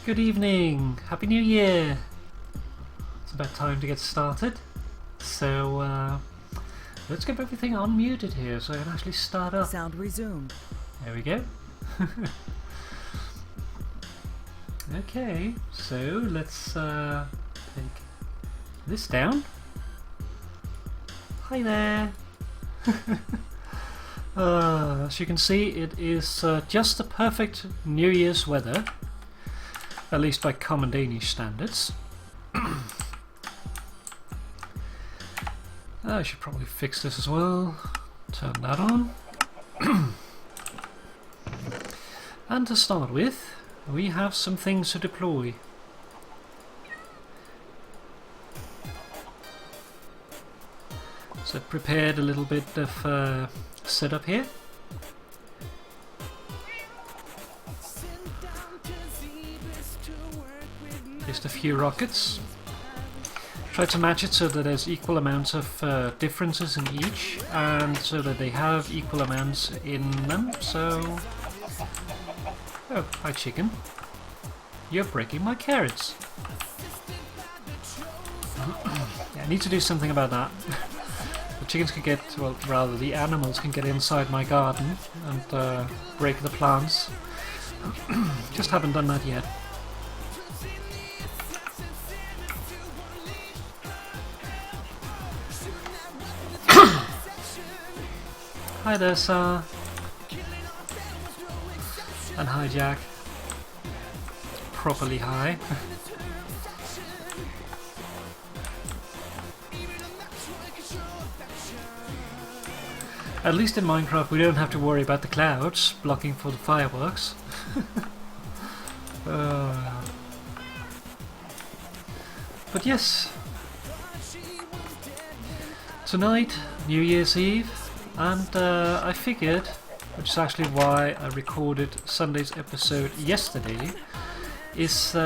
Good evening! Happy New Year! It's about time to get started. So, let's get everything unmuted here so I can actually start up. Sound resumed. There we go. Okay, so let's take this down. Hi there! As you can see, it is just the perfect New Year's weather. At least by common Danish standards. I should probably fix this as well. Turn that on. And to start with, we have some things to deploy. So I've prepared a little bit of setup here. Just a few rockets. Try to match it so that there's equal amounts of differences in each, and so that they have equal amounts in them. So, oh, hi chicken. You're breaking my carrots. Yeah, I need to do something about that. The chickens can get, well, rather the animals can get inside my garden and break the plants. Just haven't done that yet. Hi there, sir. And hi, Jack. Properly high. At least in Minecraft we don't have to worry about the clouds blocking for the fireworks. But yes. Tonight, New Year's Eve. And I figured, which is actually why I recorded Sunday's episode yesterday, is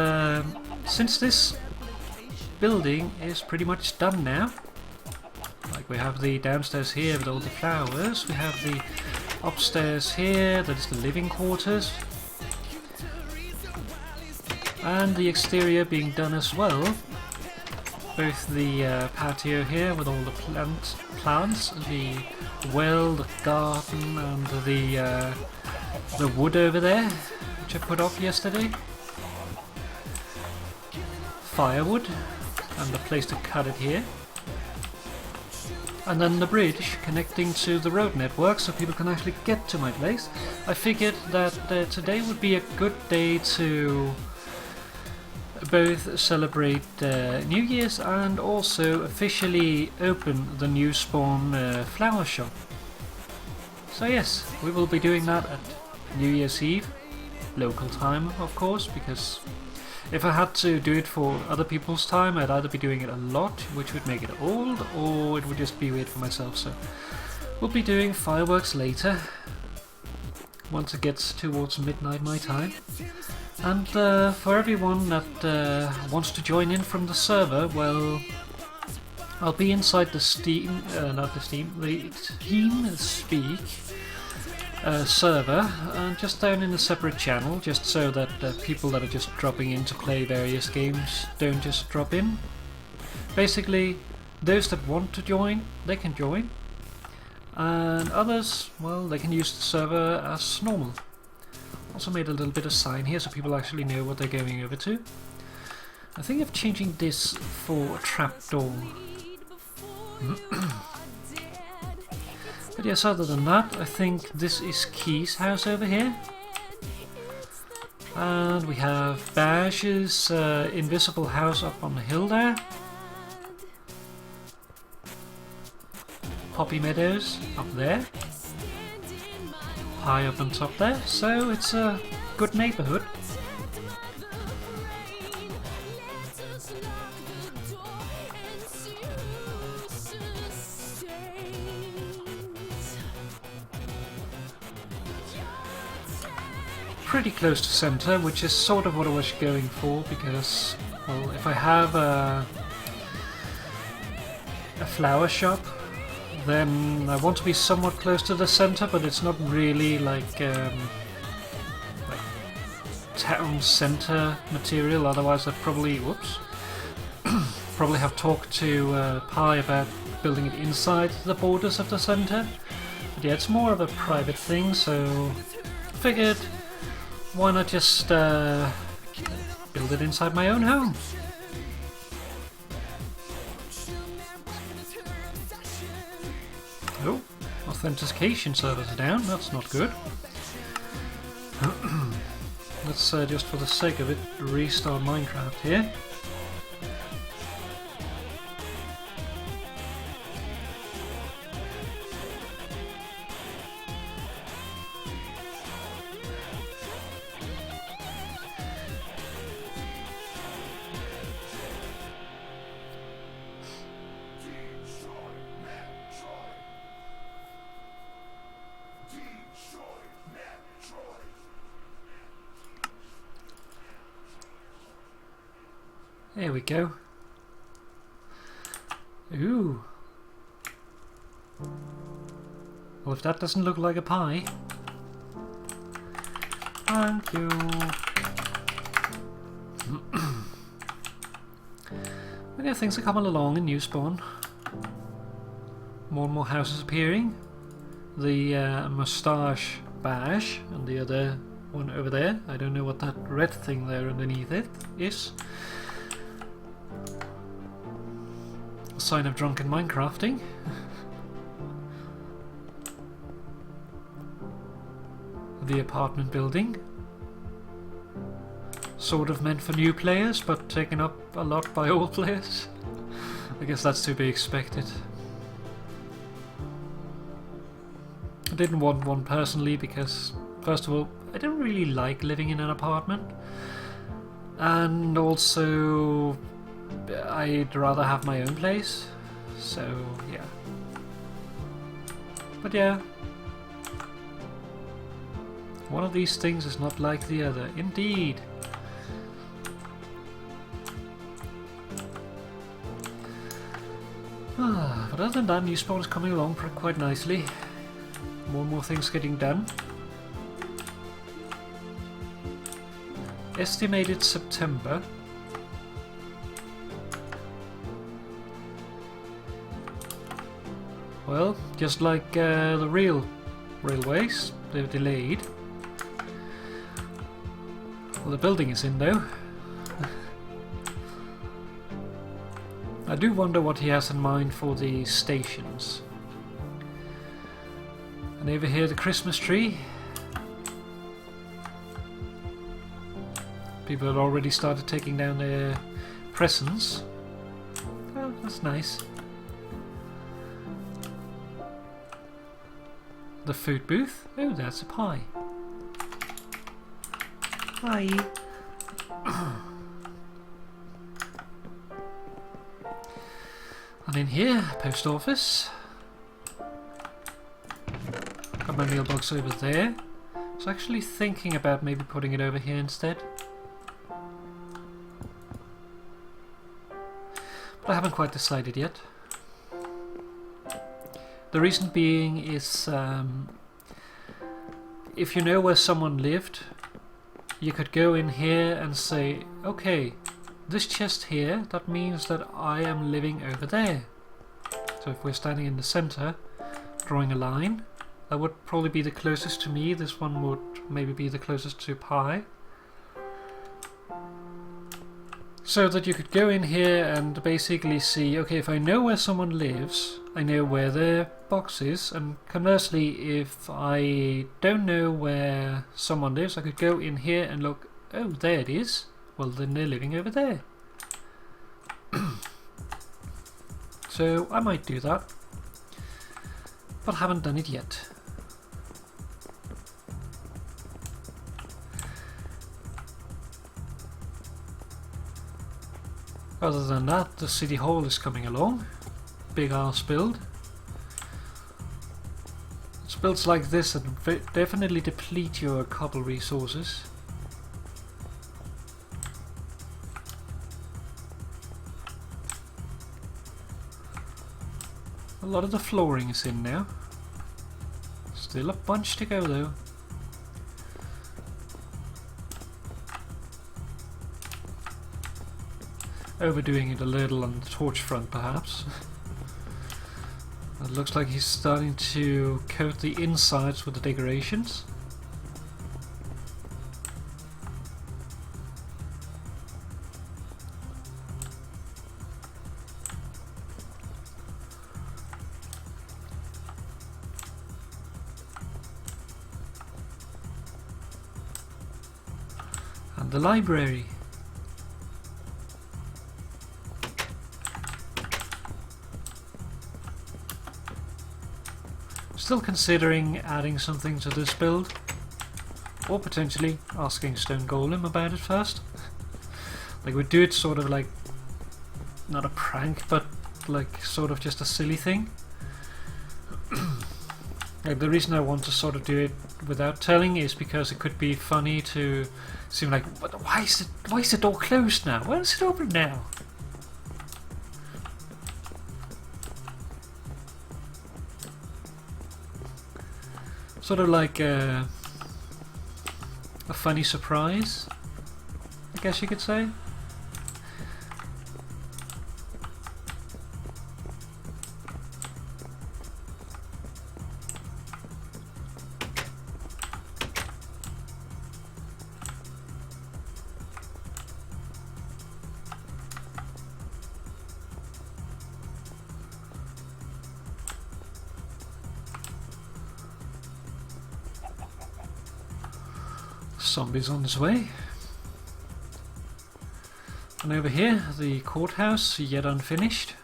since this building is pretty much done now, like we have the downstairs here with all the flowers, we have the upstairs here, that is the living quarters, and the exterior being done as well. Both the patio here with all the plants, the well, the garden, and the wood over there, which I put off yesterday. Firewood, and the place to cut it here. And then the bridge connecting to the road network so people can actually get to my place. I figured that today would be a good day to both celebrate New Year's and also officially open the new spawn flower shop. So yes, we will be doing that at New Year's Eve, local time of course, because if I had to do it for other people's time, I'd either be doing it a lot, which would make it old, or it would just be weird for myself. So we'll be doing fireworks later, once it gets towards midnight my time. And for everyone that wants to join in from the server, well, I'll be inside the the TeamSpeak server, just down in a separate channel, just so that people that are just dropping in to play various games don't just drop in. Basically, those that want to join, they can join, and others, well, they can use the server as normal. Also made a little bit of sign here so people actually know what they're going over to. I think I'm changing this for a trapdoor. But yes, other than that, I think this is Key's house over here. And we have Bash's invisible house up on the hill there. Poppy Meadows up there. High up on top there, so it's a good neighborhood. Pretty close to center, which is sort of what I was going for, because, well, if I have a flower shop, then I want to be somewhat close to the center, but it's not really like town centre material, otherwise I'd probably, whoops, probably have talked to Pi about building it inside the borders of the centre. But yeah, it's more of a private thing, so figured why not just build it inside my own home. Oh, authentication servers are down, that's not good. Let's just for the sake of it restart Minecraft here. There we go. Ooh. Well, if that doesn't look like a pie. Thank you. But yeah, things are coming along in New Spawn. More and more houses appearing. The moustache badge and the other one over there. I don't know what that red thing there underneath it is. Sign of drunken Minecrafting. The apartment building. Sort of meant for new players, but taken up a lot by old players. I guess that's to be expected. I didn't want one personally because, first of all, I didn't really like living in an apartment. And also, I'd rather have my own place, so yeah. But yeah, one of these things is not like the other, indeed. But other than that, New Spawn is coming along quite nicely. More and more things getting done. Estimated September. Well, just like the real railways, they're delayed. Well, the building is in though. I do wonder what he has in mind for the stations. And over here the Christmas tree. People had already started taking down their presents. Oh, that's nice. The food booth. Oh, that's a pie. Hi. And in here, post office. Got my mailbox over there. I was actually thinking about maybe putting it over here instead. But I haven't quite decided yet. The reason being is, if you know where someone lived, you could go in here and say, okay, this chest here, that means that I am living over there. So if we're standing in the center, drawing a line, that would probably be the closest to me. This one would maybe be the closest to Pi. So that you could go in here and basically see, okay, if I know where someone lives, I know where their box is, and conversely, if I don't know where someone lives, I could go in here and look, oh, there it is. Well, then they're living over there. So I might do that, but haven't done it yet. Other than that, the city hall is coming along. Big ass build. It's builds like this that definitely deplete your cobble resources. A lot of the flooring is in now. Still a bunch to go though. overdoing it a little on the torch front, perhaps. It looks like he's starting to coat the insides with the decorations. And the library. Still considering adding something to this build, or potentially asking Stone Golem about it first. Like, we'd do it sort of like, not a prank, but like sort of just a silly thing. Like, the reason I want to sort of do it without telling is because it could be funny to seem like, why is the door closed now? Why is it open now? Sort of like a funny surprise, I guess you could say. Zombies on his way. And over here, the courthouse, yet unfinished,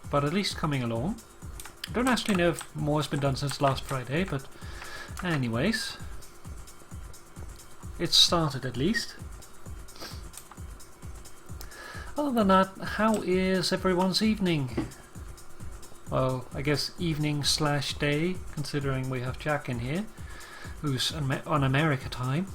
but at least coming along. I don't actually know if more has been done since last Friday, but anyways, it's started at least. Other than that, how is everyone's evening? Well, I guess evening slash day, considering we have Jack in here, who's on America time.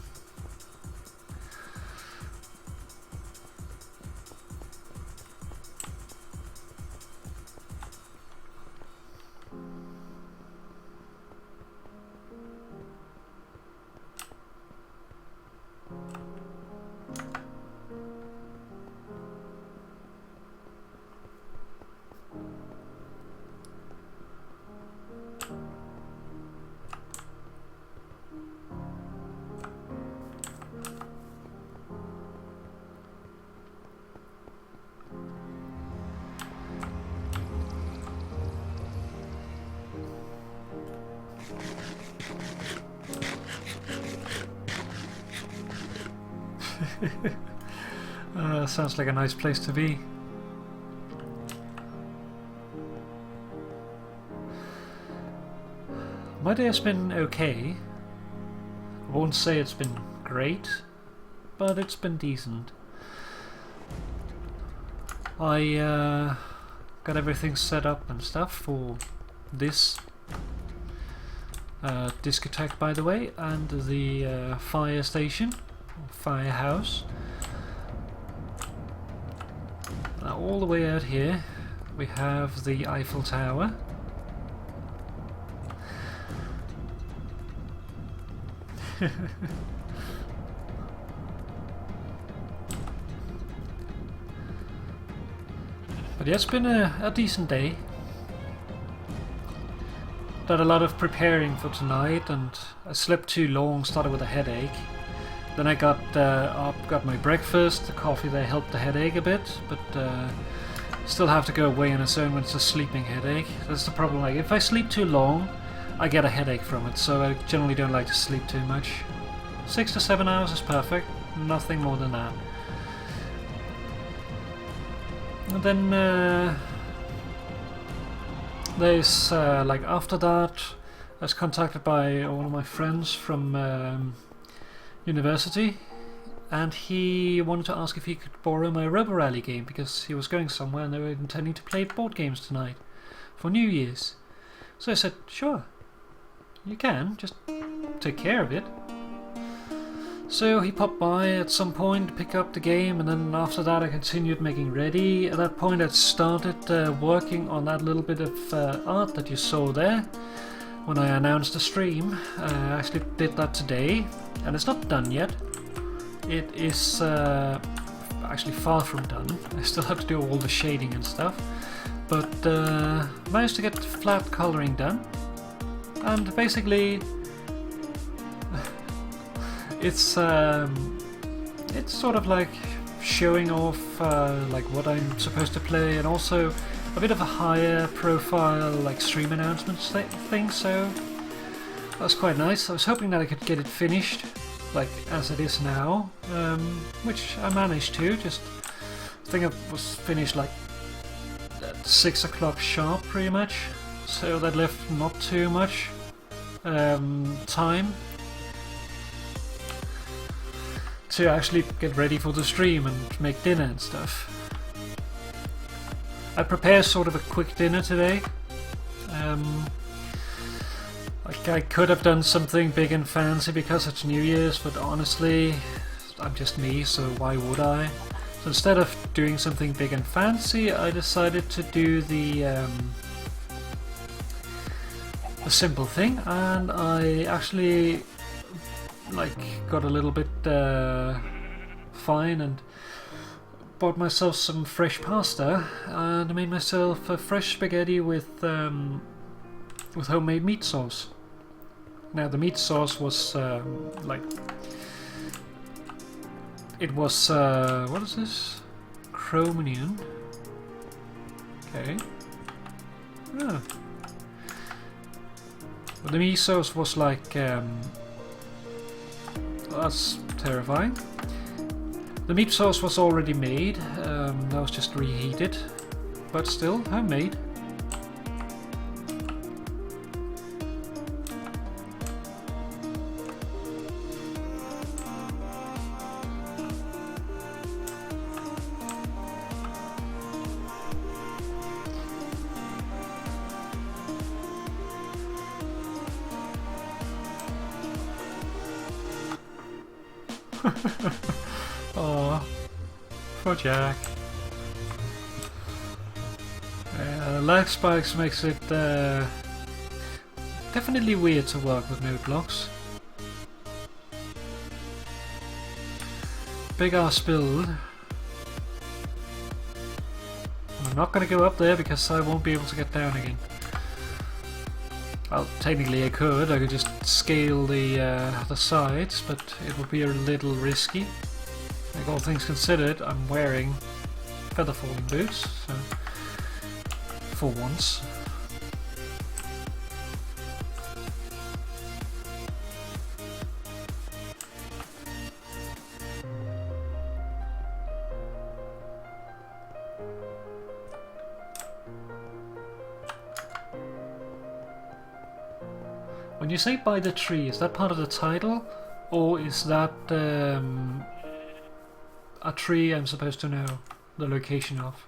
Sounds like a nice place to be. My day has been okay. I won't say it's been great, but it's been decent. I got everything set up and stuff for this discotheque, by the way, and the fire station, or firehouse. Now, all the way out here we have the Eiffel Tower. But yeah, it's been a decent day. Did a lot of preparing for tonight, and I slept too long, started with a headache. Then I got up, got my breakfast. The coffee there helped the headache a bit, but still have to go away on its own when it's a sleeping headache. That's the problem. Like, if I sleep too long, I get a headache from it, so I generally don't like to sleep too much. 6 to 7 hours is perfect, nothing more than that. And then there's like, after that, I was contacted by one of my friends from university, and he wanted to ask if he could borrow my Robo Rally game because he was going somewhere and they were intending to play board games tonight for New Year's. So I said, sure, you can, just take care of it. So he popped by at some point to pick up the game, and then after that I continued making ready. At that point I'd started working on that little bit of art that you saw there when I announced the stream. I actually did that today, and it's not done yet. It is actually far from done. I still have to do all the shading and stuff, but managed to get flat coloring done, and basically it's sort of like showing off like what I'm supposed to play, and also a bit of a higher profile like stream announcements thing, so that's quite nice. I was hoping that I could get it finished like as it is now, which I managed to. Just I think I was finished like at 6 o'clock sharp pretty much, so that left not too much time to actually get ready for the stream and make dinner and stuff. I prepared sort of a quick dinner today. Like I could have done something big and fancy because it's New Year's, but honestly, I'm just me, so why would I? So instead of doing something big and fancy, I decided to do the simple thing, and I actually like got a little bit fine and bought myself some fresh pasta, and I made myself a fresh spaghetti with homemade meat sauce. Now the meat sauce was like, it was what is this? Chromium. Okay. Yeah. But the meat sauce was like that's terrifying. The meat sauce was already made, that was just reheated, but still homemade. Oh, poor Jack. Lag spikes makes it definitely weird to work with node blocks. Big ass build. I'm not gonna go up there because I won't be able to get down again. Well, technically I could just scale the sides, but it would be a little risky. Like, all things considered, I'm wearing feather falling boots, so for once. When you say by the tree, is that part of the title, or is that a tree I'm supposed to know the location of?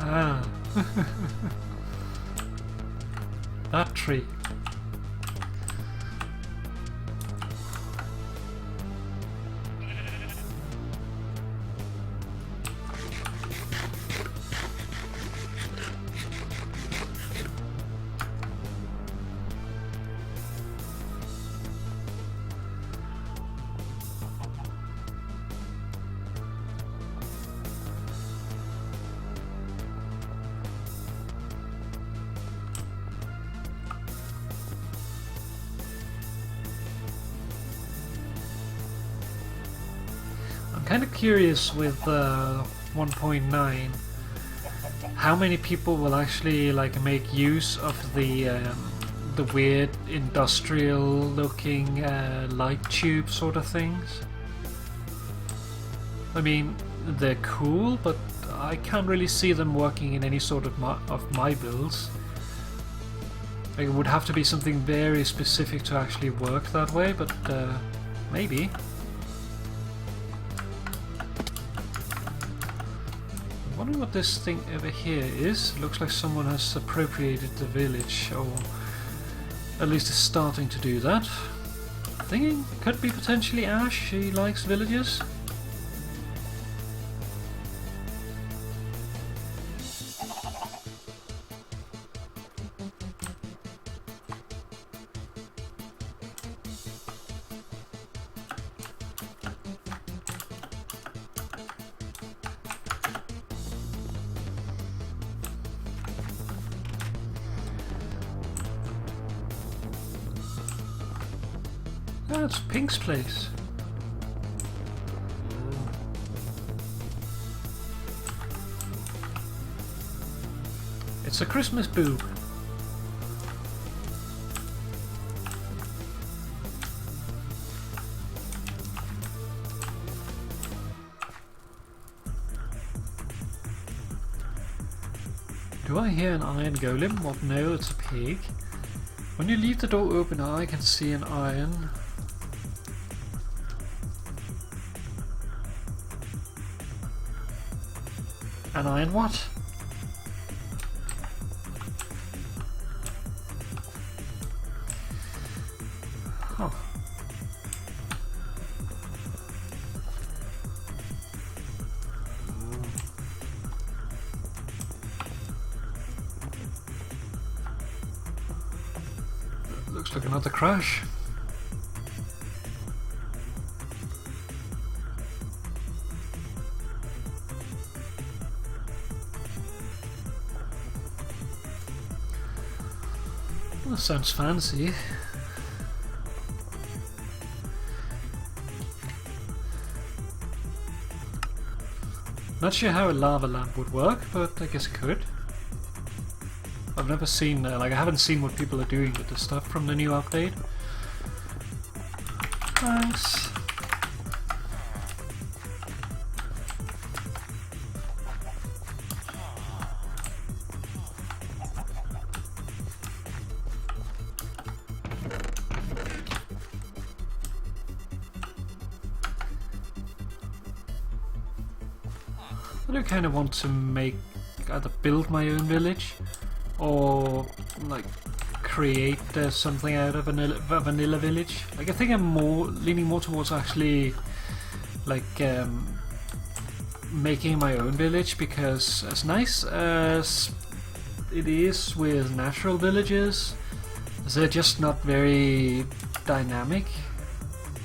Ah, that tree. Kind of curious with 1.9 how many people will actually like make use of the weird industrial looking light tube sort of things. I mean, they're cool, but I can't really see them working in any sort of my builds. Like, it would have to be something very specific to actually work that way, but maybe. wondering what this thing over here is. Looks like someone has appropriated the village, or at least is starting to do that. Thinking it could be potentially Ash. She likes villages. That's Pink's place. It's a Christmas boob. Do I hear an iron golem? Well, no, it's a pig. When you leave the door open, I can see an iron. An iron what? Huh. Looks like another crash. That sounds fancy. Not sure how a lava lamp would work, but I guess it could. I've never seen, I haven't seen what people are doing with the stuff from the new update. Thanks. I do kind of want to either build my own village or like create something out of a vanilla village. Like I think I'm leaning more towards actually like making my own village, because as nice as it is with natural villages, they're just not very dynamic.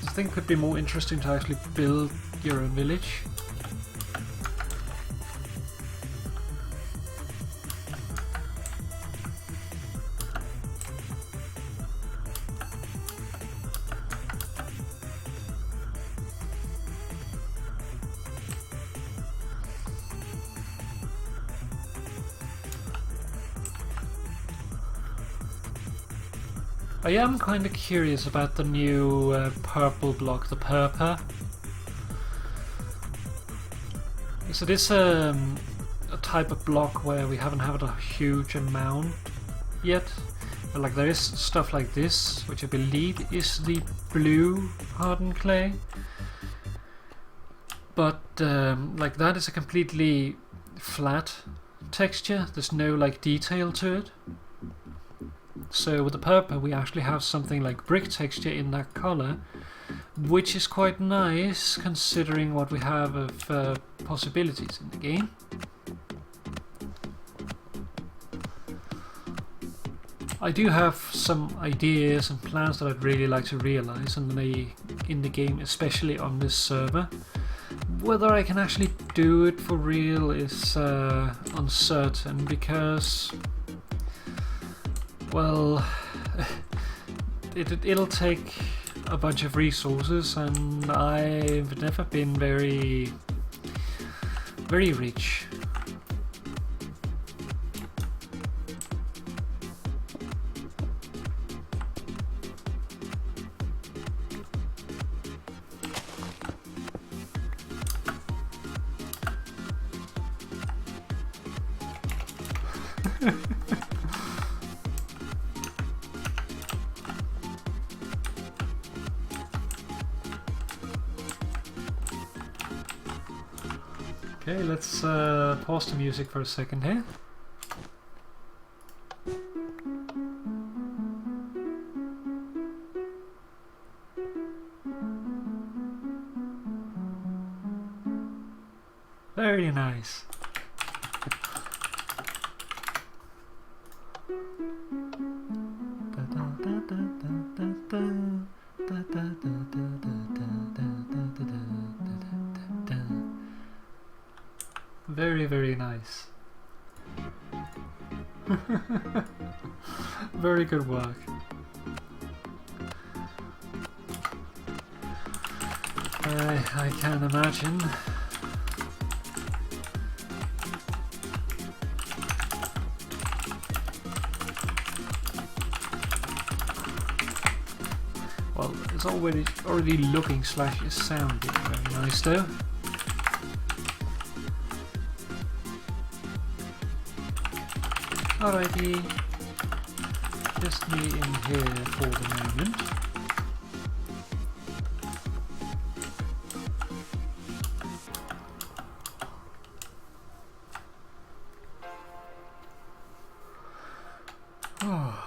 I think it could be more interesting to actually build your own village. I am kind of curious about the new purple block, the purple. So this a type of block where we haven't had a huge amount yet. But like there is stuff like this, which I believe is the blue hardened clay. But like that is a completely flat texture. There's no like detail to it. So with the purple we actually have something like brick texture in that color, which is quite nice considering what we have of possibilities in the game. I do have some ideas and plans that I'd really like to realize in the game, especially on this server. Whether I can actually do it for real is uncertain, because well, it'll take a bunch of resources, and I've never been very rich. Okay, let's pause the music for a second here. Very nice. Very, very nice. Very good work. I can imagine. Well, it's already looking / sounding very nice though. Alrighty, just me in here for the moment. Oh.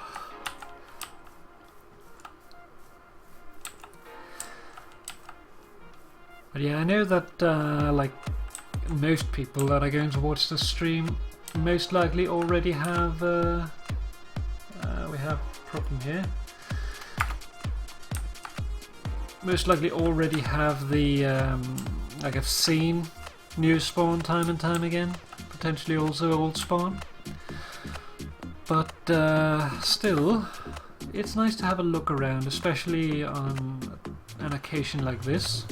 But yeah, I know that like most people that are going to watch the stream most likely already have we have a problem here. Most likely already have the like I've seen new spawn time and time again, potentially also old spawn. But still, it's nice to have a look around, especially on an occasion like this.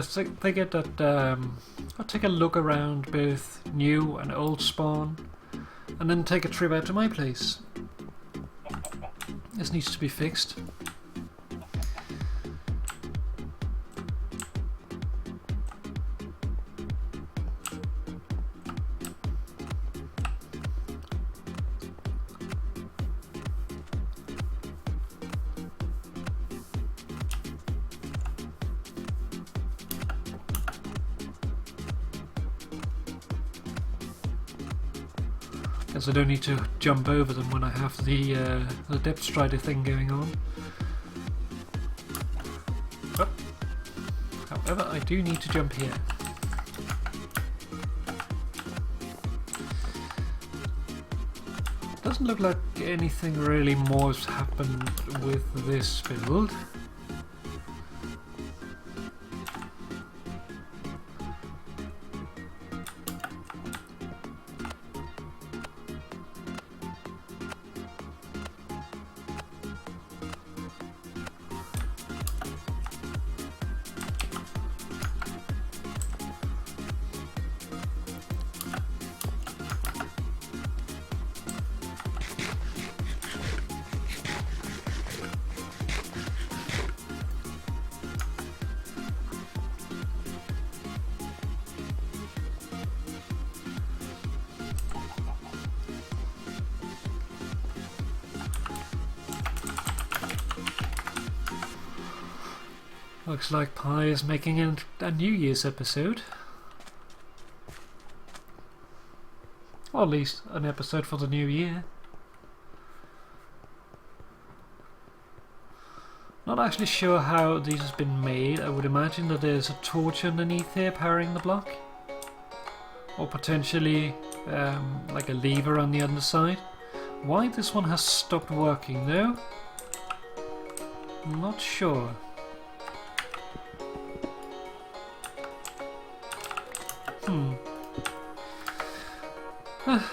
So I figured that I'll take a look around both new and old spawn, and then take a trip out to my place. This needs to be fixed. Guess I don't need to jump over them when I have the depth strider thing going on. Oh. However, I do need to jump here. Doesn't look like anything really more has happened with this build. Looks like Pi is making a New Year's episode. Or at least an episode for the new year. Not actually sure how these has been made. I would imagine that there's a torch underneath here powering the block. Or potentially like a lever on the underside. Why this one has stopped working though? I'm not sure.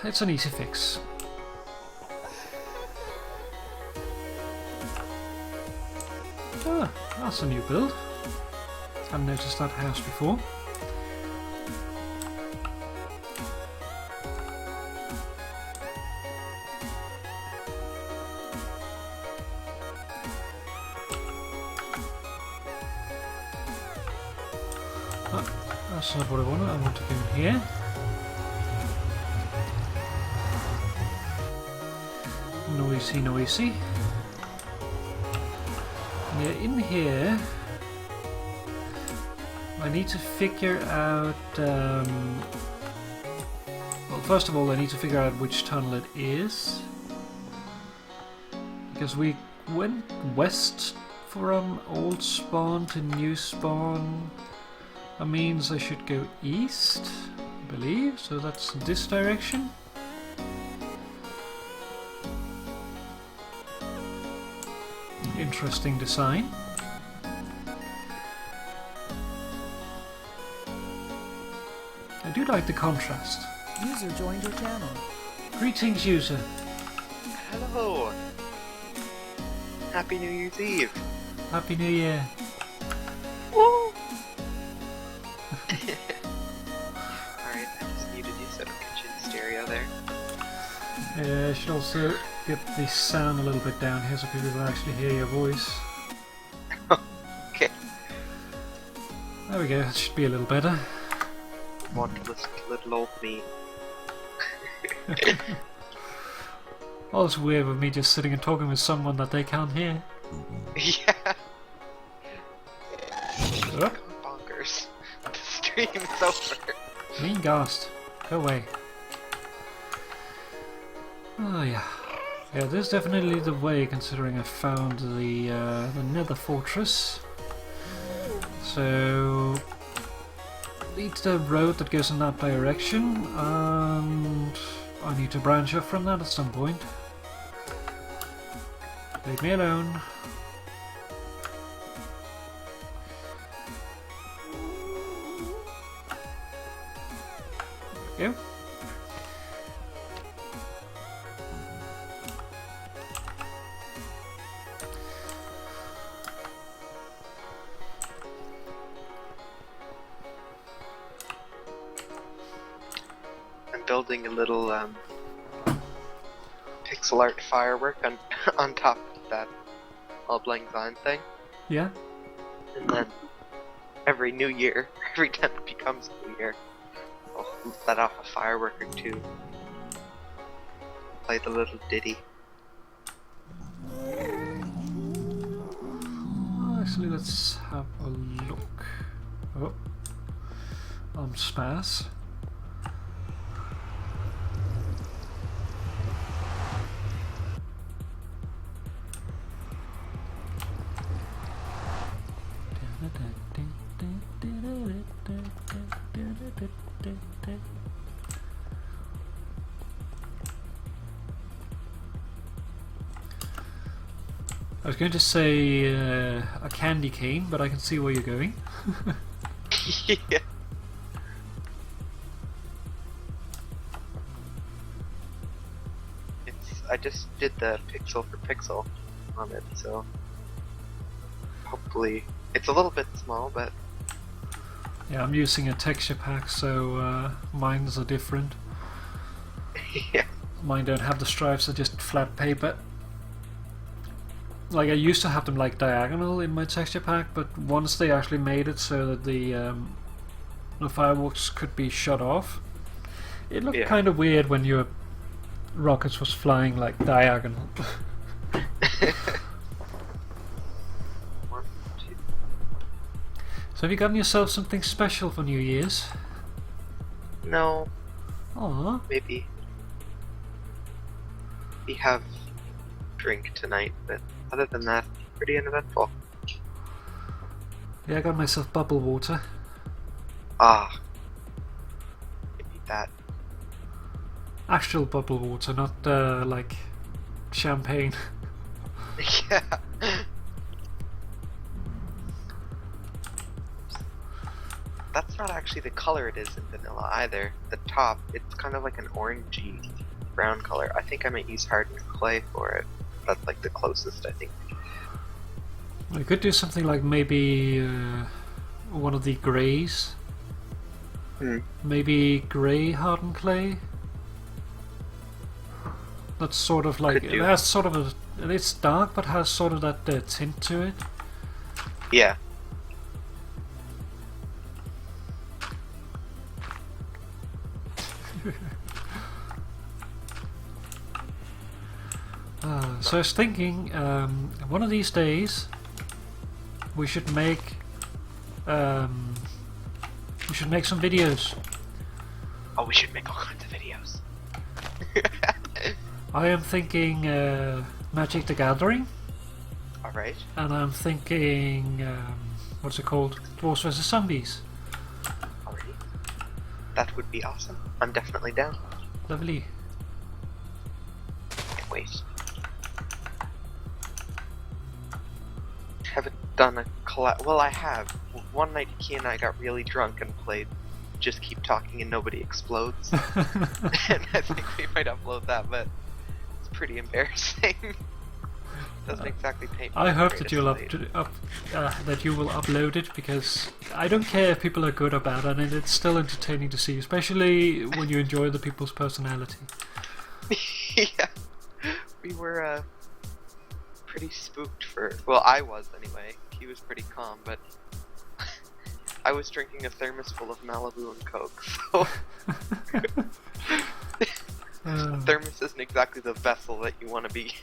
It's an easy fix. Ah, that's a new build. Haven't noticed that house before. Ah, that's not what I want. I want to go in here. Noisy, noisy. Yeah, in here I need to figure out... well, first of all, I need to figure out which tunnel it is. Because we went west from old spawn to new spawn. That means I should go east, I believe. So that's this direction. Interesting design. I do like the contrast. User joined your channel. Greetings, user. Hello. Happy New Year's Eve. Happy New Year. Woo! Alright, I just muted you so I don't get you in stereo there. I should also get the sound a little bit down here so people can actually hear your voice. Okay. There we go, that should be a little better. Want to listen to little old me. All it's weird with me just sitting and talking with someone that they can't hear. Yeah. Oh, Bonkers. The stream's over. mean ghast. Go away. Oh yeah. Yeah, this is definitely the way, considering I found the nether fortress. So... lead to the road that goes in that direction, and I need to branch off from that at some point. Leave me alone. There we go. Building a little pixel art firework on top of that Auld Lang Syne thing. Yeah? And then every new year, every time it becomes New Year, I'll let off a firework or two. Play the little ditty. Actually, let's have a look. Oh. Spaz. I was going to say a candy cane, but I can see where you're going. Yeah. I just did the pixel for pixel on it, so hopefully it's a little bit small, but yeah, I'm using a texture pack, so mines are different. yeah. Mine don't have the stripes; they're just flat paper. Like I used to have them like diagonal in my texture pack, but once they actually made it so that the fireworks could be shut off, it looked kind of weird when your rockets was flying like diagonal. So have you gotten yourself something special for New Year's? No. Aww. Maybe. We have drink tonight, but other than that, pretty uneventful. Yeah, I got myself bubble water. Ah. I need that. Actual bubble water, not like champagne. Yeah. That's not actually the color it is in vanilla either. The top, it's kind of like an orangey brown color. I think I might use hardened clay for it. That's like the closest, I think. I could do something like maybe one of the greys. Maybe grey hardened clay. That's sort of like, it has sort of a, it's dark but has sort of that tint to it. Yeah. So I was thinking, one of these days we should make should make some videos. Oh, we should make all kinds of videos. I am thinking Magic the Gathering. Alright. And I'm thinking, what's it called? Dwarves vs. Zombies. Alright. That would be awesome. I'm definitely down. Lovely. Can't wait. Haven't done a collab. Well, I have. One night, Key and I got really drunk and played Just Keep Talking and Nobody Explodes. And I think we might upload that, but it's pretty embarrassing. Doesn't exactly paint. I hope that you'll that you will upload it, because I don't care if people are good or bad, and it's still entertaining to see, especially when you enjoy the people's personality. Yeah, we were pretty spooked for. Well, I was anyway. He was pretty calm, but I was drinking a thermos full of Malibu and Coke. So thermos isn't exactly the vessel that you want to be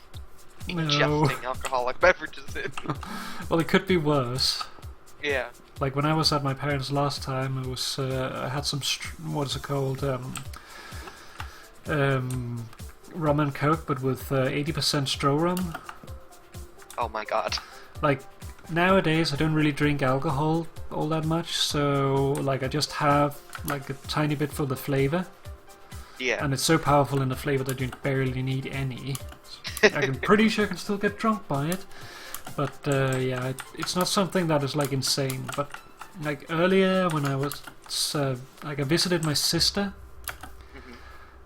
ingesting alcoholic beverages in. Well, it could be worse. Yeah. Like when I was at my parents' last time, it was I had some what is it called? Rum and Coke, but with 80% Stro rum. Oh my god. Like nowadays, I don't really drink alcohol all that much, so like I just have like a tiny bit for the flavor. Yeah. And it's so powerful in the flavor that you barely need any. I'm pretty sure I can still get drunk by it, but yeah, it's not something that is like insane. But like earlier when I was like I visited my sister,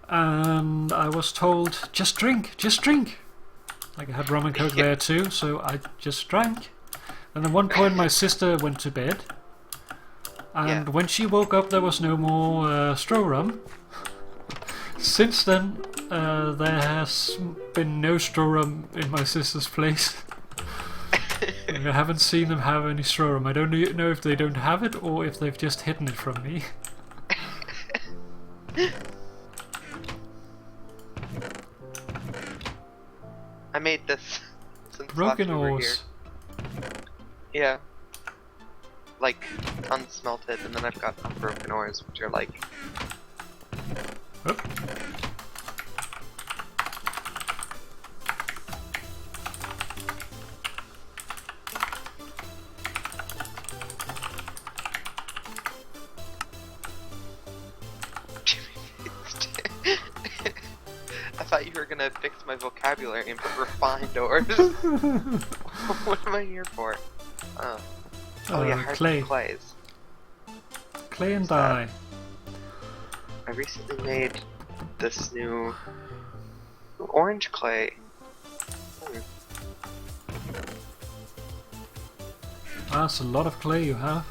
and I was told just drink. Like I had rum and Coke there too, so I just drank. And at one point my sister went to bed, and when she woke up there was no more Stro rum. Since then, there has been no Stro rum in my sister's place. I haven't seen them have any Stro rum. I don't know if they don't have it or if they've just hidden it from me. I made this since Broken last we were here. ores. Yeah. Like unsmelted, and then I've got unbroken ores, which are like. Oh. I thought you were gonna fix my vocabulary and put refined ores. What am I here for? Oh yeah, hard clays. Clay and dye. I recently made this new orange clay. That's a lot of clay you have.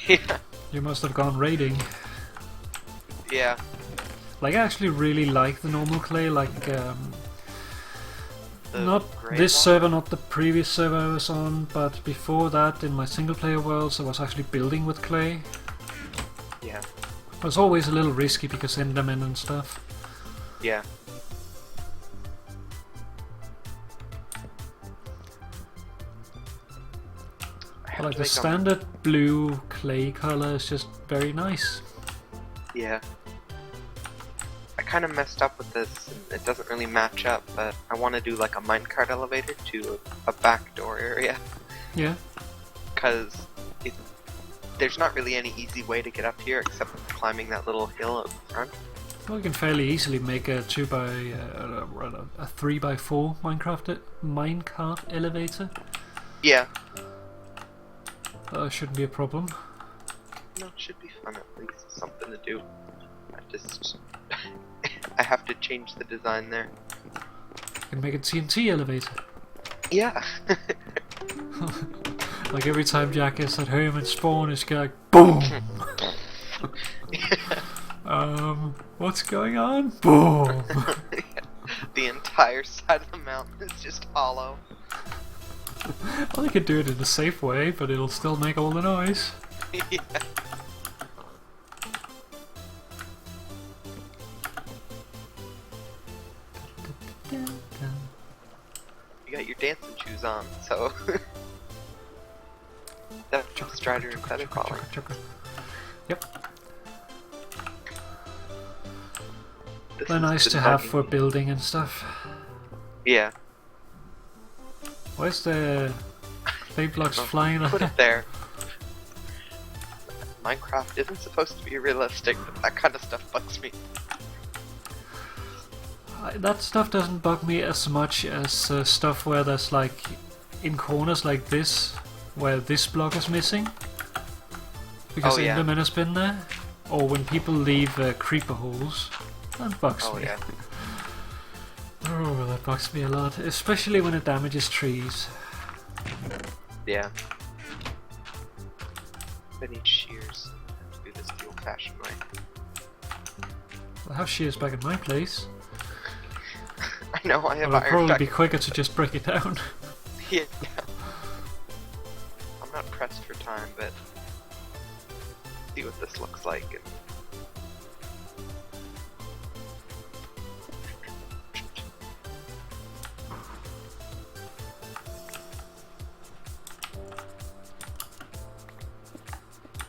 Yeah. You must have gone raiding. Yeah. Like I actually really like the normal clay, like not this server, not the previous server I was on, but before that in my single player worlds I was actually building with clay. Yeah. It was always a little risky because Endermen and stuff. Yeah. But like the standard blue clay color is just very nice. Yeah. I kind of messed up with this, and it doesn't really match up, but I want to do like a minecart elevator to a back door area. Yeah. Because there's not really any easy way to get up here except climbing that little hill out front. Well, you can fairly easily make a 3x4 minecart elevator. Yeah. Shouldn't be a problem. No, it should be fun at least. Something to do. I have to change the design there. You can make a TNT elevator. Yeah. Like every time Jack is at home and spawn, it's going like BOOM! What's going on? BOOM! The entire side of the mountain is just hollow. Well, they could do it in a safe way, but it'll still make all the noise. Yeah. You got your dancing shoes on, so That's Strider and Feather Falling. Chucker. Yep. This They're has nice been to have bugging for me. building and stuff. Yeah. Where's the clay blocks Oh, flying? Put it there. Minecraft isn't supposed to be realistic, but that kind of stuff bugs me. That stuff doesn't bug me as much as stuff where there's like in corners like this, where this block is missing because Oh, yeah. Enderman has been there, or when people leave creeper holes. That bugs Oh me. yeah. Oh, that bugs me a lot, especially when it damages trees. Yeah. I need shears to do this the old-fashioned way. I have shears back at my place. I know, I have It'll iron probably back. be quicker to just break it down. Yeah. I'm not pressed for time, but see what this looks like. And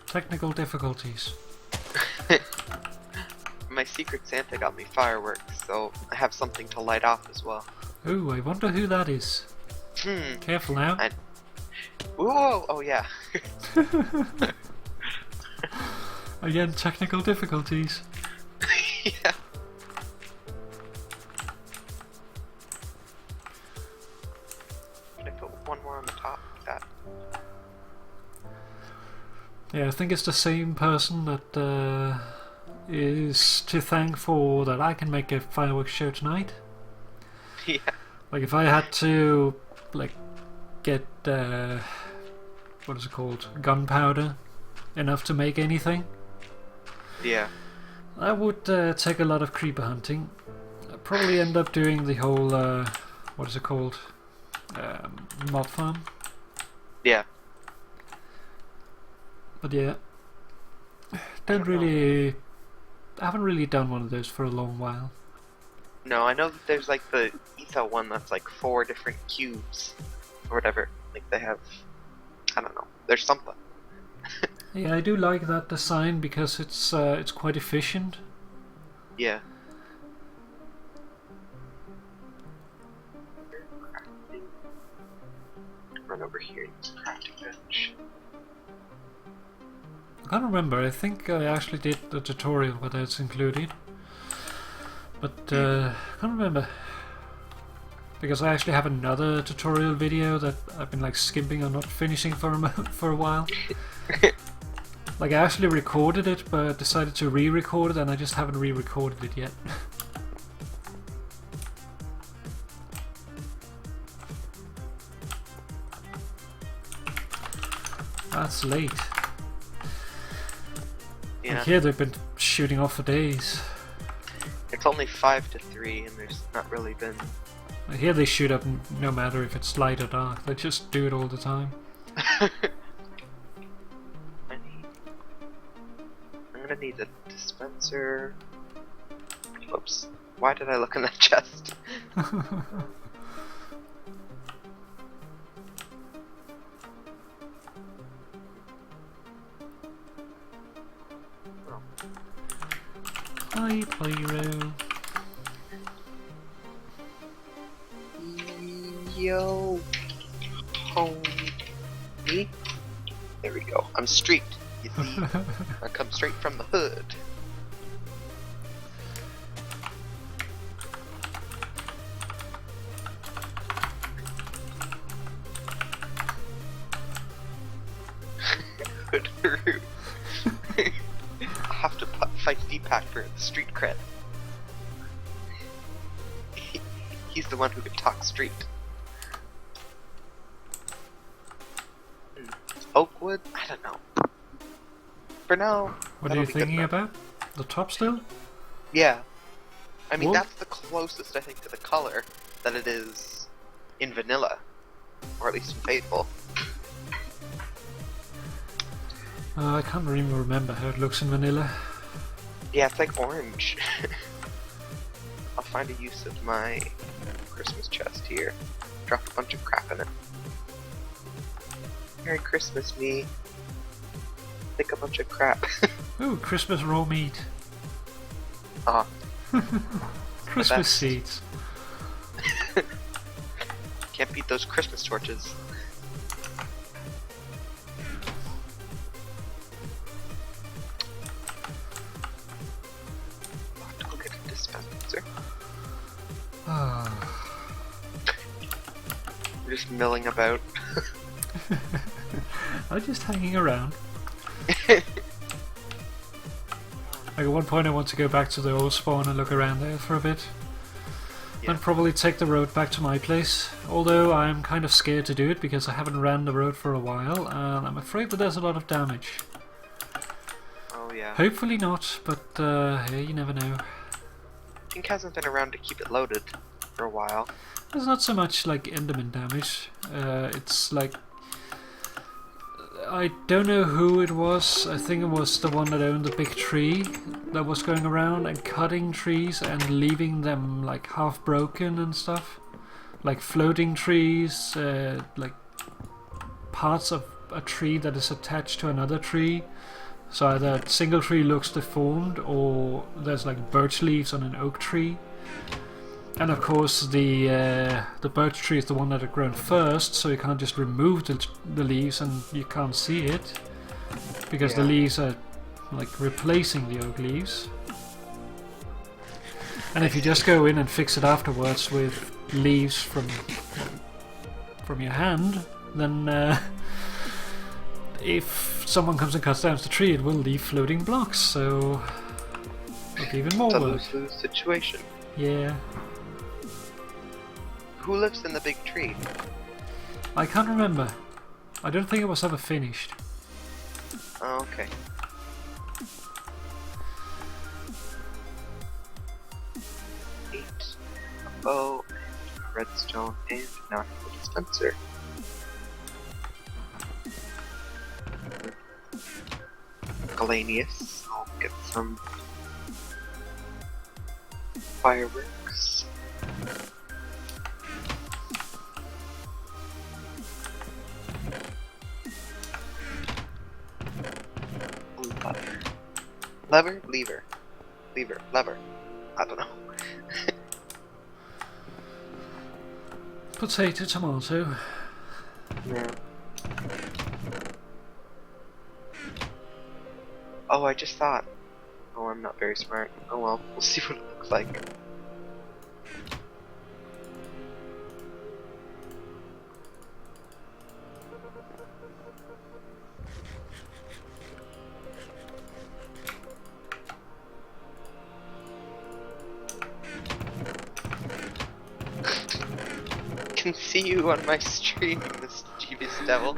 Technical difficulties. my Secret Santa got me fireworks, so I have something to light off as well. Ooh, I wonder who that is. Hmm. Careful now. Ooh, oh yeah. Again, technical difficulties. Yeah. Can I put one more on the top like that? Yeah, I think it's the same person that is to thank for that I can make a fireworks show tonight. Yeah. Like if I had to, like, get what is it called, gunpowder, enough to make anything, Yeah. I would take a lot of creeper hunting. I'd probably end up doing the whole what is it called, mob farm. Yeah. But yeah, don't really. I haven't really done one of those for a long while. No, I know that there's like the Etho one that's like 4 different cubes or whatever. Like they have, I don't know. There's something. Yeah, I do like that design because it's quite efficient. Yeah. Run over here and use the crafting bench. I can't remember. I think I actually did the tutorial where that's included, but I can't remember because I actually have another tutorial video that I've been like skipping or not finishing for a while. Like I actually recorded it, but decided to re-record it, and I just haven't re-recorded it yet. That's late. Yeah. Like here they've been shooting off for days. It's only 5 to 3, and there's not really been. Like here they shoot up no matter if it's light or dark. They just do it all the time. I'm gonna need a dispenser. Whoops. Why did I look in that chest? Hi, Pyro. Yo, homie. There we go. I'm streaked. You see, I come straight from the hood. Hood Roo. I'll have to fight Deepak for the street cred. He's the one who can talk street. Oakwood? I don't know. For now. What are you thinking about? The top still? Yeah. I mean, Wool? that's the closest, I think, to the color that it is in vanilla. Or at least in Faithful. I can't really remember how it looks in vanilla. Yeah, it's like orange. I'll find a use of my Christmas chest here. Drop a bunch of crap in it. Merry Christmas, me. Think a bunch of crap. Ooh, Christmas raw meat. Ah, Christmas best. seeds. can't beat those Christmas torches. I'll have to go get a dispenser. We're just milling about. I'm just hanging around. Like at one point I want to go back to the old spawn and look around there for a bit. Yeah. And probably take the road back to my place. Although I'm kind of scared to do it because I haven't ran the road for a while and I'm afraid that there's a lot of damage. Oh yeah. Hopefully not, but hey, you never know. Pink hasn't been around to keep it loaded for a while. There's not so much like Enderman damage. It's like... I don't know who it was. I think it was the one that owned the big tree that was going around and cutting trees and leaving them like half broken and stuff. Like floating trees, like parts of a tree that is attached to another tree. So either a single tree looks deformed or there's like birch leaves on an oak tree. And of course the birch tree is the one that had grown first, so you can't just remove the leaves and you can't see it. Because the leaves are like replacing the oak leaves. And if you just go in and fix it afterwards with leaves from your hand, then if someone comes and cuts down the tree, it will leave floating blocks, so it'll be even more work. It's a lose-lose situation. Yeah. Who lives in the big tree? I can't remember. I don't think it was ever finished. Oh, okay. Eight, a bow, a redstone, and now I have a dispenser. Galanius, I'll get some fireworks. Lever? Lever. Lever. Lever. I don't know. Potato, tomato. Yeah. Oh, I just thought. Oh, I'm not very smart. Oh well, we'll see what it looks like. Can see you on my stream, mischievous devil.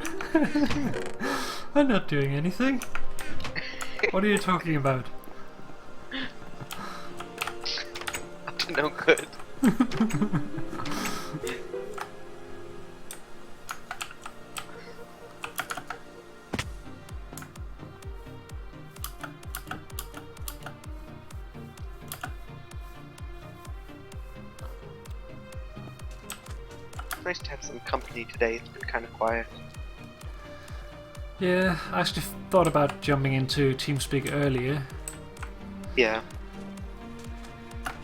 I'm not doing anything. What are you talking about? Up to no good. Nice to have some company today. It's been kind of quiet. Yeah, I actually thought about jumping into TeamSpeak earlier. Yeah.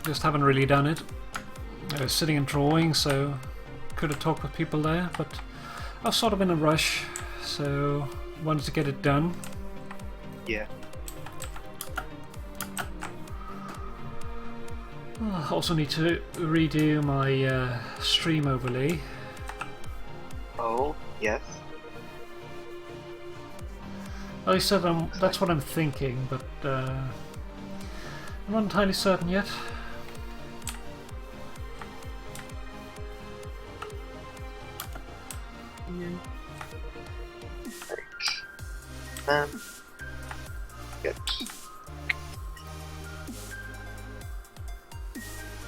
Just haven't really done it. I was sitting and drawing, so could have talked with people there, but I was sort of in a rush, so wanted to get it done. Yeah. I also need to redo my stream overlay. Oh, yes. At least that's what I'm thinking, but I'm not entirely certain yet. Right. Good.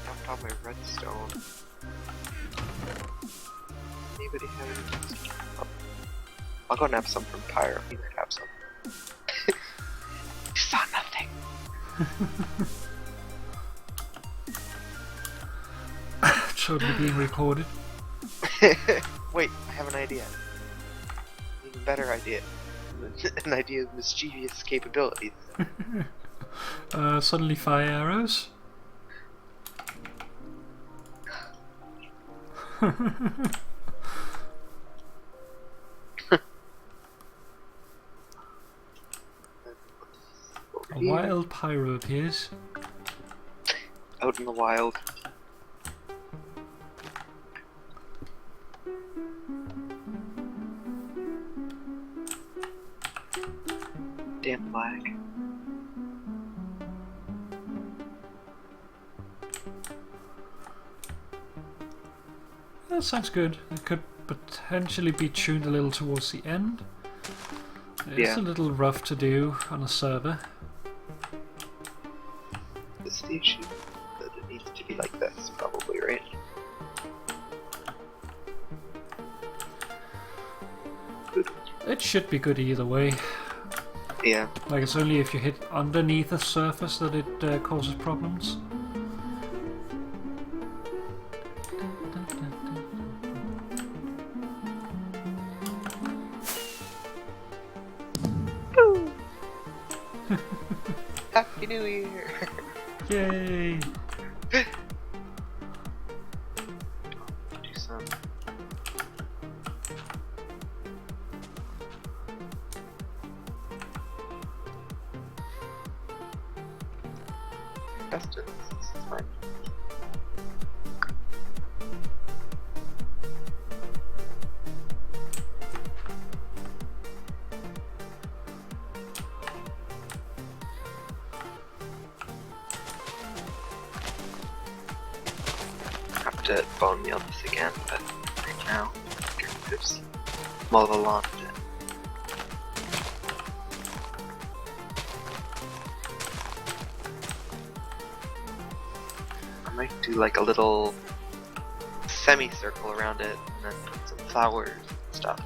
Dumped all my redstone. Anybody have any redstone? Oh. I'll go and have some from Pyro. He might have some. You saw nothing. Totally being recorded. Wait, I have an idea. even better idea. An idea of mischievous capabilities. Suddenly fire arrows. A wild pyro appears. Out in the wild. Damn lag. That sounds good. It could potentially be tuned a little towards the end. It's a little rough to do on a server. Is the issue that it needs to be like this, probably, right? Good. It should be good either way. Yeah. Like, it's only if you hit underneath the surface that it causes problems. Happy New Year! Yay! Do some. That's fine. Have to bone meal this again, but right now, just mow the lawn a bit. I might do like a little semicircle around it and then put some flowers and stuff.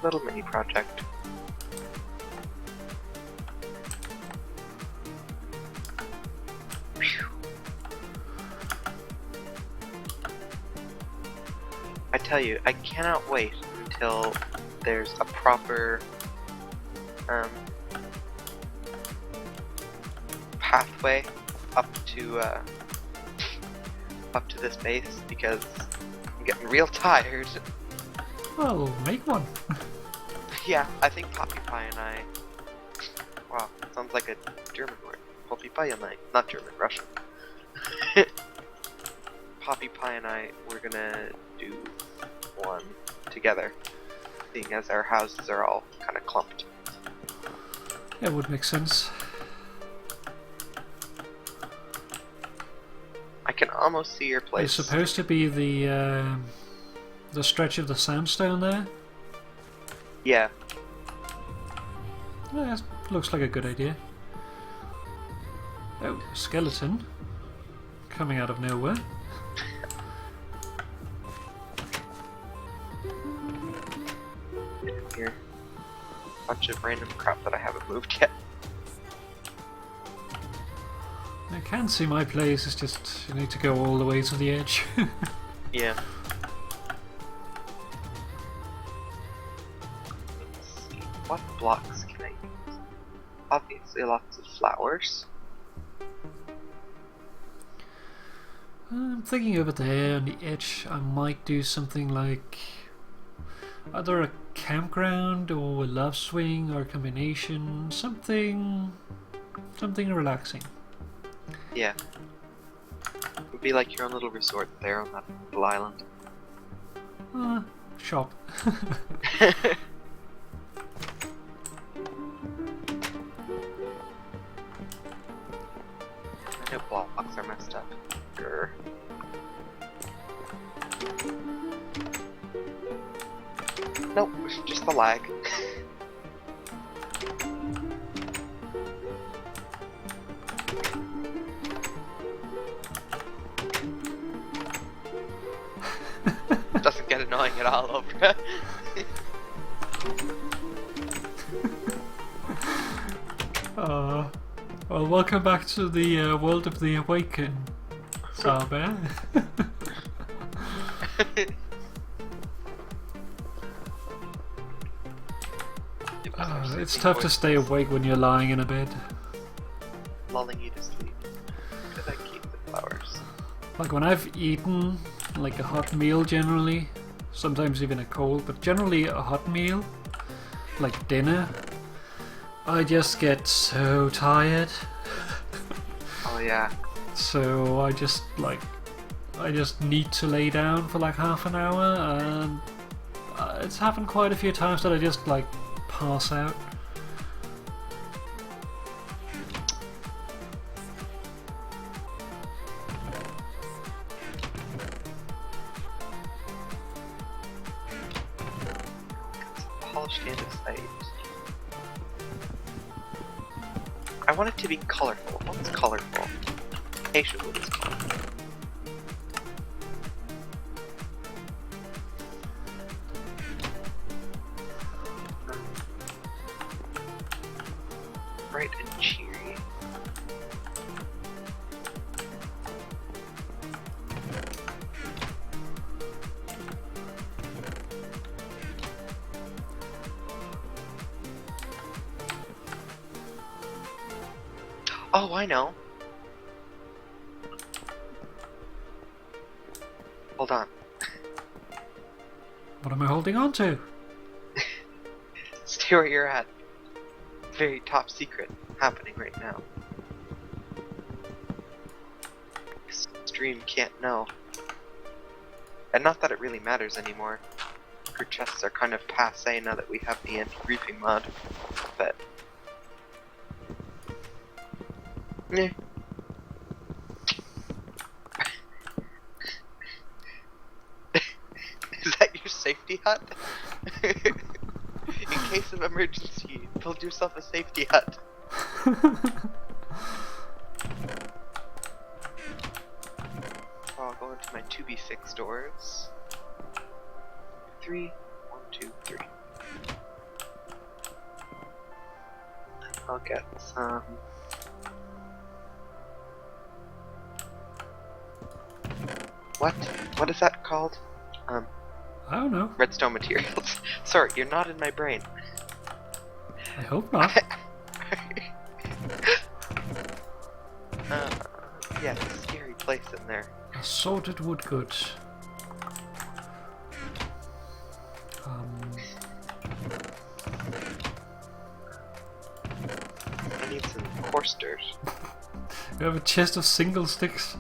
Little mini project. Phew. I tell you, I cannot wait until there's a proper pathway up to this base, because I'm getting real tired. Well, make one. Yeah, I think Poppy Pie and I. Wow, sounds like a German word. Poppy Pie and I, not German, Russian. Poppy Pie and I, we're gonna do one together, seeing as our houses are all kind of clumped. Yeah, it would make sense. I can almost see your place. It's supposed to be the stretch of the sandstone there. Yeah. Yeah, looks like a good idea. Oh, skeleton coming out of nowhere. Here. Bunch of random crap that I haven't moved yet. I can see my place, it's just you need to go all the way to the edge. Yeah. Let's see. What blocks can I use? Obviously lots of flowers. I'm thinking over there on the edge I might do something like either a campground or a love swing or a combination, something relaxing. Yeah. It would be like your own little resort there on that little island. Shop. I know blocks are messed up. Grr. Nope, just the lag. Doesn't get annoying at all over. Well, welcome back to the world of the Awakened. Sober. It's tough to stay awake when you're lying in a bed. Lulling you to sleep. Could I keep the flowers? Like when I've eaten like a hot meal generally, sometimes even a cold, but generally a hot meal, like dinner, I just get so tired. Oh yeah. So I just need to lay down for like half an hour, and it's happened quite a few times that I just like pass out. Polished andesite. I want it to be colorful. What's colorful? Acacia wood is colorful. Bright and cheery. Oh, I know. Hold on. What am I holding on to? Stay where you're at. Very top secret happening right now. Stream can't know. And not that it really matters anymore. Crew chests are kind of passe now that we have the anti-griefing mod. But eh. Is that your safety hut? In case of emergency, build yourself a safety hut. I'll go into my 2b6 doors. 3, 1, 2, 3. I'll get some. What is that called? I don't know. Redstone materials. Sorry, you're not in my brain. I hope not. Yeah, it's a scary place in there. Assorted wood goods. I need some coarsters. We have a chest of single sticks.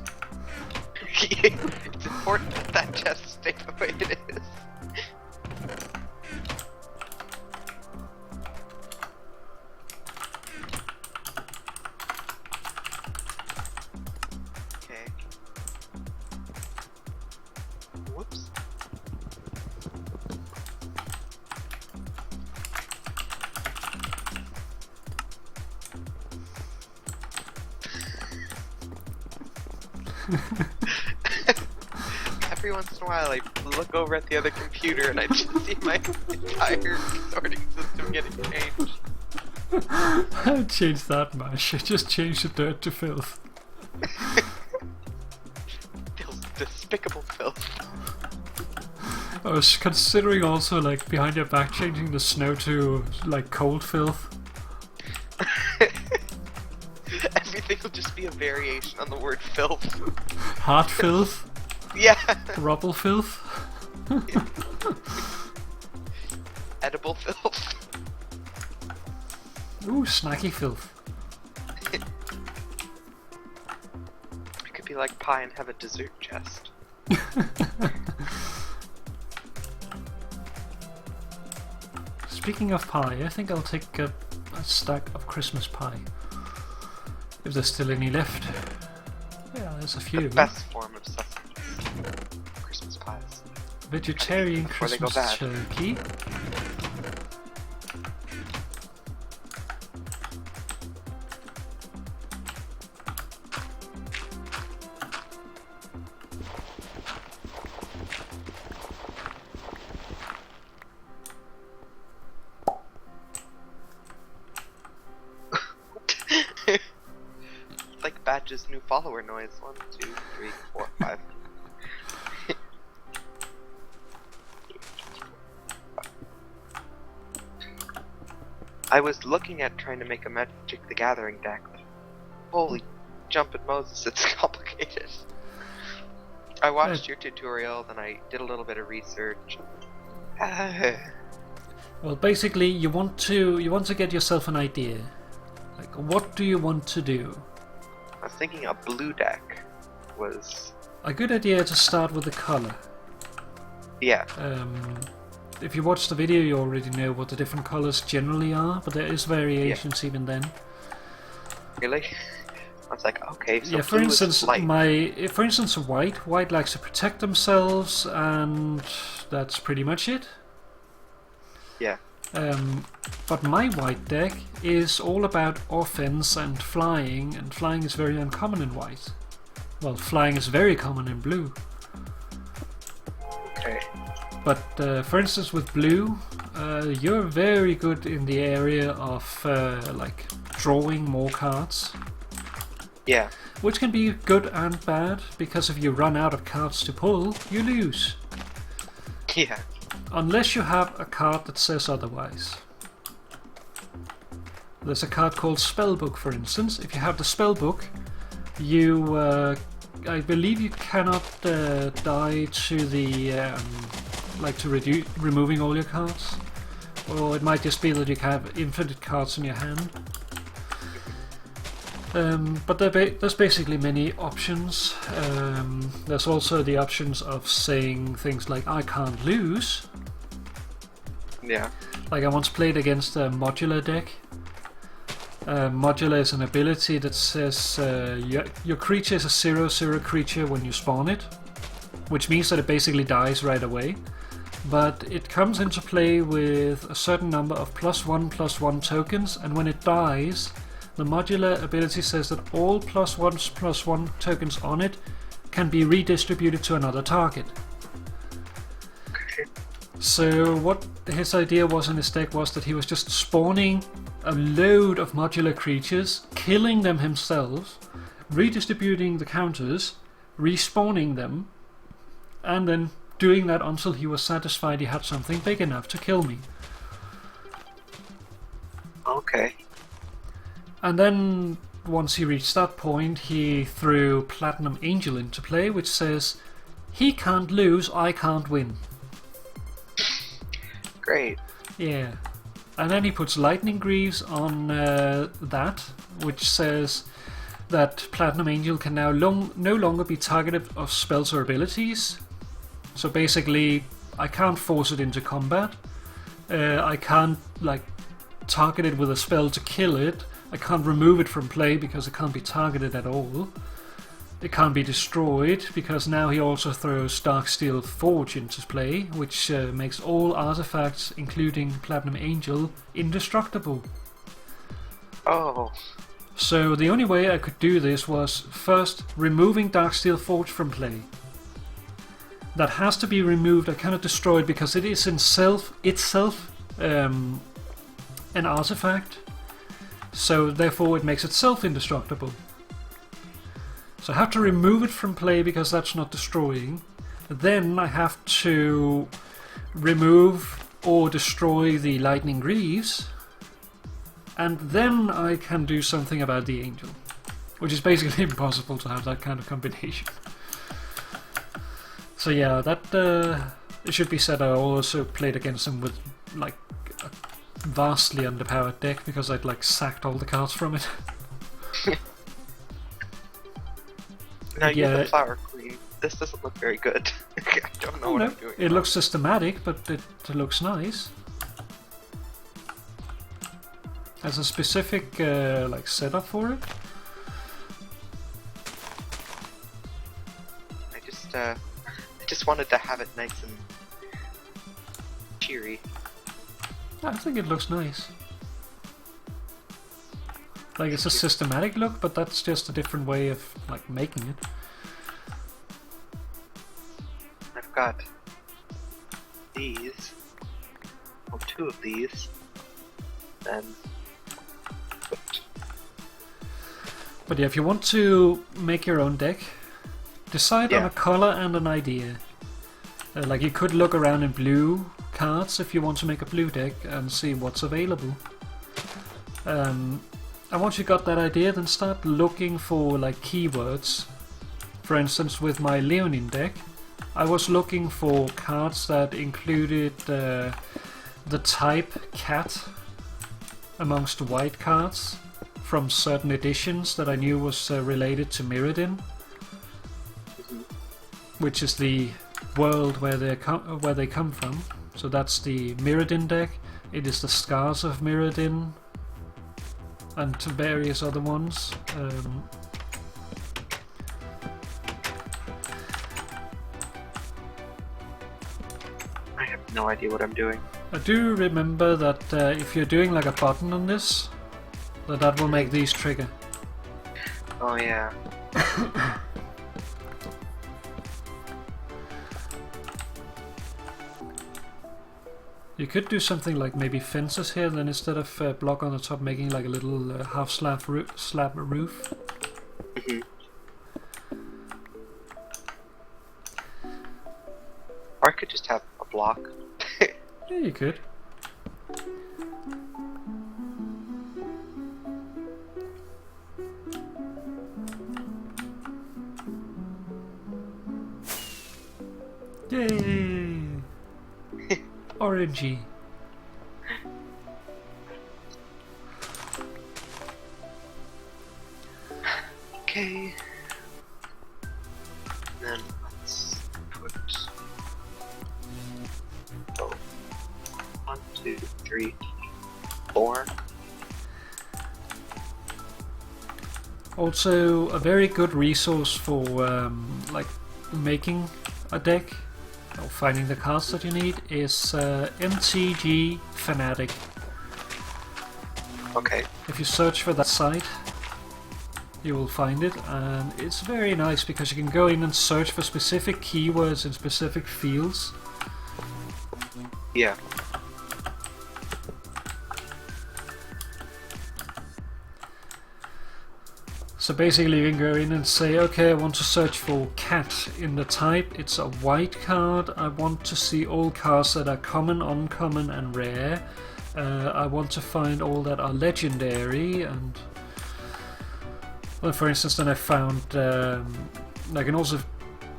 It's important that that chest stay the way it is. Okay. Whoops. Every once in a while I look over at the other computer and I just see my entire sorting system getting changed. I haven't changed that much. I just changed the dirt to filth. Despicable filth. I was considering also like behind your back changing the snow to like cold filth. Everything will just be a variation on the word filth. Hard filth. Yeah. Rubble filth. Edible filth. Ooh, snacky filth. It could be like pie and have a dessert chest. Speaking of pie, I think I'll take a stack of Christmas pie. If there's still any left. Yeah, there's a few. The best form of sausages. Christmas pies. Vegetarian Before they go Christmas bad. turkey. Lodge's new follower noise. 1, 2, 3, 4, 5. I was looking at trying to make a Magic the Gathering deck, but holy jumping Moses, it's complicated. I watched your tutorial, then I did a little bit of research. Well, basically, you want to get yourself an idea. Like, what do you want to do? I was thinking a blue deck was a good idea to start with the color. Yeah. If you watch the video, you already know what the different colors generally are, but there is variations even then. Really? I was like, okay, so yeah. For instance, light. for instance, white likes to protect themselves, and that's pretty much it. Yeah. But my white deck is all about offense and flying is very uncommon in white. Well, flying is very common in blue. Okay. But for instance, with blue, you're very good in the area of like drawing more cards. Yeah. Which can be good and bad, because if you run out of cards to pull, you lose. Yeah. Unless you have a card that says otherwise. There's a card called Spellbook, for instance. If you have the Spellbook, you, I believe you cannot die to the, like to removing all your cards. Or it might just be that you have infinite cards in your hand. But there's basically many options. There's also the options of saying things like, I can't lose. Yeah. Like I once played against a modular deck. Modular is an ability that says your creature is a 0/0 creature when you spawn it, which means that it basically dies right away. But it comes into play with a certain number of +1/+1 tokens, and when it dies, the modular ability says that all +1/+1 tokens on it can be redistributed to another target. So what his idea was in his deck was that he was just spawning a load of modular creatures, killing them himself, redistributing the counters, respawning them, and then doing that until he was satisfied he had something big enough to kill me. Okay. And then once he reached that point, he threw Platinum Angel into play, which says, he can't lose, I can't win. Great. Yeah. And then he puts Lightning Greaves on that, which says that Platinum Angel can now no longer be targeted of spells or abilities. So basically, I can't force it into combat. I can't like target it with a spell to kill it. I can't remove it from play because it can't be targeted at all. It can't be destroyed because now he also throws Darksteel Forge into play, which makes all artifacts, including Platinum Angel, indestructible. Oh. So the only way I could do this was first removing Darksteel Forge from play. That has to be removed. I cannot destroy it because it is in itself an artifact. So therefore it makes itself indestructible. So I have to remove it from play because that's not destroying. Then I have to remove or destroy the Lightning Greaves. And then I can do something about the Angel. Which is basically impossible to have that kind of combination. So yeah, that it should be said I also played against him with like a vastly underpowered deck because I'd like sacked all the cards from it. Now you're the Flower Queen. This doesn't look very good. I don't know what I'm doing. It looks systematic, but it looks nice. Has a specific like setup for it. I just wanted to have it nice and cheery. I think it looks nice. Like it's a systematic look, but that's just a different way of like making it. I've got these, well, 2 of these, and But yeah, if you want to make your own deck, decide on a color and an idea. Like you could look around in blue cards if you want to make a blue deck and see what's available. And once you got that idea, then start looking for like keywords. For instance, with my Leonine deck, I was looking for cards that included the type cat amongst white cards from certain editions that I knew was related to Mirrodin, which is the world where they come from. So that's the Mirrodin deck. It is the Scars of Mirrodin and various other ones. I have no idea what I'm doing. I do remember that if you're doing like a button on this, that will make these trigger. Oh yeah. You could do something like maybe fences here, then instead of block on the top, making like a little half slab roof. Mm-hmm. Or I could just have a block. Yeah, you could. Yay! Orangey. Okay. Then let's put 1, 2, 3, 4. Also, a very good resource for like making a deck or finding the cards that you need is MTG Fanatic. Okay. If you search for that site, you will find it, and it's very nice because you can go in and search for specific keywords in specific fields. Yeah. So basically you can go in and say, okay, I want to search for cat in the type, it's a white card, I want to see all cards that are common, uncommon and rare, I want to find all that are legendary, and well, for instance then I found, I can also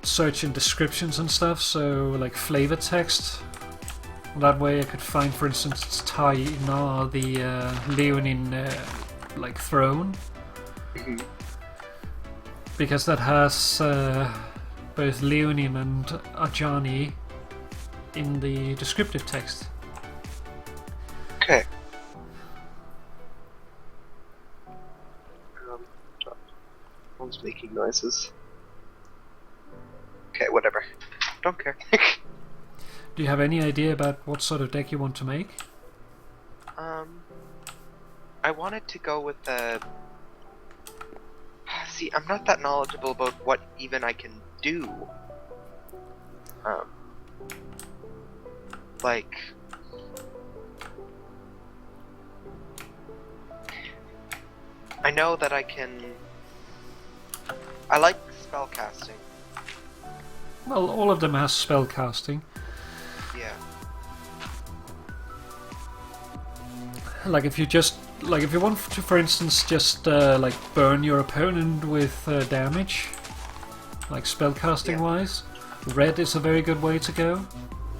search in descriptions and stuff, so like flavor text, that way I could find for instance Tai Na, the Leonine like throne. Mm-hmm. Because that has both Leonine and Ajani in the descriptive text. Okay. One's making noises. Okay, whatever. Don't care. Do you have any idea about what sort of deck you want to make? I wanted to go with the... See, I'm not that knowledgeable about what even I can do. Like... I know that I can... I like spellcasting. Well, all of them has spell casting. Yeah. Like if you just, like if you want to, for instance, just like burn your opponent with damage, like spellcasting wise, red is a very good way to go,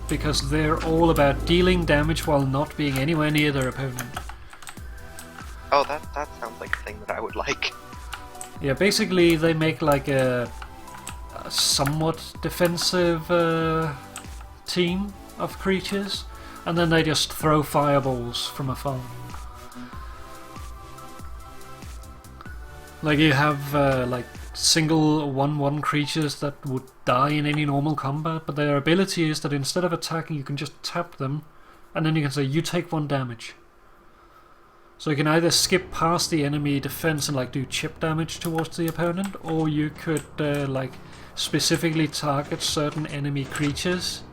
because they're all about dealing damage while not being anywhere near their opponent. Oh, that sounds like a thing that I would like. Yeah, basically they make like a somewhat defensive team of creatures, and then they just throw fireballs from afar. Like you have like single 1/1 creatures that would die in any normal combat, but their ability is that instead of attacking you can just tap them, and then you can say you take 1 damage. So you can either skip past the enemy defense and like do chip damage towards the opponent, or you could like specifically target certain enemy creatures.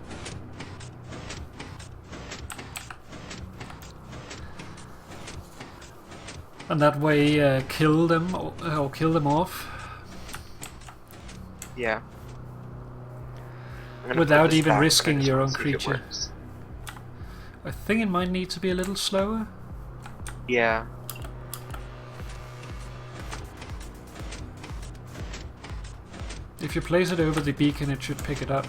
And that way kill them or kill them off Yeah. I'm gonna put without this even back, but I risking just your wanna own see if it creature. works. I think it might need to be a little slower. Yeah. If you place it over the beacon, it should pick it up.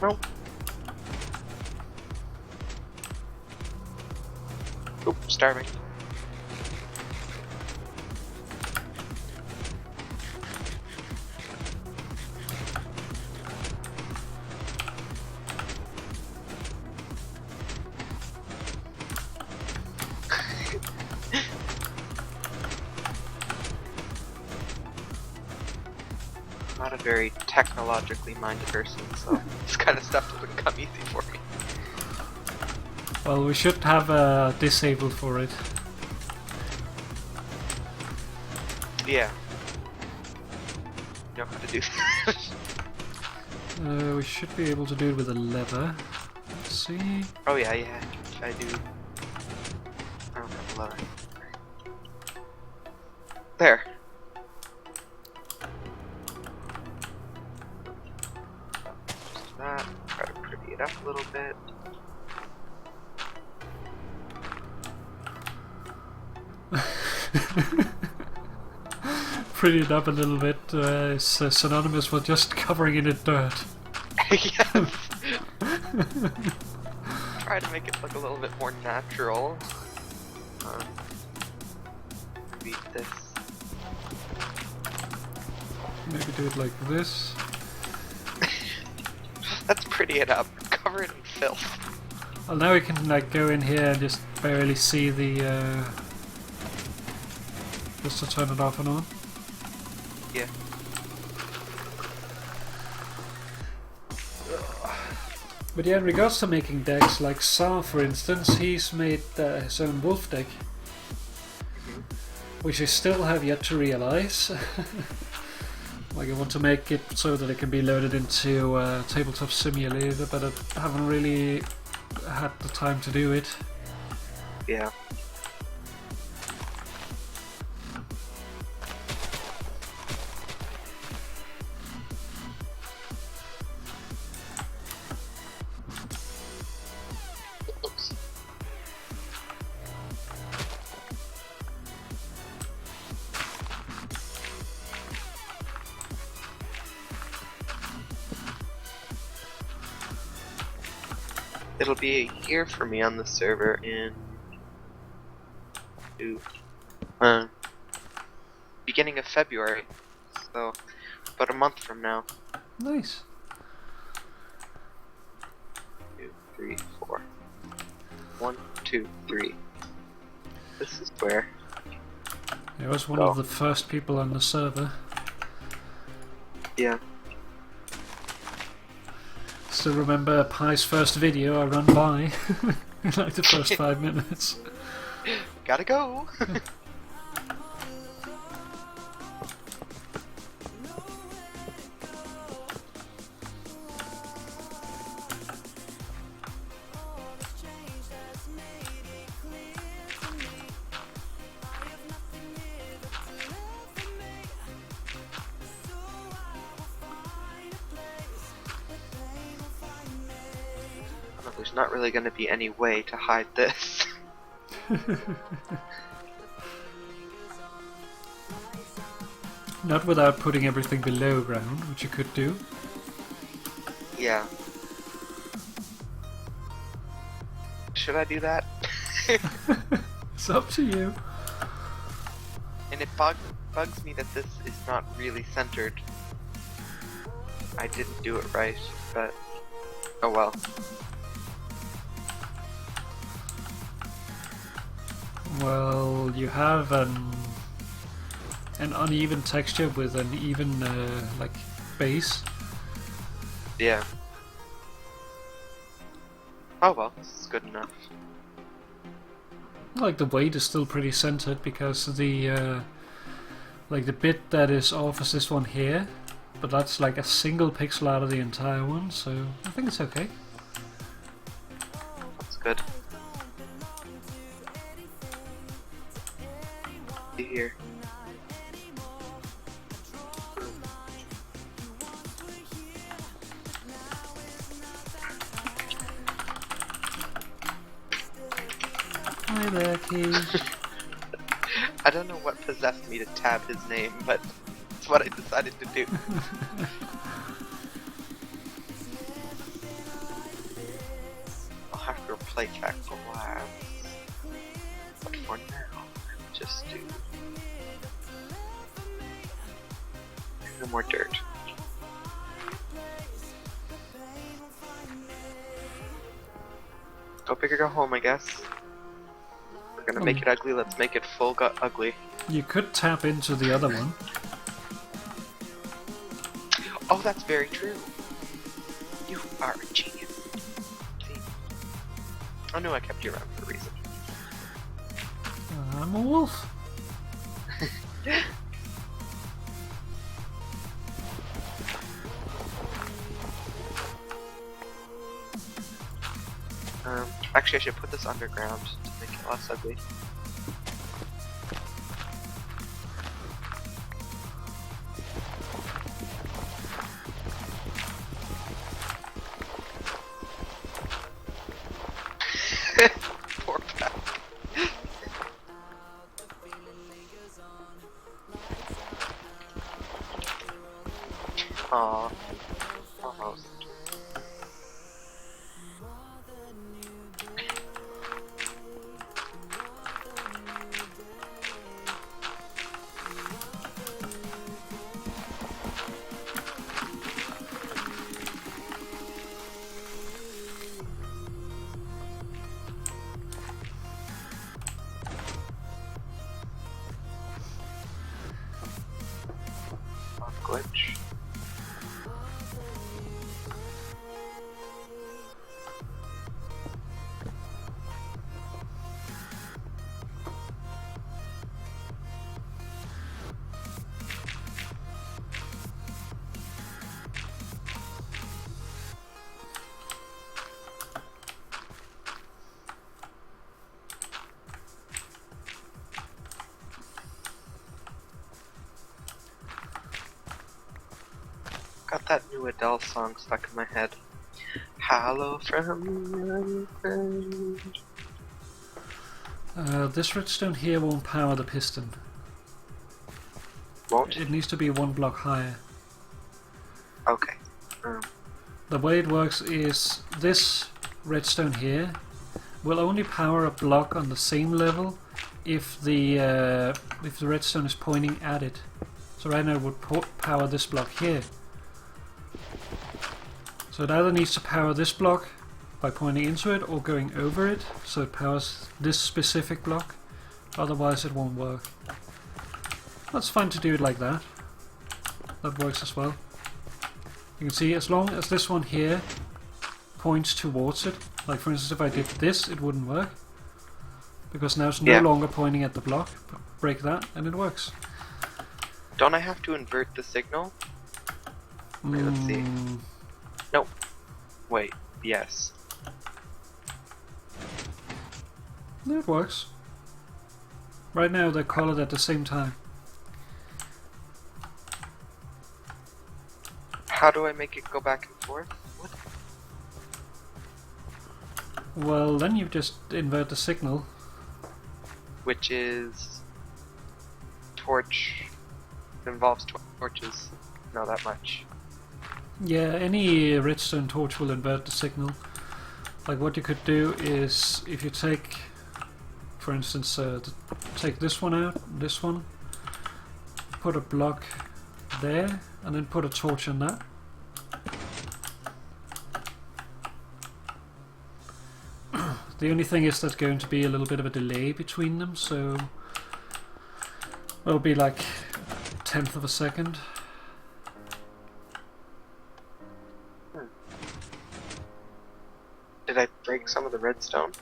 Nope. Oop, starving. Not a very technologically minded person, so this kind of stuff doesn't come easy for me. Well, we should have a disable for it. Yeah. You know how to do that. We should be able to do it with a lever. Let's see. Oh yeah, I do. I don't have a lever. There. Just that. Try to pretty it up a little bit. Pretty it up a little bit is synonymous with just covering it in dirt. Yes. Try to make it look a little bit more natural. Beat this. Maybe do it like this. Let's pretty it up. Cover it in filth. Well, now we can like go in here and just barely see the just to turn it off and on. Yeah. But yeah, in regards to making decks, like Sa, for instance, he's made his own wolf deck, which I still have yet to realize. Like I want to make it so that it can be loaded into Tabletop Simulator, but I haven't really had the time to do it. Yeah. Oops. It'll be a year for me on the server in beginning of February, so about a month from now. Nice. 2, 3, 4. 1, 2, 3. This is where. I was one of the first people on the server. Yeah. Still remember Pi's first video I ran by in like the first 5 minutes. Gotta go! There's not really going to be any way to hide this. Not without putting everything below ground, which you could do. Yeah. Should I do that? It's up to you. And it bugs me that this is not really centered. I didn't do it right, but oh well. Well, you have an uneven texture with an even like base. Yeah. Oh well, this is good enough. Like the weight is still pretty centered because the like the bit that is off is this one here, but that's like a single pixel out of the entire one, so I think it's okay. That's good. here. Hi there, Key. I don't know what possessed me to tab his name, but it's what I decided to do. I'll have to replace that glass. But for now, just do no more dirt. Go big or go home, I guess. We're gonna make it ugly, let's make it full gut ugly. You could tap into the other one. Oh, that's very true. You are a genius. See? I knew I kept you around for a reason. I'm a wolf. Actually, I should put this underground to make it less ugly. Poor Pat. Aww. Almost. Glitch. Got that new Adele song stuck in my head. Hello from friend. This redstone here won't power the piston. Won't? It needs to be one block higher. Okay. The way it works is this redstone here will only power a block on the same level if the redstone is pointing at it. So right now it would power this block here. So it either needs to power this block by pointing into it or going over it, so it powers this specific block, otherwise it won't work. That's fine to do it like that. That works as well. You can see as long as this one here points towards it, like for instance if I did this it wouldn't work, because now it's no longer pointing at the block. Break that and it works. Don't I have to invert the signal? Wait, let's see. Nope. Wait, yes. No, it works. Right now they're colored at the same time. How do I make it go back and forth? What? Well, then you just invert the signal. Which is... torch. It involves torches. Not that much. Yeah, any redstone torch will invert the signal. Like what you could do is, if you take, for instance, take this one out, this one, put a block there, and then put a torch on that. The only thing is there's going to be a little bit of a delay between them, so it'll be like a tenth of a second. Did I break some of the redstone?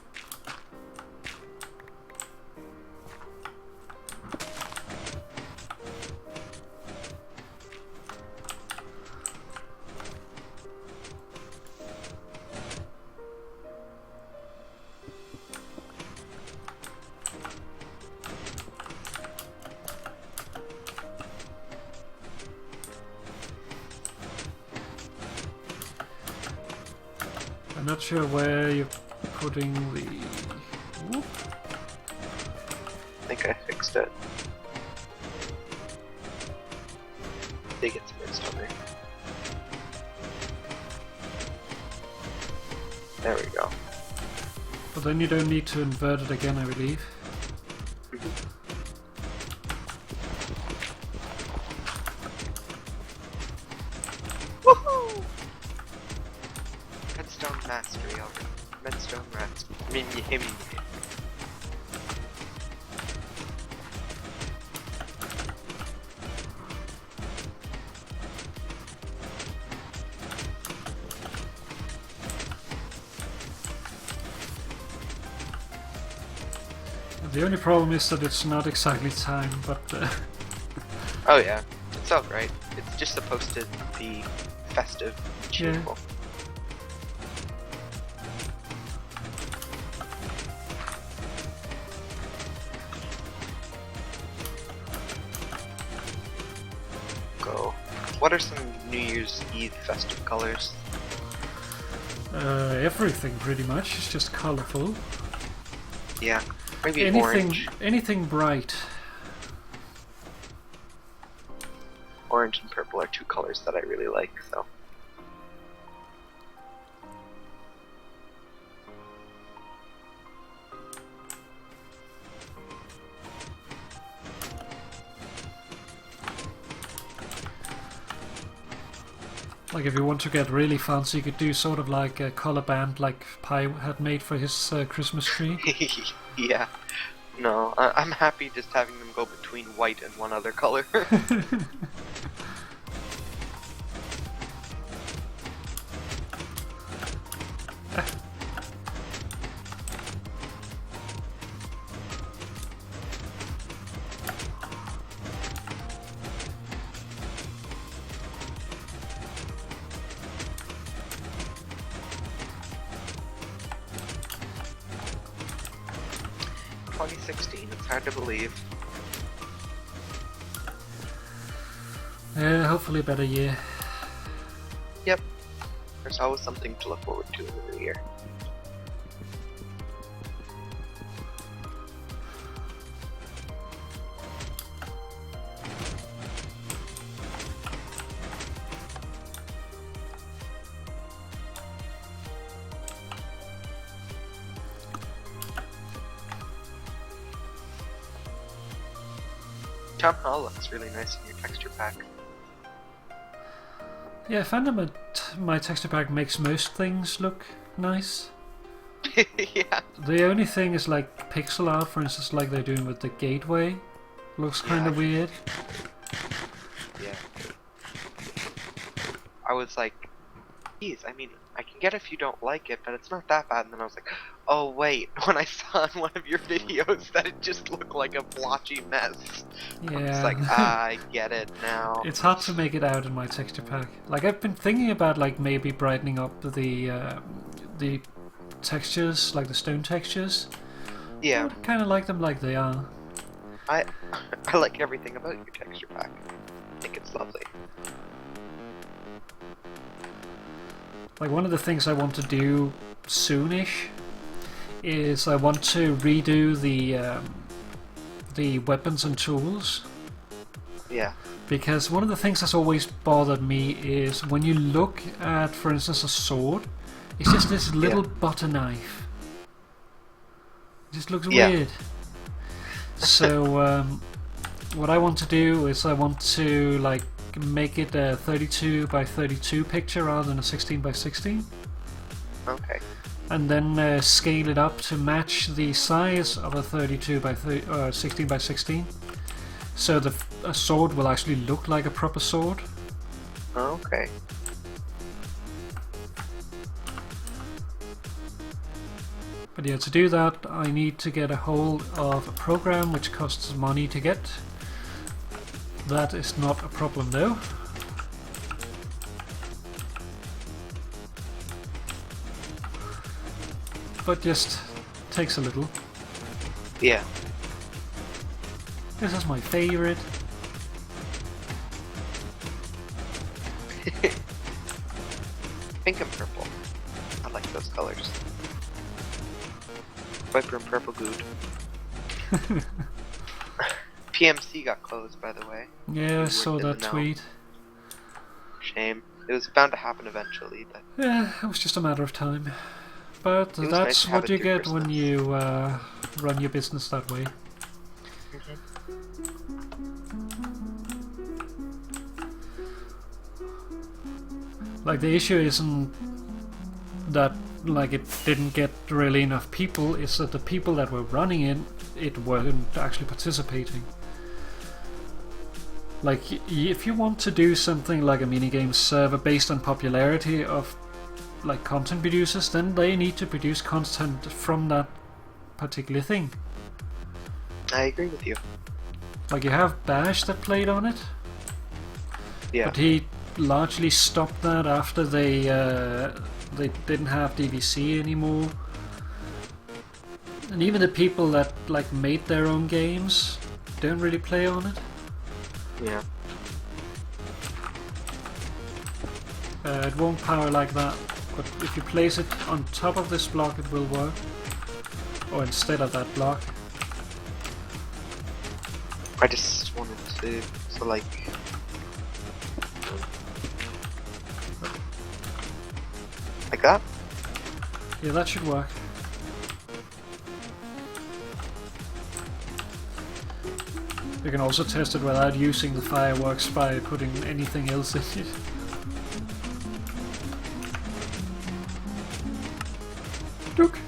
Not sure where you're putting the... Whoop. I think I fixed it. They get mixed on there. There we go. But then you don't need to invert it again, I believe. Woohoo! Redstone mastery already. Redstone mastery. Him. The only problem is that it's not exactly time, but... Oh yeah, it's alright. It's just supposed to be festive and cheerful. Go. What are some New Year's Eve festive colors? Everything, pretty much. It's just colorful. Yeah. Maybe orange. Anything bright. Orange and purple are two colors that I really like, so. Like if you want to get really fancy, you could do sort of like a color band like Pi had made for his Christmas tree. Yeah. No, I'm happy just having them go between white and one other color. 2016, it's hard to believe. Hopefully a better year. Yep. There's always something to look forward to in the new year. Town Hall looks really nice in your texture pack. Yeah, I found that my texture pack makes most things look nice. Yeah. The only thing is like pixel art, for instance, like they're doing with the gateway. Looks kind of weird. Yeah. I was like, geez, I mean, I can get if you don't like it, but it's not that bad. And then I was like, oh wait, when I saw in one of your videos that it just looked like a blotchy mess. Yeah. I was like, I get it now. It's hard to make it out in my texture pack. Like I've been thinking about like maybe brightening up the textures, like the stone textures. Yeah. I kind of like them like they are. I like everything about your texture pack. I think it's lovely. Like one of the things I want to do soonish is I want to redo the weapons and tools. Yeah. Because one of the things that's always bothered me is when you look at, for instance, a sword, it's just this little butter knife. It just looks weird. So what I want to do is I want to like make it a 32 by 32 picture rather than a 16 by 16. Okay. And then scale it up to match the size of a 32 by 16 by 16. So a sword will actually look like a proper sword. Okay. But yeah, to do that I need to get a hold of a program which costs money to get. That is not a problem though. But just takes a little. Yeah. This is my favorite. Pink and purple. I like those colors. Viper and purple good. PMC got closed, by the way. Yeah, I saw worked in that the know. tweet. Shame. It was bound to happen eventually, but Yeah, it was just a matter of time. But was nice that's to have what it you through get when Christmas. you run your business that way. Like, the issue isn't that like it didn't get really enough people, it's that the people that were running it weren't actually participating. Like, if you want to do something like a minigame server based on popularity of like content producers, then they need to produce content from that particular thing. I agree with you. Like, you have Bash that played on it, Yeah. but he largely stopped that after they didn't have DVC anymore. And even the people that like made their own games don't really play on it. Yeah. It won't power like that, but if you place it on top of this block it will work. Or instead of that block. I just wanted to, so like... Like that? Yeah, that should work. You can also test it without using the fireworks by putting anything else in it. Look!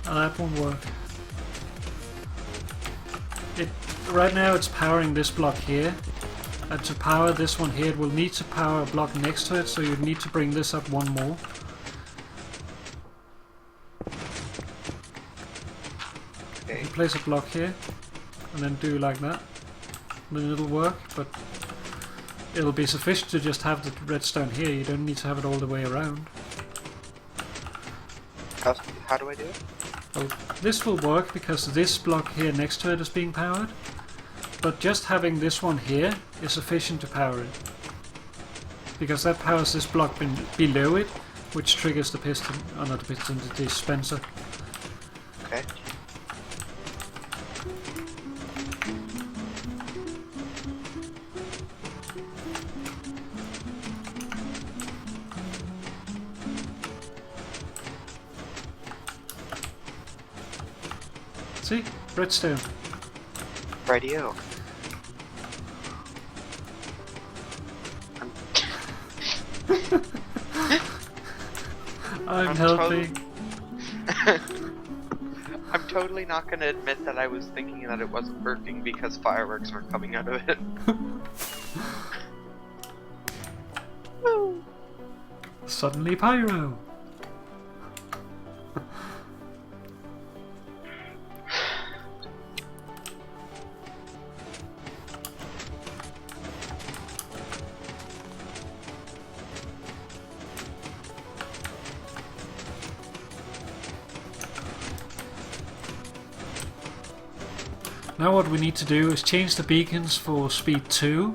That won't work. Right now it's powering this block here, and to power this one here it will need to power a block next to it, so you need to bring this up one more. Okay. You place a block here, and then do like that, and then it'll work, but it'll be sufficient to just have the redstone here, you don't need to have it all the way around. How do I do it? Well, this will work because this block here next to it is being powered, but just having this one here is sufficient to power it. Because that powers this block below it, which triggers the piston, not the piston, the dispenser. Okay. See? Redstone. Radio. I'm helping. I'm totally not gonna admit that I was thinking that it wasn't working because fireworks weren't coming out of it. Suddenly pyro. Now what we need to do is change the beacons for speed 2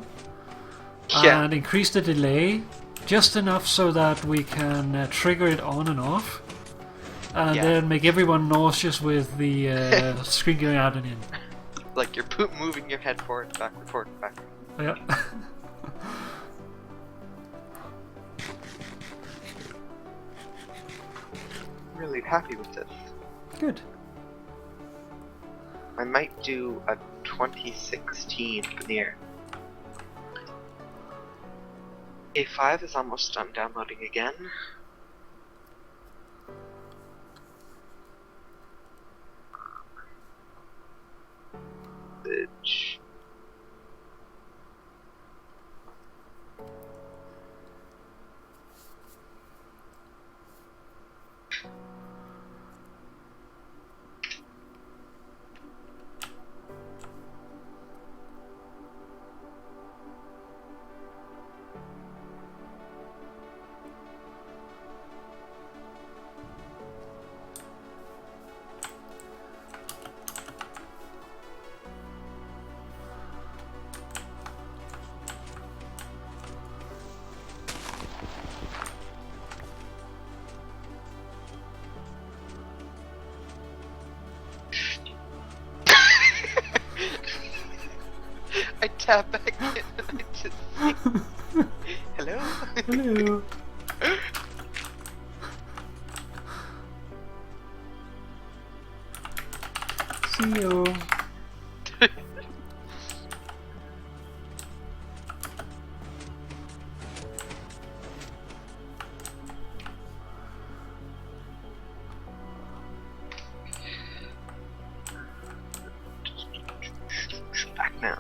and increase the delay just enough so that we can trigger it on and off, and then make everyone nauseous with the screen going out and in. Like you're moving your head forward, backward, backward. Yeah. Really happy with this. Good. I might do a 2016 veneer. A5 is almost done downloading again. Bitch. tap back in and I just say, hello? Hello. See you. Back now.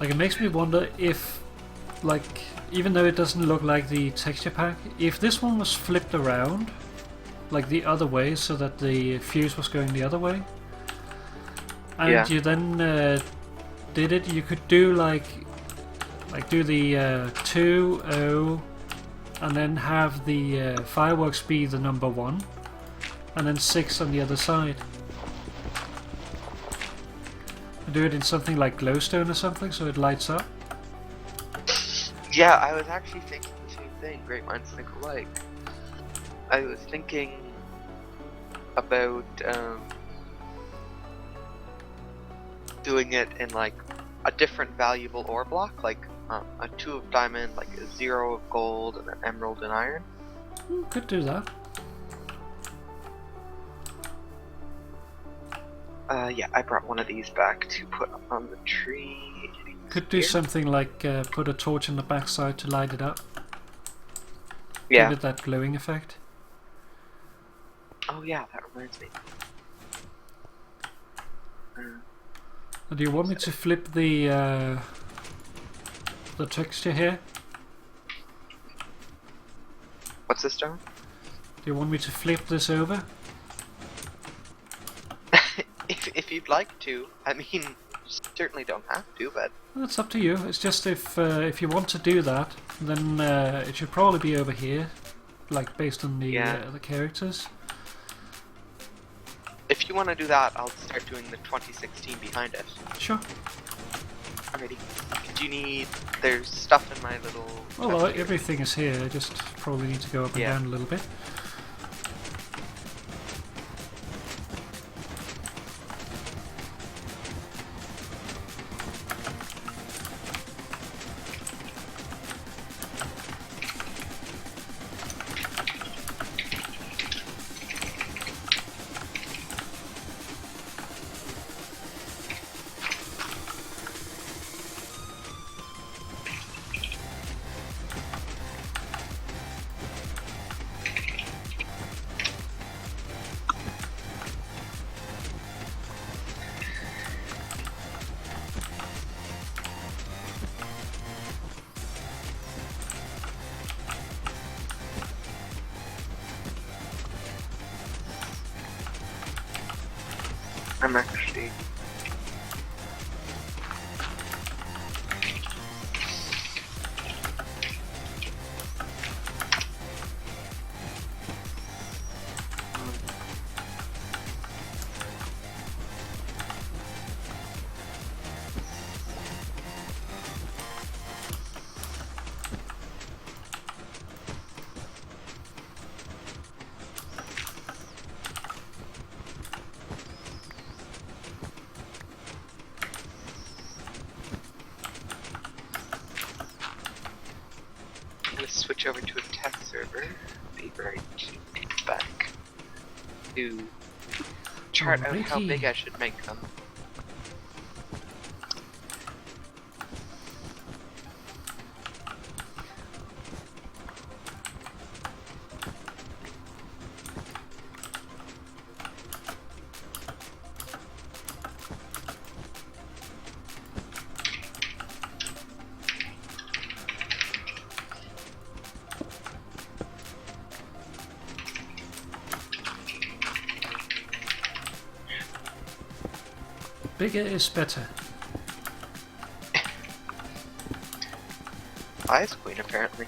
Like, it makes me wonder if, like, even though it doesn't look like the texture pack, if this one was flipped around, like the other way, so that the fuse was going the other way, and you then did it, you could do like do the 2, 0, and then have the fireworks be the number 1, and then 6 on the other side. Do it in something like glowstone or something, so it lights up. Yeah, I was actually thinking the same thing. Great minds think alike. I was thinking about doing it in like a different valuable ore block, like a 2 of diamond, like a 0 of gold, and an emerald and iron. Could do that. Yeah, I brought one of these back to put on the tree. Could do something like put a torch in the backside to light it up. Yeah. Give it that glowing effect. Oh yeah, that reminds me. Do you want me to flip the texture here? What's this, John? Do you want me to flip this over? If you'd like to, I mean, you certainly don't have to, but That's up to you. It's just if you want to do that, then it should probably be over here, like based on the characters. if you want to do that, I'll start doing the 2016 behind it. Sure. Alrighty. Do you need? There's stuff in my little. Well, everything is here. I just probably need to go up and down a little bit. I'm actually. Switch over to a test server. Be right back to chart out how big I should make them. Bigger is better. Ice Queen, apparently.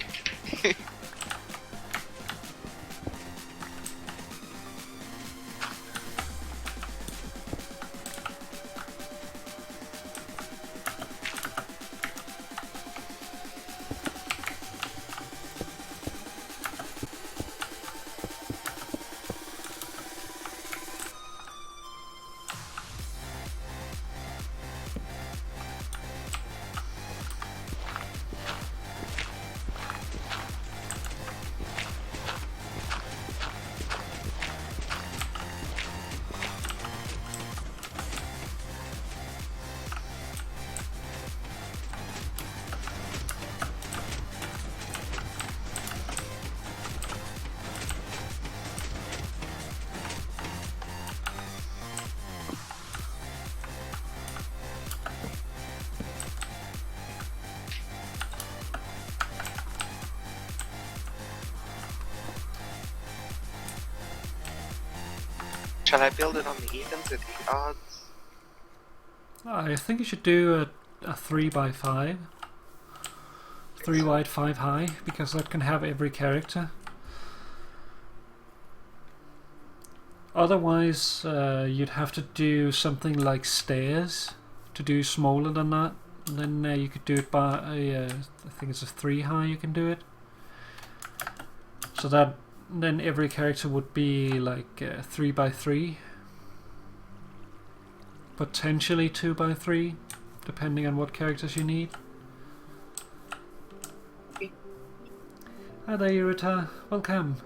Shall I build it on the evens or the odds? I think you should do a 3x5. 3 wide, 5 high, because that can have every character. Otherwise, you'd have to do something like stairs to do smaller than that. And then you could do it by, I think it's a 3 high you can do it. So that then every character would be like 3x3. Potentially 2x3, depending on what characters you need. Hi there, Yurita. Welcome.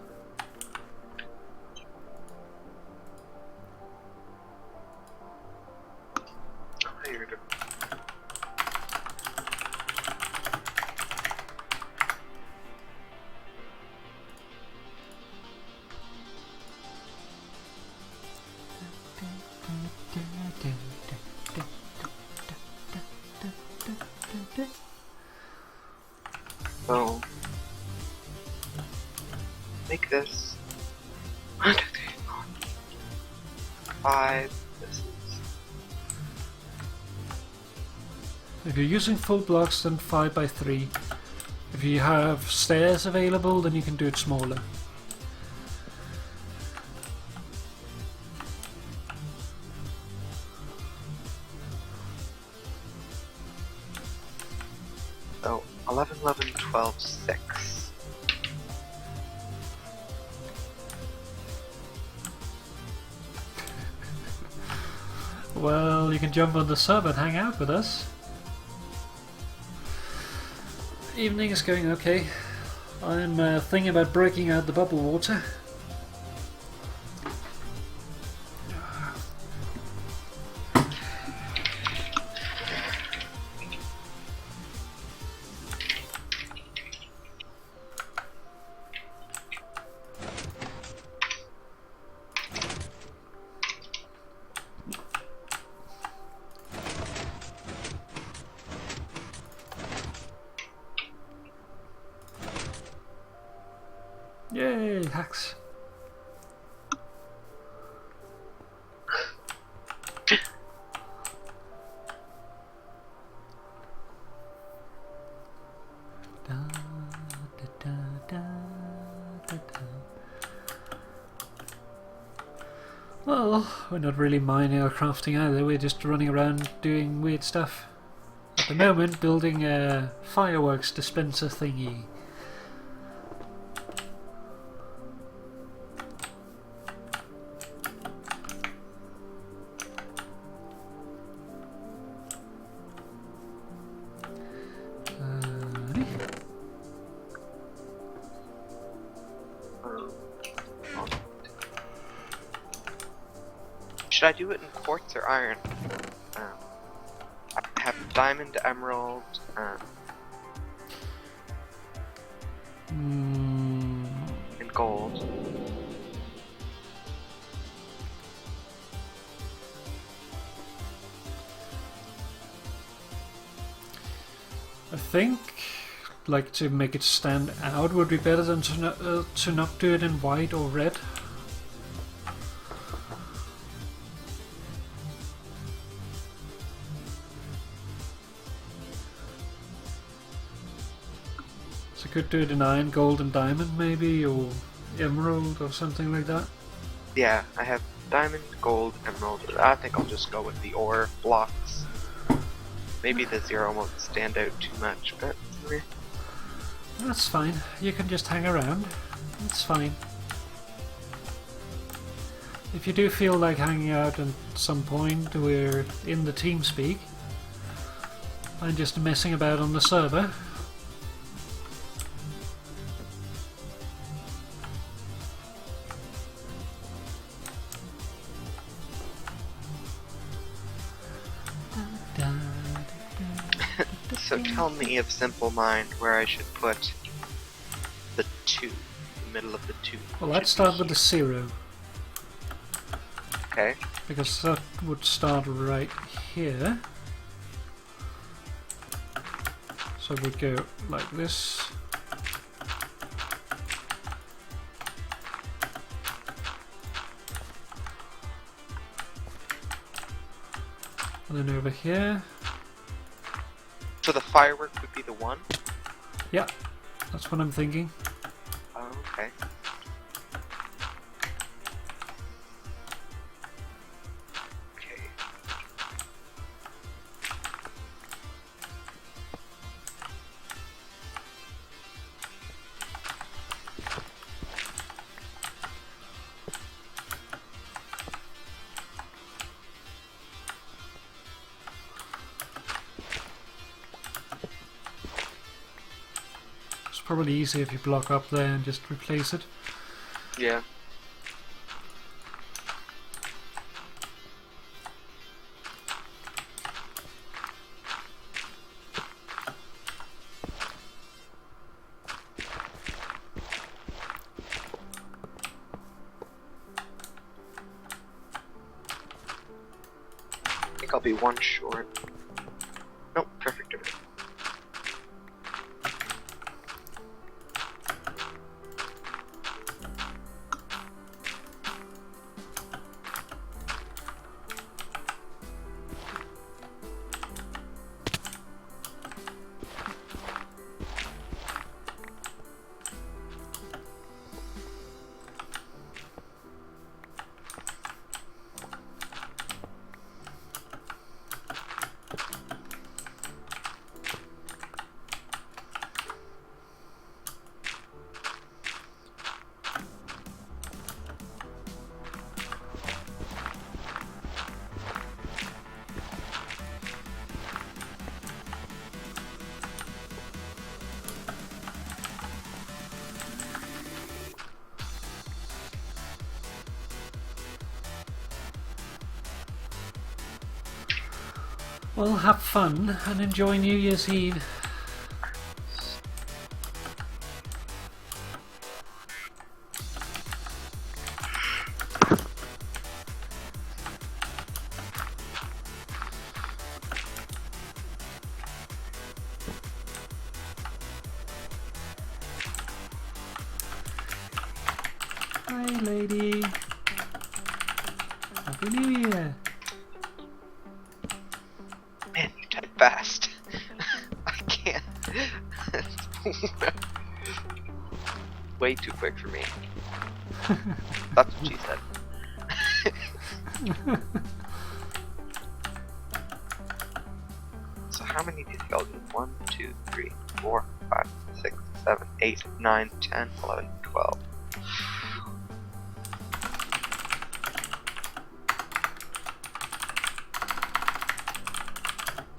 So, make this 1, 2, 3, 4, 5. This is If you're using full blocks, then 5x3. If you have stairs available, then you can do it smaller. so 11, 11, 12, 6. Well, you can jump on the sub and hang out with us. Evening is going okay. I'm thinking about breaking out the bubble water. Yay, hacks. Well, we're not really mining or crafting either, we're just running around doing weird stuff. At the moment, building a fireworks dispenser thingy. Should I do it in quartz or iron? I have diamond, emerald. And gold. I think, like, to make it stand out would be better than to not do it in white or red. So I could do it in iron, gold and diamond maybe, or emerald or something like that. Yeah, I have diamond, gold, emerald. I think I'll just go with the ore blocks. Maybe the 0 won't stand out too much, but That's fine. You can just hang around. It's fine. If you do feel like hanging out at some point, we're in the TeamSpeak. I'm just messing about on the server. So tell me of Simple Mind where I should put the 2, the middle of the 2. Well, let's start with the 0. Okay. Because that would start right here. So we'd go like this. And then over here. So the firework would be the 1? Yeah, that's what I'm thinking. Oh, okay. Okay. It's probably easier if you block up there and just replace it. Yeah. I think I'll be 1 short. Nope, perfect. Well, have fun and enjoy New Year's Eve. Hi, lady. Happy New Year. Man, you type fast. I can't. Way too quick for me. That's what she said. So how many do you think I'll do? 1, 2, 3, 4, 5, 6, 7, 8, 9, 10, 11, 12.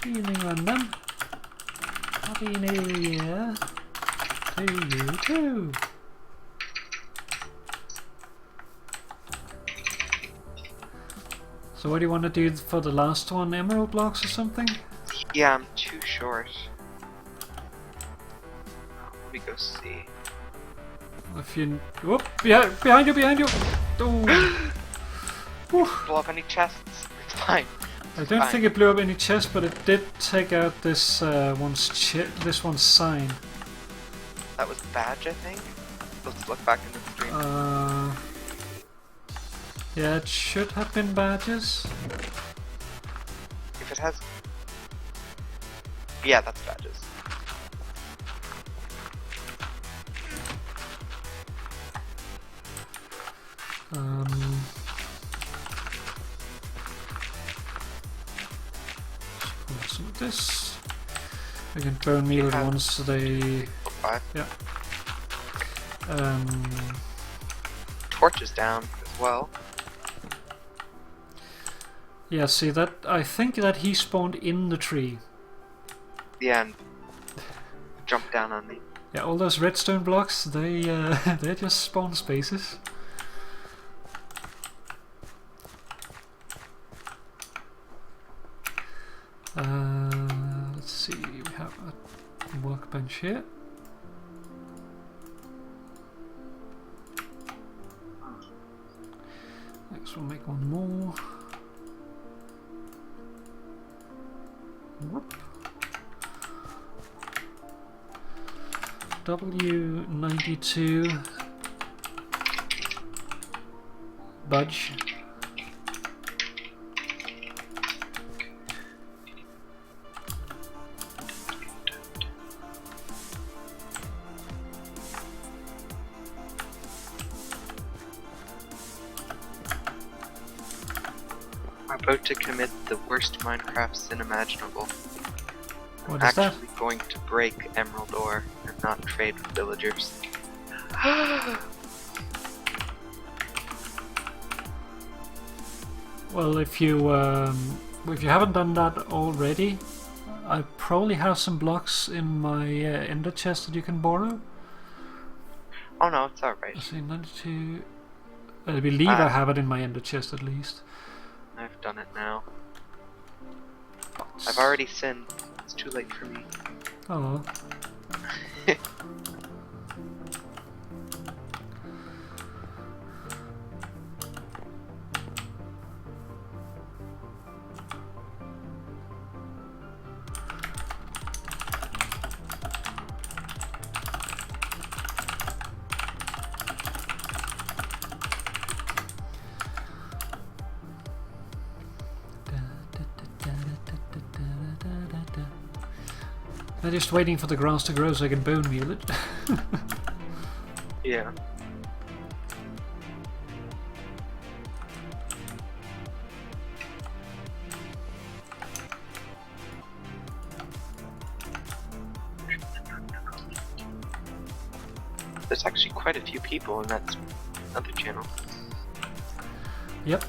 Evening, London. Happy New Year to you too. So what do you want to do for the last one? Emerald blocks or something? Yeah, I'm too short. Let me go see. If you... Whoop! Behind you, behind you! Oh. Blow up any chests? It's fine. I don't think it blew up any chest, but it did take out this one's sign. That was badge, I think. Let's look back in the stream. Yeah, it should have been badges. If it has... Yeah, that's badges. Some of this. I can burn meal at once so they... Okay. Yeah. Torch is down as well. Yeah, see that? I think that he spawned in the tree. Yeah, and jumped down on me. Yeah, all those redstone blocks, they're just spawn spaces. Let's see, we have a workbench here. Next we'll make one more. Whoop. W92 budge. About to commit the worst Minecraft sin imaginable. What is that? Actually going to break Emerald Ore and not trade with villagers. Well, if you haven't done that already, I probably have some blocks in my ender chest that you can borrow. Oh no, it's alright. I see 92. I believe I have it in my ender chest at least. I've done it now. I've already sinned. It's too late for me. Oh. I'm just waiting for the grass to grow so I can bone meal it. Yeah. There's actually quite a few people in that other channel. Yep.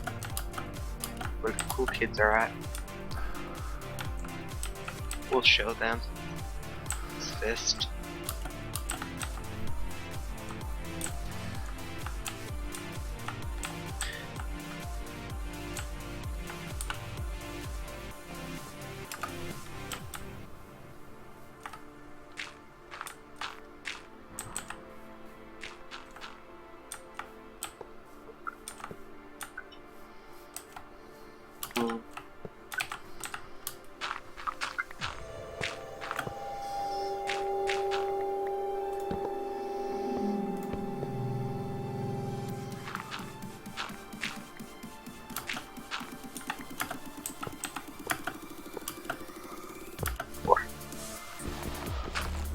Where the cool kids are at. We'll show them. His fist.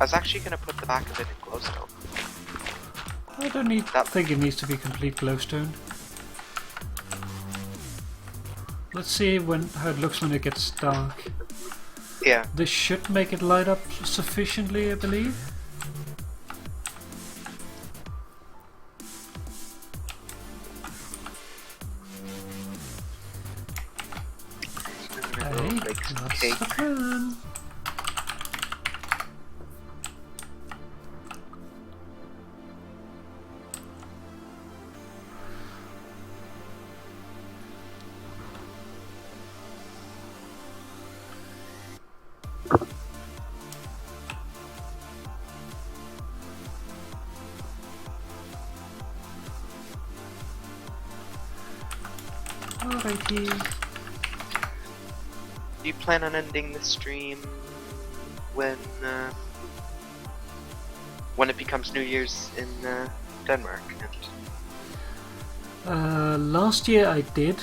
I was actually going to put the back of it in glowstone. I don't think it needs to be complete glowstone. Let's see how it looks when it gets dark. Yeah. This should make it light up sufficiently, I believe. Hey, that's the plan. Alrighty. Do you plan on ending the stream when it becomes New Year's in Denmark? Last year I did.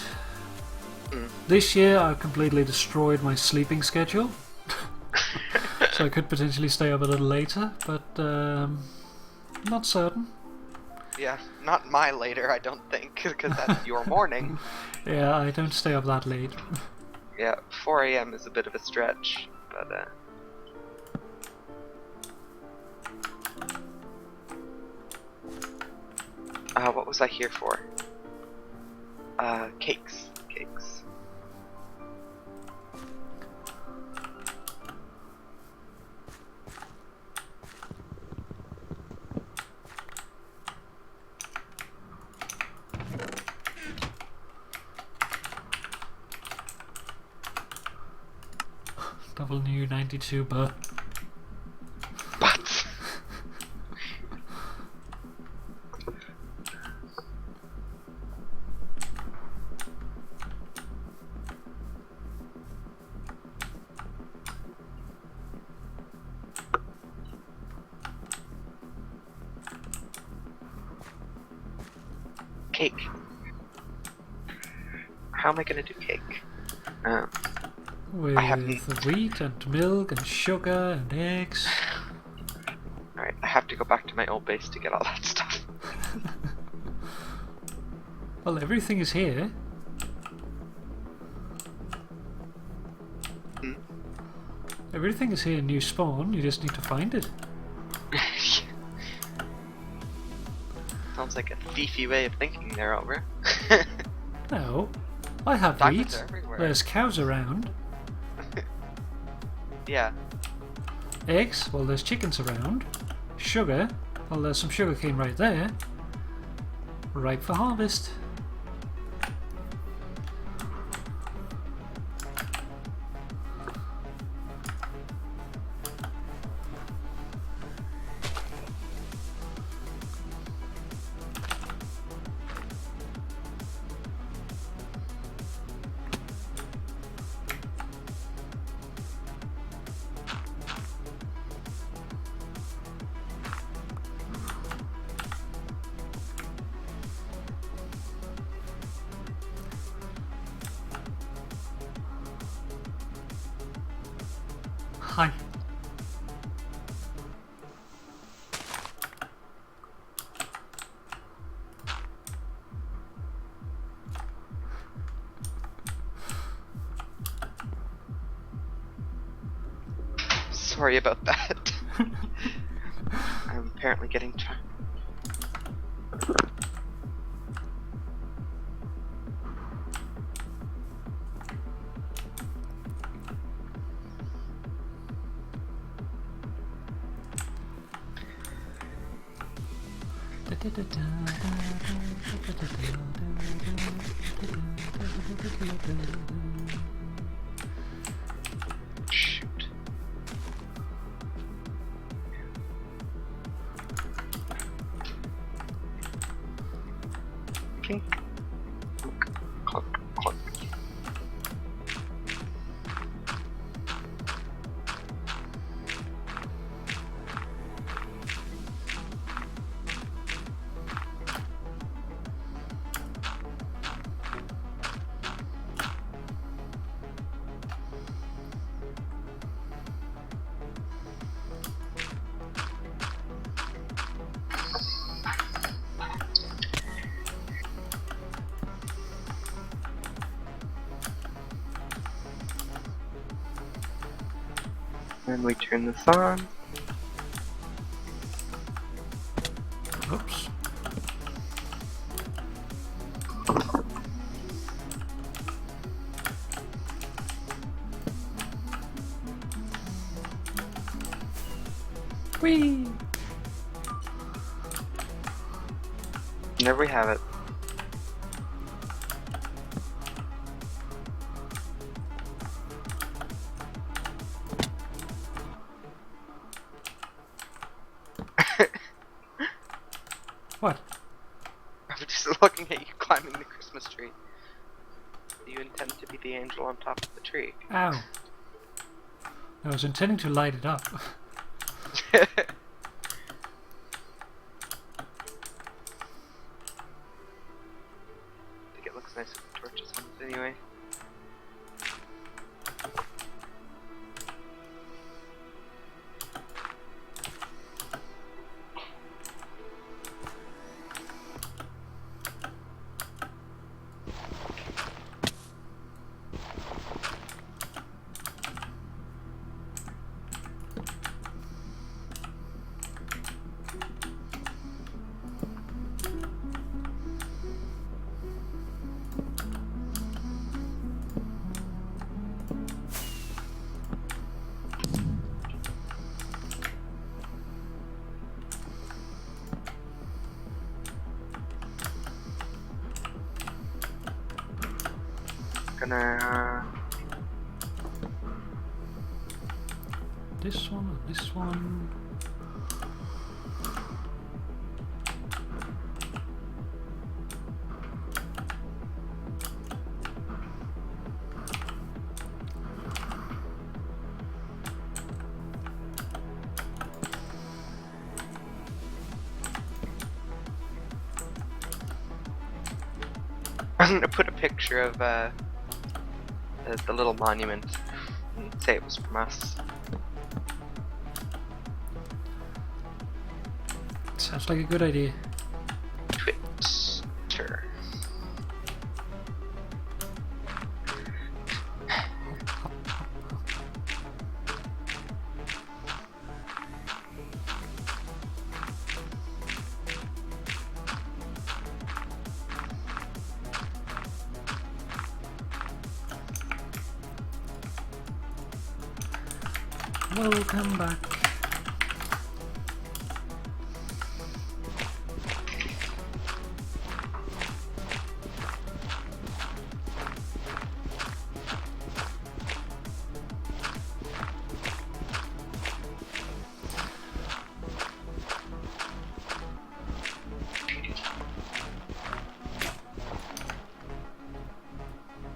This year I completely destroyed my sleeping schedule. So I could potentially stay up a little later, but not certain. Yeah, not my later, I don't think, because that's your morning. Yeah, I don't stay up that late. Yeah, 4 AM is a bit of a stretch, but what was I here for? Cakes. Cakes. Double new 92 but. But cake. How am I gonna do cake? With wheat and milk and sugar and eggs. Alright, I have to go back to my old base to get all that stuff. Well, everything is here. Everything is here in new spawn, you just need to find it. Sounds like a thiefy way of thinking there, Over. No, I have Diamonds wheat. are everywhere. There's cows around. Yeah. Eggs, well there's chickens around. Sugar, well there's some sugar cane right there. Ripe for harvest. Hi. Sorry about that. I'm apparently getting time. Shoot. Clink. Clunk, clunk, clunk. And we turn this on. Oops. Whee! And there we have it. What? I'm just looking at you climbing the Christmas tree. You intend to be the angel on top of the tree. Ow. I was intending to light it up. I think it looks nice with the torches on it anyway. Gonna This one or this one? I'm gonna put a picture of the little monument and say it was from us. Sounds like a good idea. Twitter. Welcome back.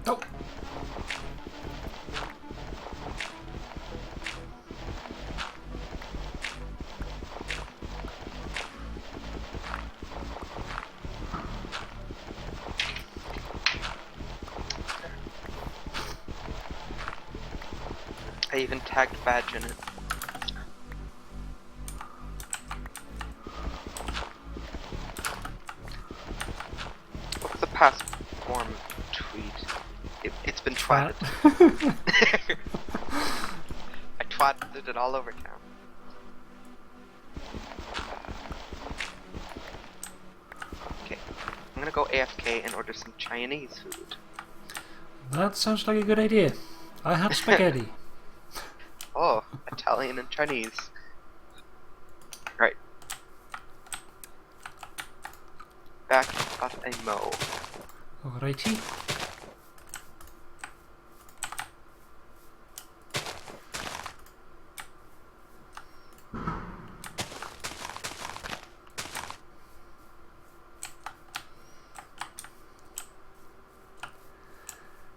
Oh. I even tagged badge in it. What's the past form of tweet? It's been twatted. I twatted it all over town. Okay, I'm gonna go AFK and order some Chinese food. That sounds like a good idea. I had spaghetti. Oh, Italian and Chinese. Right. Back at a mo. Alrighty.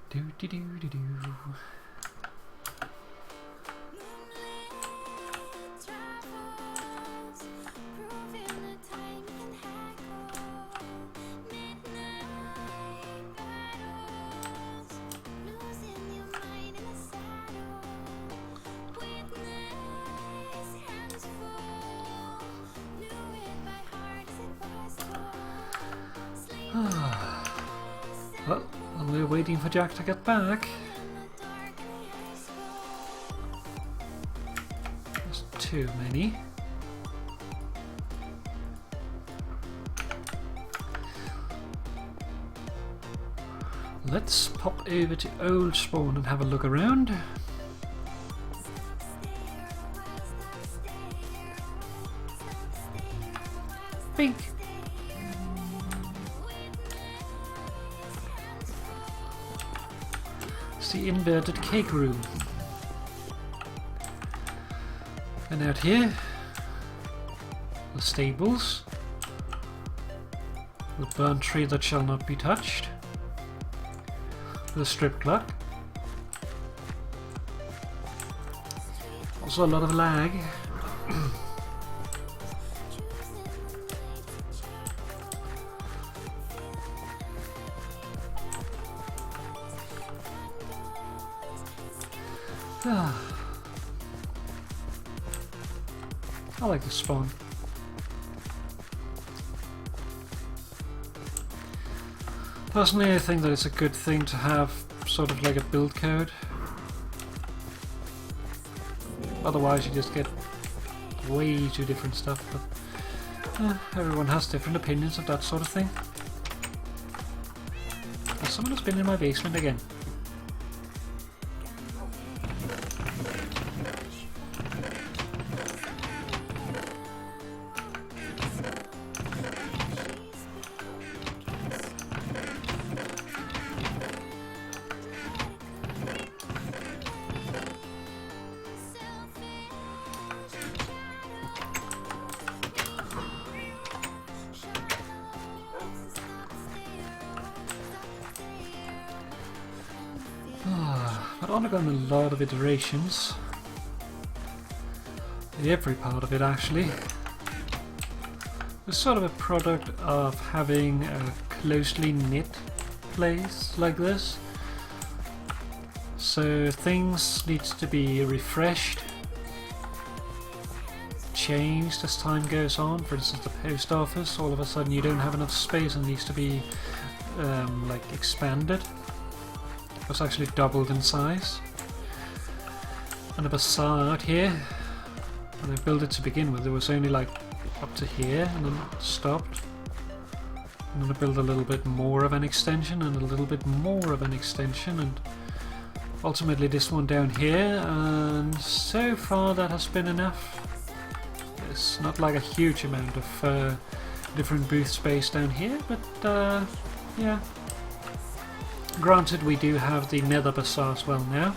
Do do do do do. Well, and we're waiting for Jack to get back. There's too many. Let's pop over to Old Spawn and have a look around. Bink! It's the inverted cake room. And out here, the stables. The burnt tree that shall not be touched. The strip club. Also a lot of lag. I like the spawn. Personally, I think that it's a good thing to have sort of like a build code. Otherwise you just get way too different stuff, but everyone has different opinions of that sort of thing. And someone has been in my basement again. I've undergone a lot of iterations. Every part of it actually. It's sort of a product of having a closely knit place like this. So things need to be refreshed, changed as time goes on. For instance, the post office, all of a sudden you don't have enough space and needs to be like expanded. It was actually doubled in size. And the bazaar out here, when I built it to begin with, it was only like up to here and then it stopped. And then I built a little bit more of an extension and a little bit more of an extension, and ultimately this one down here, and so far that has been enough. It's not like a huge amount of different booth space down here, but yeah. Granted, we do have the Nether Bazaar as well now.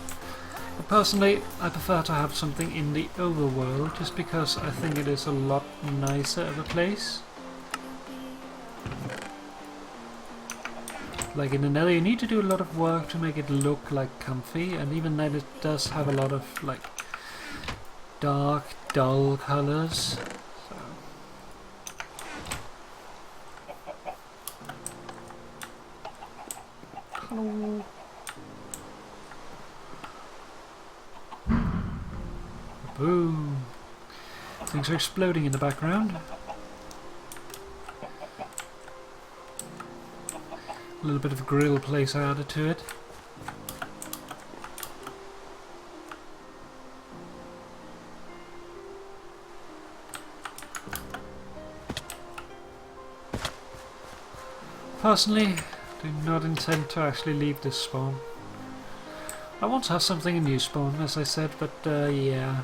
But personally, I prefer to have something in the overworld, just because I think it is a lot nicer of a place. Like in the Nether, you need to do a lot of work to make it look like comfy, and even then it does have a lot of like dark, dull colors. Hello. Boom. Things are exploding in the background. A little bit of a grill place added to it. Personally, do not intend to actually leave this spawn. I want to have something in new spawn, as I said, but yeah.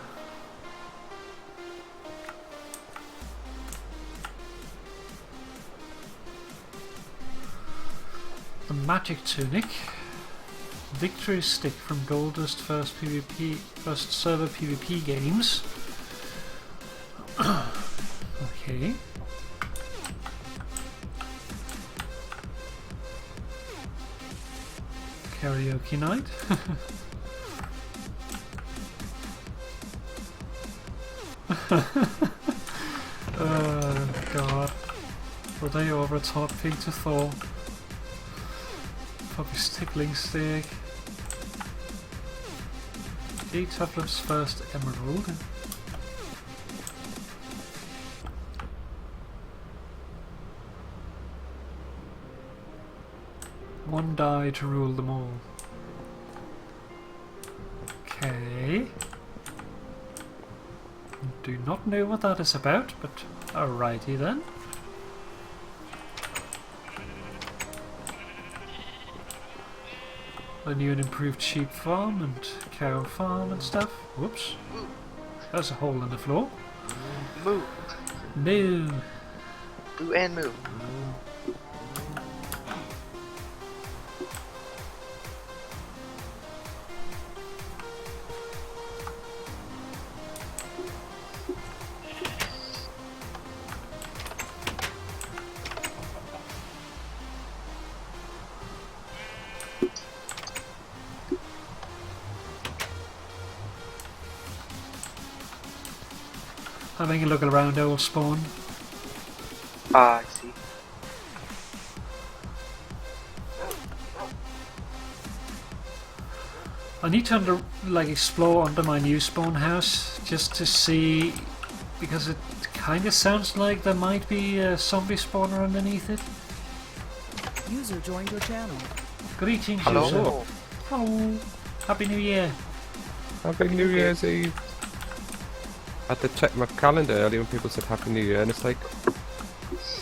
The magic tunic, victory stick from Goldust first server PvP games. Okay. Karaoke night. Oh god. Were they over taught pig to thaw? Probably stickling stick. D Tuffler's first emerald. One die to rule them all. Okay. Do not know what that is about, but alrighty then. A new and improved sheep farm and cow farm and stuff. Whoops. There's a hole in the floor. Moo. Moo. Boo and moo. Having a look around old spawn. Ah, I see. I need to explore under my new spawn house just to see, because it kind of sounds like there might be a zombie spawner underneath it. User joined your channel. Greetings, Hello. user. Hello. Happy New Year. Happy New Year's Eve. I had to check my calendar earlier when people said Happy New Year, and it's like,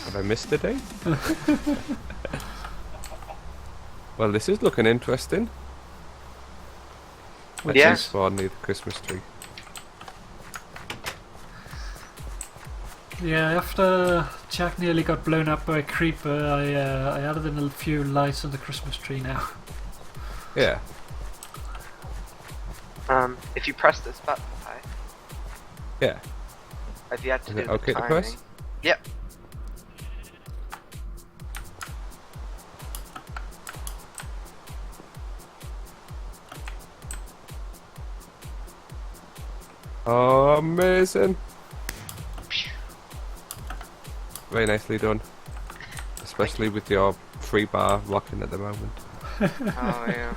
have I missed a day? Well, this is looking interesting. Which Yeah. is Spawn near the Christmas tree. Yeah, after Jack nearly got blown up by a creeper, I added in a few lights on the Christmas tree now. Yeah. If you press this button, Yeah. I've yet to Is do it the okay to timing. press? Yep. Oh, amazing. Very nicely done. Especially with your free bar rocking at the moment. Oh yeah.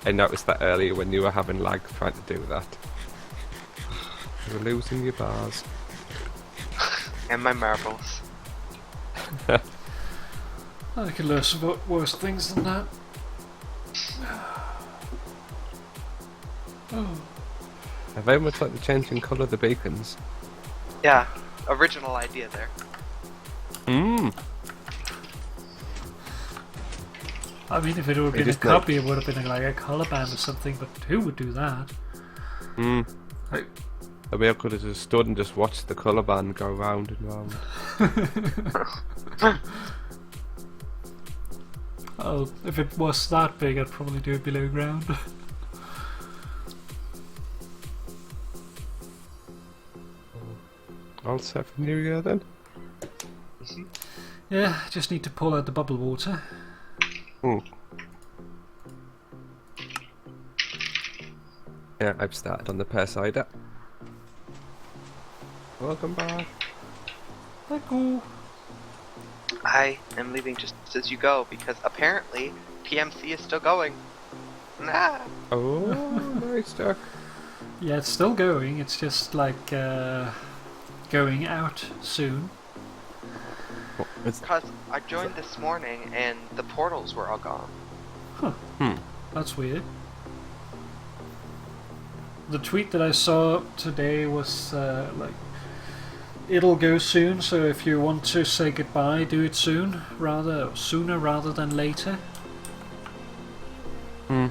I noticed that earlier when you were having lag trying to do that. You were losing your bars. And my marbles. I could learn some worse things than that. Oh. I very much like the changing colour of the beacons. Yeah. Original idea there. Mmm. I mean, if it would have They been a just copy, it would have been like a color band or something, but who would do that? Like, I mean, I could have just stood and just watched the colour band go round and round. oh, if it was that big, I'd probably do it below ground. All set for New Year then? Yeah, just need to pull out the bubble water. Yeah, I've started on the pear cider. Welcome back. Hello. I am leaving just as you go because apparently PMC is still going. Nah. Oh, nice, Jack. Yeah, it's still going. It's just like going out soon. Because I joined this morning and the portals were all gone. That's weird. The tweet that I saw today was like, it'll go soon, so if you want to say goodbye, do it sooner rather than later. They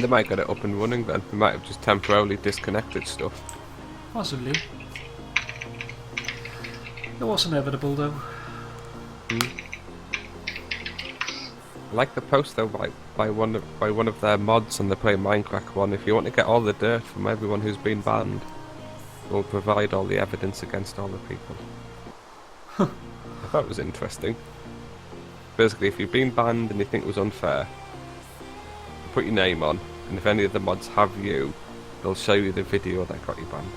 might get it up and running then. They might have just temporarily disconnected stuff. Possibly. It was inevitable though. I like the post though by one of their mods on the Play Minecraft one. If you want to get all the dirt from everyone who's been banned, we'll provide all the evidence against all the people. I thought it was interesting. Basically, if you've been banned and you think it was unfair, you put your name on, and if any of the mods have you, they'll show you the video that got you banned.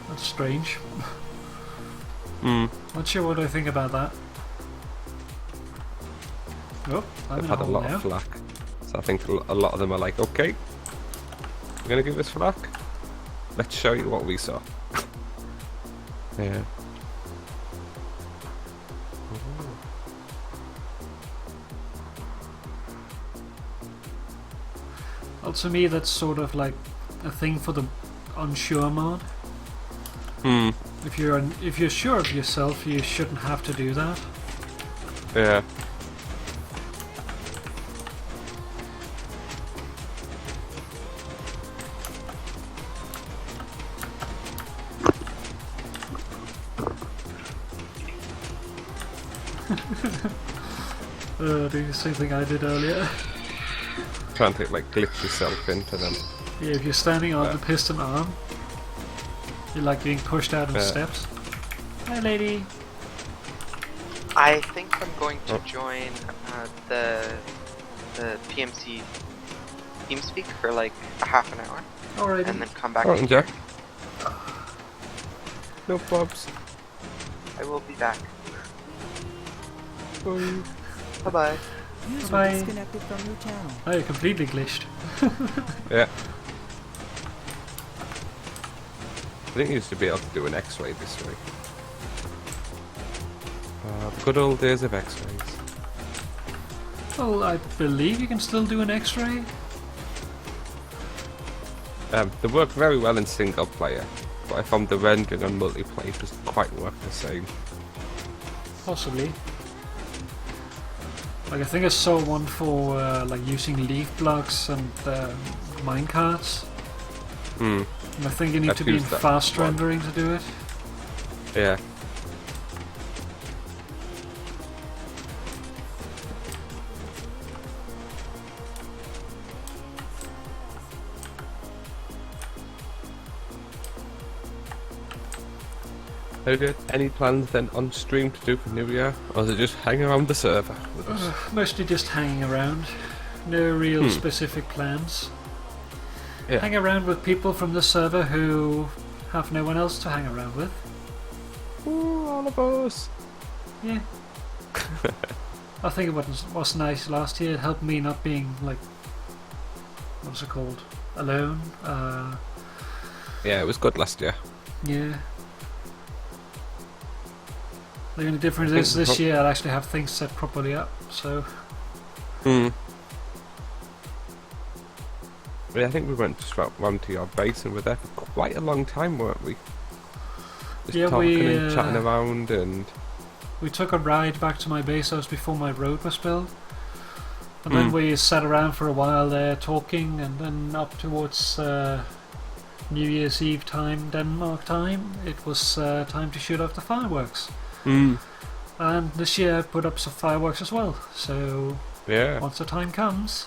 That's strange. Not sure what I think about that. Oh, I'm They've in a had a hole lot now. of flack, so I think a lot of them are like, okay, we're gonna give this flack. Let's show you what we saw. Yeah. Well, to me, that's sort of like a thing for the unsure mod. If you're sure of yourself, you shouldn't have to do that. Yeah. Do the same thing I did earlier. Can't it like glitch yourself into them? Yeah, if you're standing on the piston arm, you're like being pushed out of the steps. Hi, lady. I think I'm going to join the PMC TeamSpeak for like a half an hour, Alright. and then come back. Alright, Jack. No probs. I will be back. Bye. Bye bye. User Bye. disconnected from your channel. Oh, you're completely glitched. Yeah. I think you used to be able to do an X-ray this way. The good old days of X-rays. Well, I believe you can still do an X-ray. They work very well in single player, but I found the rendering on multiplayer doesn't quite work the same. Possibly. Like, I think I saw one for like using leaf blocks and minecarts. And I think you need I've to be in used that fast one. rendering to do it. Yeah. Okay, any plans then on stream to do for New Year? Or is it just hang around the server with us? Mostly just hanging around. No real specific plans. Yeah. Hang around with people from the server who have no one else to hang around with. Ooh, all of us. Yeah. I think it was nice last year. It helped me not being like, what's it called? Alone. Yeah, it was good last year. Yeah. The only difference is this year I'll actually have things set properly up, so... Yeah, I think we went just round to your base and were there for quite a long time, weren't we? Just Yeah, talking and chatting around and... we took a ride back to my base house before my road was built. And then we sat around for a while there talking, and then up towards New Year's Eve time, Denmark time, it was time to shoot off the fireworks. And this year I put up some fireworks as well, so Yeah. once the time comes...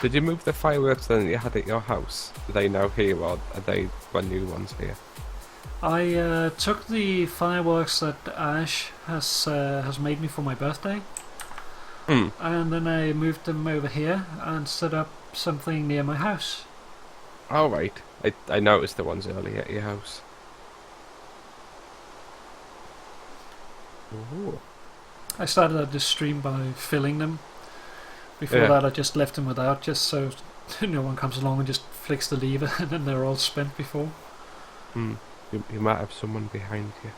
Did you move the fireworks then that you had at your house? Are they now here, or are they brand new ones here? I took the fireworks that Ash has made me for my birthday, and then I moved them over here and set up something near my house. Oh, right. I noticed the ones earlier at your house. Ooh. I started out this stream by filling them. Before that I just left them without, just so no one comes along and just flicks the lever and then they're all spent before. You might have someone behind you.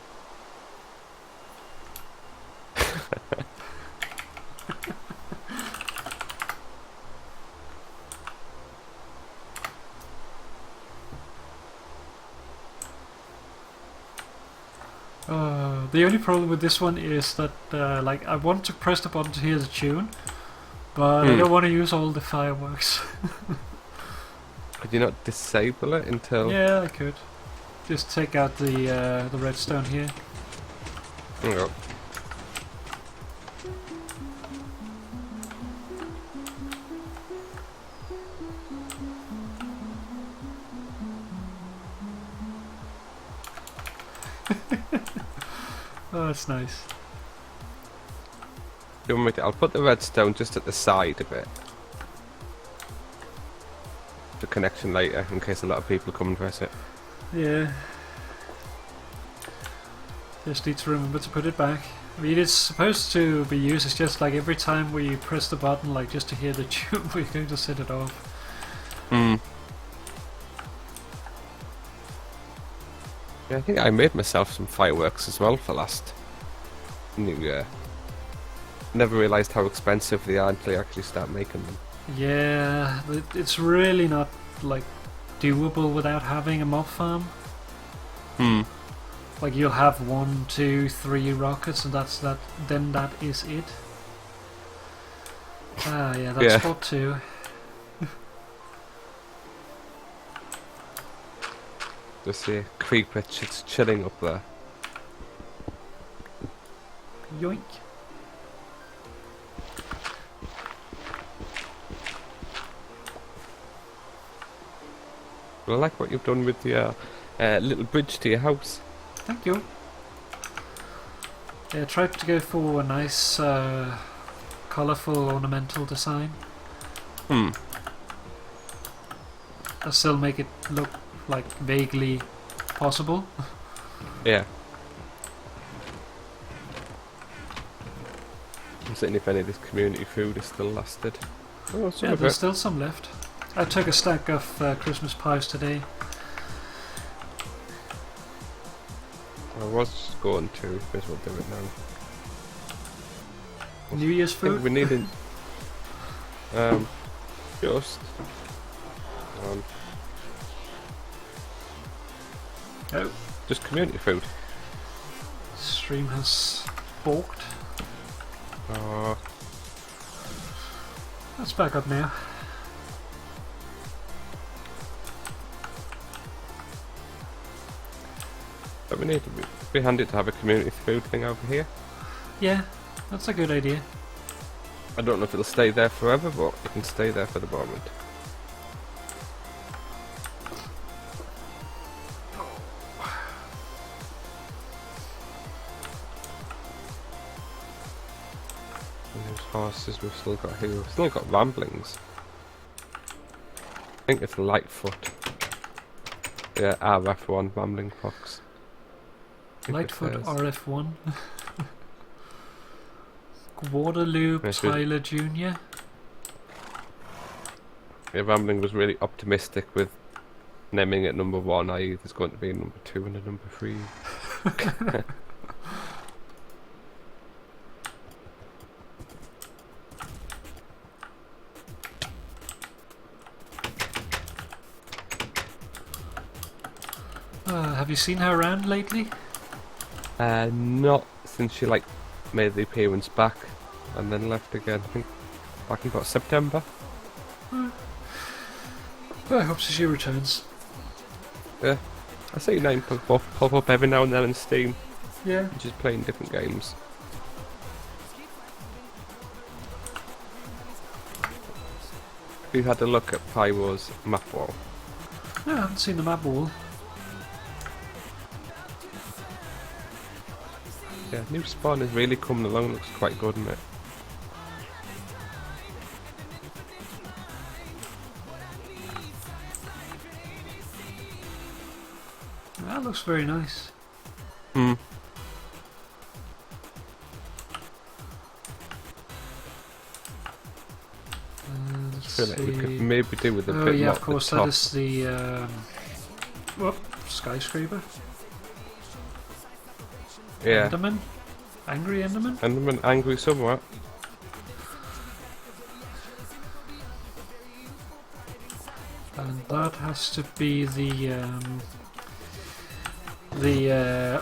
The only problem with this one is that like I want to press the button to hear the tune, but I don't want to use all the fireworks. Could you not disable it until... Yeah, I could. Just take out the redstone here. Hang on. Oh, that's nice. You want me to... I'll put the redstone just at the side of it. The connection later, in case a lot of people come and press it. Yeah. Just need to remember to put it back. I mean, it's supposed to be used as just like every time we press the button, like just to hear the tune, we're going to set it off. Yeah, I think I made myself some fireworks as well for last New Year. Never realised how expensive they are until you actually start making them. Yeah, it's really not like doable without having a mob farm. Like you'll have 1, 2, 3 rockets, and that's that. Then that is it. Ah, yeah, that's spot 2. Just see a creeper chilling up there. Yoink. Well, I like what you've done with your little bridge to your house. Thank you. Yeah, tried to go for a nice, colourful, ornamental design. I still make it look like vaguely possible. Yeah. I'm seeing if any of this community food is still lasted. Oh, some Yeah, of there's it. still some left. I took a stack of Christmas pies today. I was going to, but we'll do it now. New Year's I think food? we need it. Just. Oh, Just community food. stream has balked. That's back up now. But we need to be handy to have a community food thing over here. Yeah, that's a good idea. I don't know if it'll stay there forever, but it can stay there for the moment. And those horses we've still got here. We've still got ramblings. I think it's Lightfoot. Yeah, RF1 rambling fox. Lightfoot RF1. Waterloo Tyler Jr. Yeah, Rambling was really optimistic with naming it number 1, i.e. there's going to be a number 2 and a number 3. Have you seen her around lately? Not since she like made the appearance back and then left again. I think back in about September. Well, I hope she returns. Yeah, I see your name pop up every now and then on Steam. Yeah. Just playing different games. Have you had a look at Pyro's map wall? No, I haven't seen the map wall. Yeah, new spawn is really coming along. Looks quite good, isn't it? That looks very nice. Hmm. I Let's feel like we could see. maybe do with a Oh bit yeah, more of at course, the that top. is the whoop, skyscraper. Yeah, Enderman? Angry Enderman? Enderman angry somewhat. And that has to be the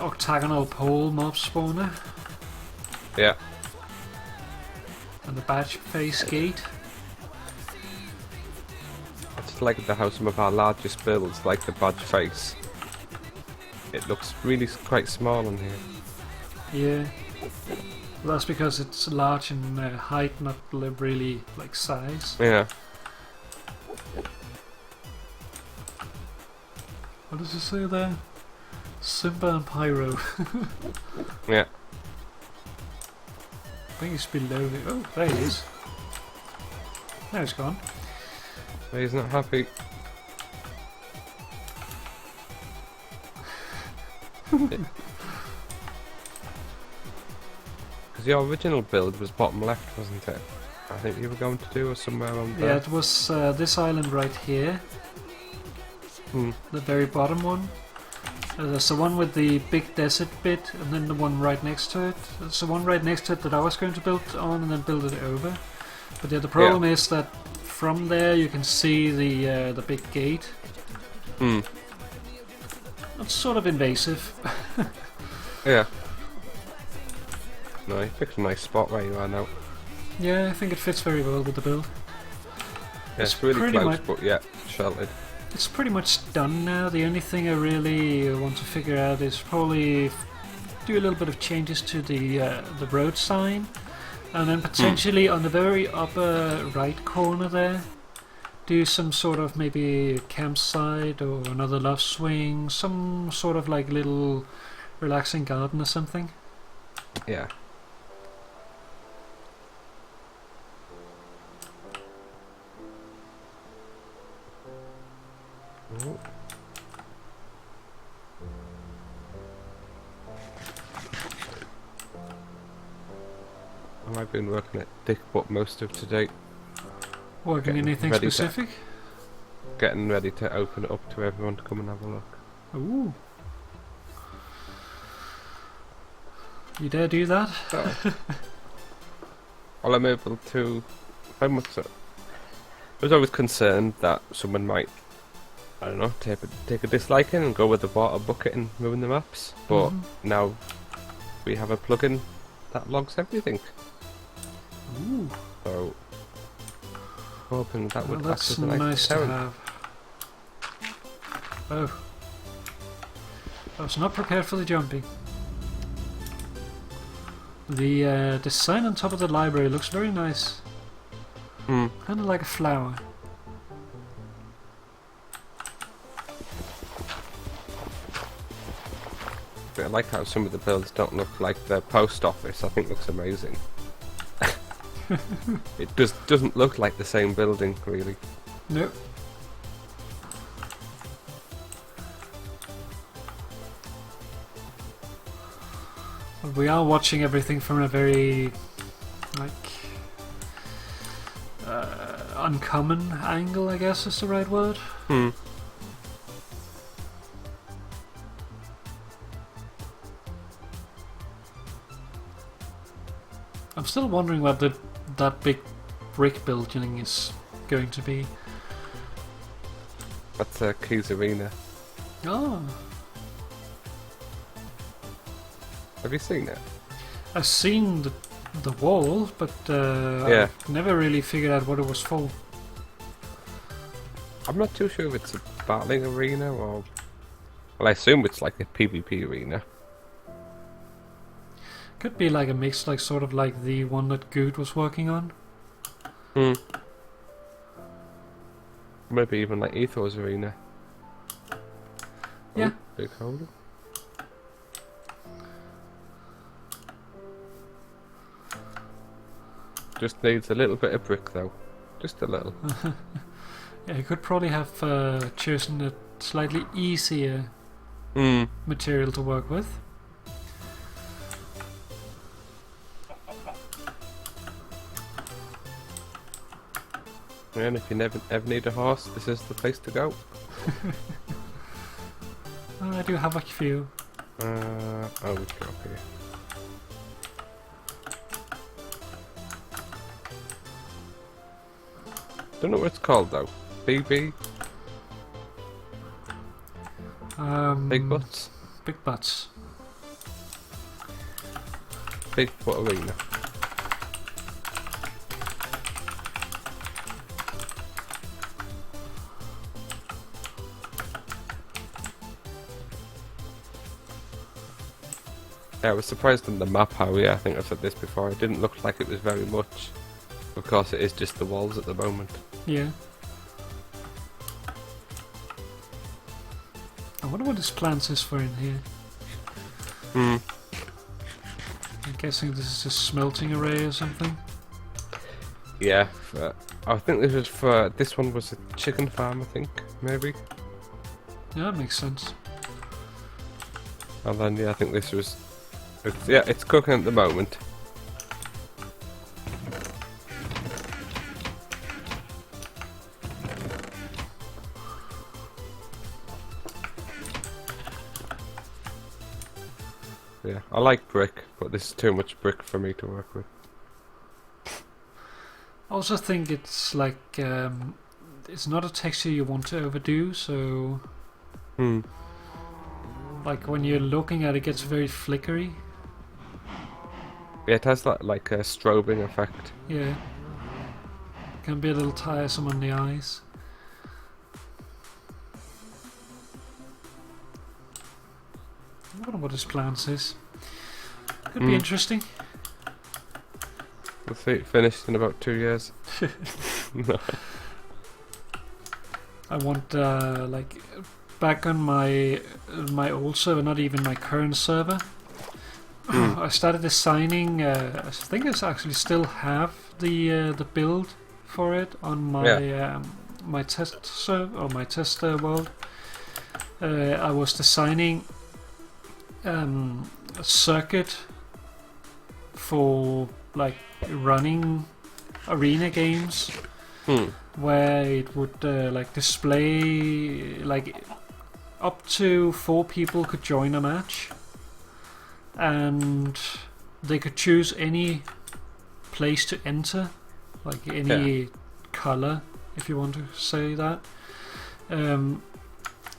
octagonal pole mob spawner Yeah, and the badge face gate. it's like the house some of our largest builds, like the badge face. It looks really quite small on here. Yeah. Well, that's because it's large in height, not really like size. Yeah, What does it say there? Simba and Pyro. yeah. I think it's below it. Oh, there he is. Now it's gone. He's not happy. Because your original build was bottom left, wasn't it? I think you were going to do, or somewhere on there. Yeah, it was this island right here. Hmm. The very bottom one. There's the one with the big desert bit, and then the one right next to it. There's the one right next to it that I was going to build on and then build it over. But yeah, the problem is that from there you can see the big gate. Hmm. It's sort of invasive. Yeah. No, you picked a nice spot where you are now. Yeah, I think it fits very well with the build. Yeah, It's it's really pretty close, much- but yeah, sheltered. It's pretty much done now. The only thing I really want to figure out is probably do a little bit of changes to the road sign, and then potentially on the very upper right corner there, do some sort of maybe campsite or another love swing, some sort of like little relaxing garden or something. Yeah. Oh. I've been working at Dick Butt most of today, Working Getting anything ready to- specific? getting ready to open it up to everyone to come and have a look. Ooh. You dare do that? Well, I'm able to. Very much so. I was always concerned that someone might, I don't know, take a disliking and go with the water bucket and ruin the maps. But Mhm. now we have a plugin that logs everything. Ooh. So hoping that Well, would act that's as a nice nice to deterrent. have. Oh. I was not prepared for the jumping. The design on top of the library looks very nice. Hmm. Kind of like a flower. But I like how some of the builds don't look like the post office. I think looks amazing. It doesn't look like the same building really. Nope. But we are watching everything from a very, like, uncommon angle, I guess is the right word. Hmm. I'm still wondering what that big brick building is going to be. That's Keys Arena. Oh, Have you seen it? I've seen the wall, but Yeah. I've never really figured out what it was for. I'm not too sure if it's a battling arena or... Well, I assume it's like a PvP arena. Could be like a mix, like sort of like the one that Good was working on. Hmm. Maybe even like Ethos arena. Yeah. Oh, big hole. Just needs a little bit of brick though. Just a little. Yeah, you could probably have chosen a slightly easier Hmm. material to work with. And if you never ever need a horse, this is the place to go. I do have a few. Oh, okay. Don't know what it's called though. BB? Big Butts? Big butts. Bigfoot Arena. Yeah, I was surprised on the map how, I think I've said this before, it didn't look like it was very much. Of course it is just the walls at the moment. Yeah. I wonder what this plant is for in here. Hmm. I'm guessing this is a smelting array or something. Yeah, I think this one was a chicken farm, I think, maybe. Yeah, that makes sense. And then, yeah, I think this was... it's cooking at the moment. Yeah, I like brick, but this is too much brick for me to work with. I also think it's like it's not a texture you want to overdo, so Hmm. like when you're looking at it, it gets very flickery. Yeah, it has like a strobing effect. Yeah. Can be a little tiresome on the eyes. I wonder what this plant is. Could be interesting. We'll see it finished in about 2 years. I want like back on my old server, not even my current server. I started designing. I think I actually still have the build for it on my my test server or my test world. I was designing a circuit for like running arena games. Where it would like display like up to 4 people could join a match, and they could choose any place to enter, like any color, if you want to say that. And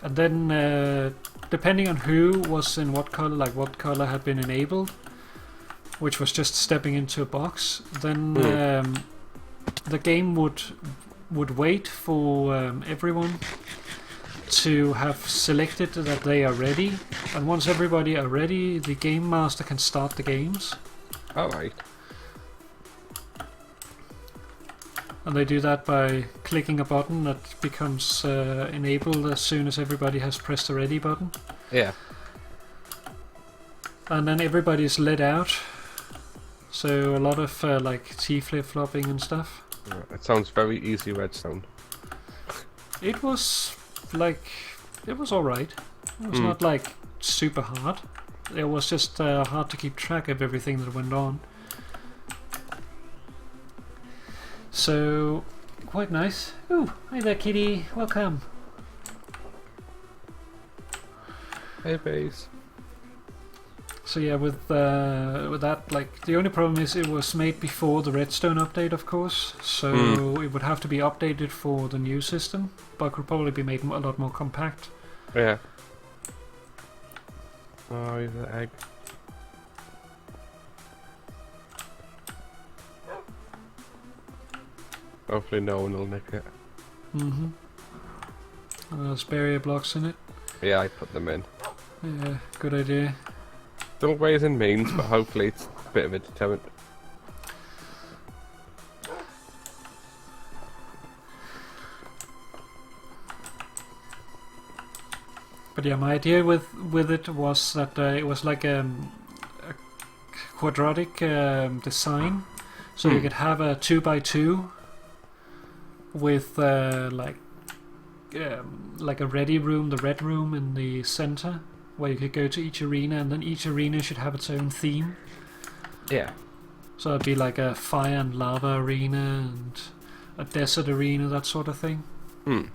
then depending on who was in what color, like what color had been enabled, which was just stepping into a box, then the game would wait for everyone to have selected that they are ready, and once everybody are ready, the game master can start the games. Alright. And they do that by clicking a button that becomes enabled as soon as everybody has pressed the ready button. Yeah. And then everybody is let out. So a lot of like T flip-flopping and stuff. It sounds very easy redstone. It was like, it was alright. It was not like super hard. It was just hard to keep track of everything that went on. So, quite nice. Ooh, hi there kitty, welcome. Hey base. So yeah, with that, like, the only problem is it was made before the Redstone update, of course, so it would have to be updated for the new system, but could probably be made a lot more compact. Yeah. Oh, he's an egg. Hopefully no one will nick it. Mm-hmm. There's barrier blocks in it. Yeah, I put them in. Yeah, good idea. Still ways and means, but hopefully it's a bit of a deterrent. But yeah, my idea with it was that it was like a quadratic design, so you could have a 2x2 with like a ready room, the red room in the center, where you could go to each arena, and then each arena should have its own theme. Yeah. So it'd be like a fire and lava arena and a desert arena, that sort of thing. And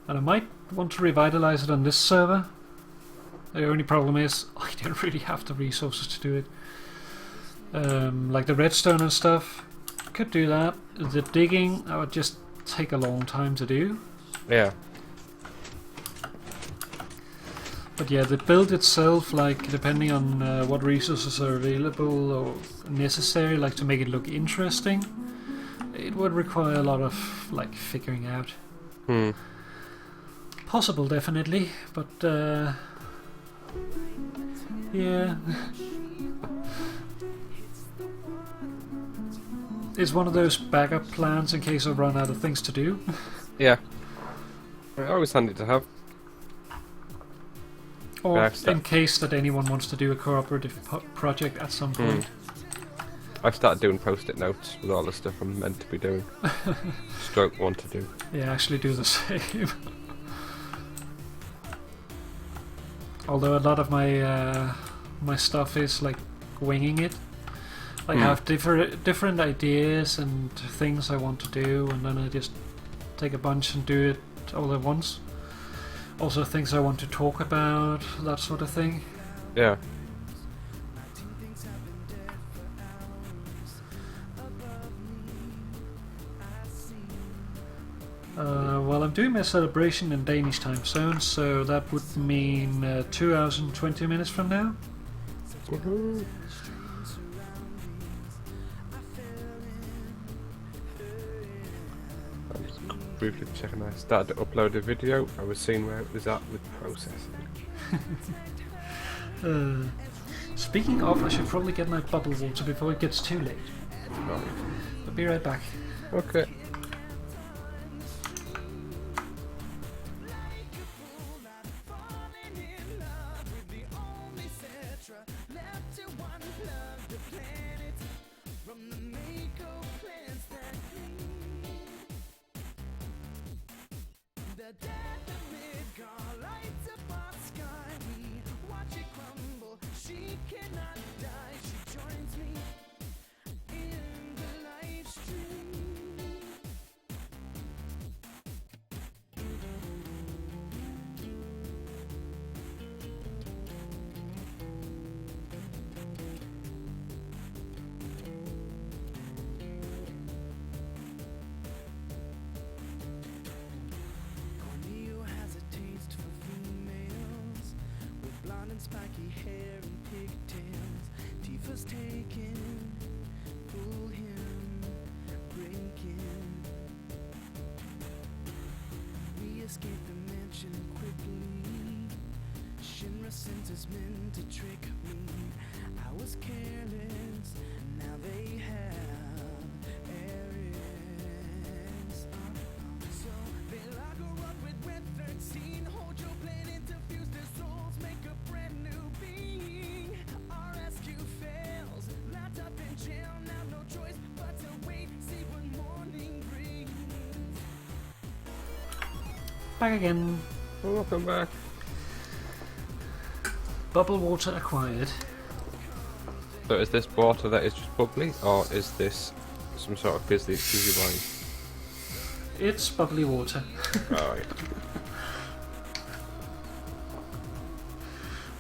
I might want to revitalize it on this server. The only problem is I don't really have the resources to do it. Like the redstone and stuff, could do that. The digging, that would just take a long time to do. Yeah. But yeah, the build itself, like depending on what resources are available or necessary, like to make it look interesting, it would require a lot of like figuring out. Possible, definitely, but yeah. It's one of those backup plans in case I run out of things to do. Yeah. Always handy to have. Or Yeah, in case that anyone wants to do a cooperative project at some point. I've started doing post-it notes with all the stuff I'm meant to be doing. Stroke want to do. Yeah, actually do the same. Although a lot of my my stuff is like winging it. I have different ideas and things I want to do, and then I just take a bunch and do it all at once. Also things I want to talk about, that sort of thing. Yeah. Well, I'm doing my celebration in Danish time zone, so that would mean 2 hours and 20 minutes from now. Woohoo. I'm just briefly checking. I started to upload a video. I was seeing where it was at with processing. Speaking of, I should probably get my bubble water before it gets too late. Right. I'll be right back. Okay. Spiky hair and pigtails, Tifa's taken, pull him, breaking. We escape the mansion quickly. Shinra sent his men to trick me. I was careless, now they have Ares. So they lock her up with Red 13, hold your planet, defuse their souls, make a brand new being. Our rescue fails, locked up in jail, now no choice but to wait, see what morning brings. Back again. Welcome back. Bubble water acquired. So is this water that is just bubbly, or is this some sort of fizzy wine? It's bubbly water. Right.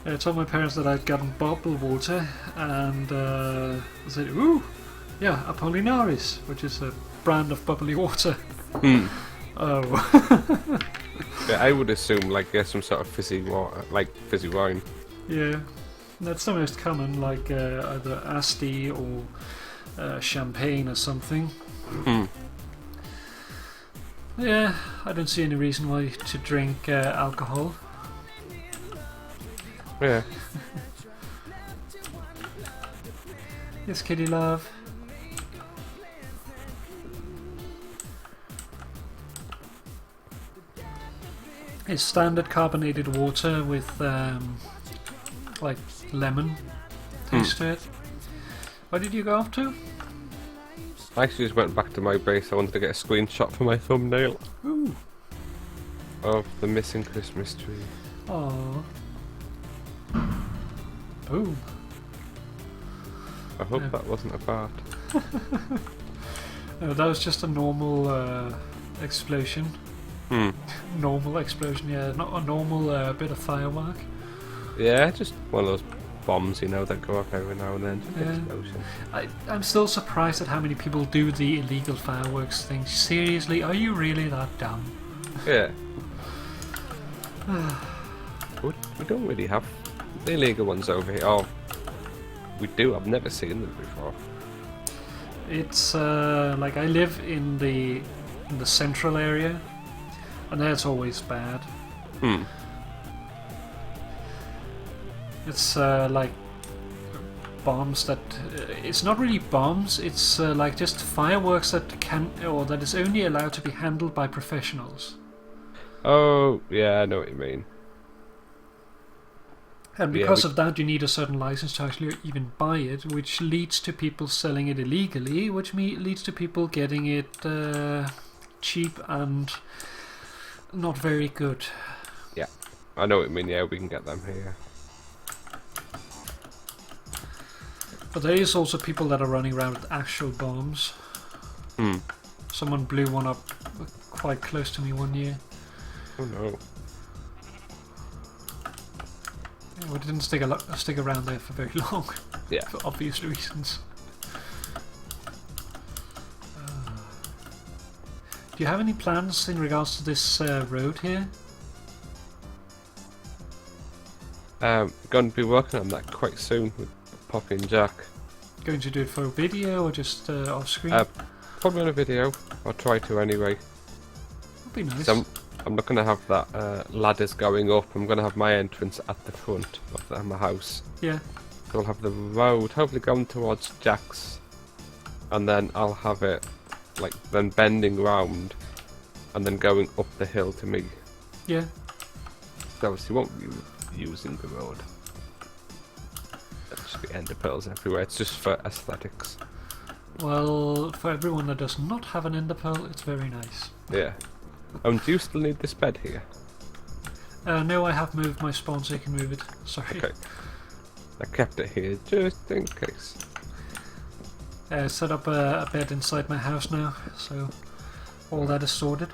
I told my parents that I'd gotten bubble water, and I said, ooh, yeah, Apollinaris, which is a brand of bubbly water. Oh. Yeah, I would assume like some sort of fizzy water, like fizzy wine. Yeah, that's the most common, like either Asti or champagne or something. Yeah, I don't see any reason why to drink alcohol. Yeah. Yes, kitty love. It's standard carbonated water with like lemon taste to it. Where did you go off to? I actually just went back to my base. I wanted to get a screenshot for my thumbnail Ooh. of the missing Christmas tree. Aww. Boom. I hope Yeah. that wasn't a fart. No, that was just a normal explosion. Hmm. Normal explosion, yeah, not a normal bit of firework. Yeah, just one of those bombs, you know, that go off every now and then. Just an Yeah. explosion. I'm still surprised at how many people do the illegal fireworks thing. Seriously, are you really that dumb? Yeah. We don't really have the illegal ones over here. Oh, we do. I've never seen them before. It's like I live in the central area, and that's always bad. Hmm. It's like bombs that it's not really bombs. It's like just fireworks that that is only allowed to be handled by professionals. Oh, yeah, I know what you mean. And Yeah, because of that, you need a certain license to actually even buy it, which leads to people selling it illegally, which leads to people getting it cheap and not very good. Yeah, I know what you mean. Yeah, we can get them here. But there is also people that are running around with actual bombs. Hmm. Someone blew one up quite close to me one year. Oh no. Yeah, we didn't stick around there for very long. Yeah. For obvious reasons. Do you have any plans in regards to this road here? Going to be working on that quite soon with Poppy and Jack. Going to do it for a video or just off screen? Probably on a video. I'll try to anyway. That'd be nice. So I'm not going to have that ladders going up. I'm going to have my entrance at the front of my house. Yeah. So I'll have the road hopefully going towards Jack's, and then I'll have it like then bending round and then going up the hill to me. Yeah. So obviously won't be using the road. There'll just be ender pearls everywhere. It's just for aesthetics. Well, for everyone that does not have an ender pearl, it's very nice. Yeah. Do you still need this bed here? No, I have moved my spawn so you can move it. Sorry. Okay. I kept it here just in case. Set up a bed inside my house now, so all that is sorted.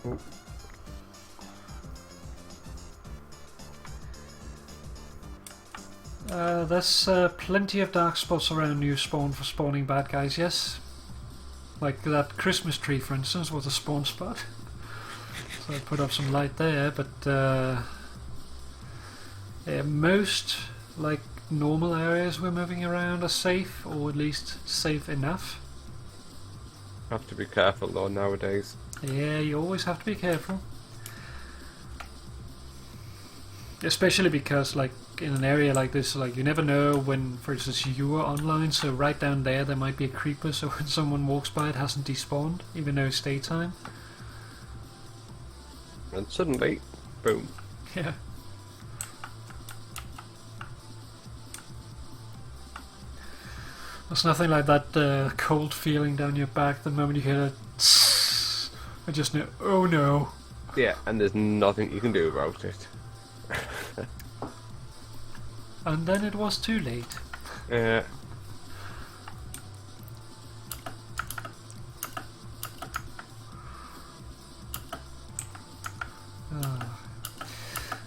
Oh. There's plenty of dark spots around New Spawn for spawning bad guys, yes. Like that Christmas tree, for instance, was a spawn spot. So I put up some light there, but yeah, most like normal areas we're moving around are safe, or at least safe enough. Have to be careful though nowadays. Yeah, you always have to be careful. Especially because, like, in an area like this, like, you never know when, for instance, you are online, so right down there might be a creeper, so when someone walks by it hasn't despawned, even though it's daytime. And suddenly, boom. Yeah. There's nothing like that cold feeling down your back the moment you hear a tss. I just know, oh no. Yeah, and there's nothing you can do about it. And then it was too late. Yeah.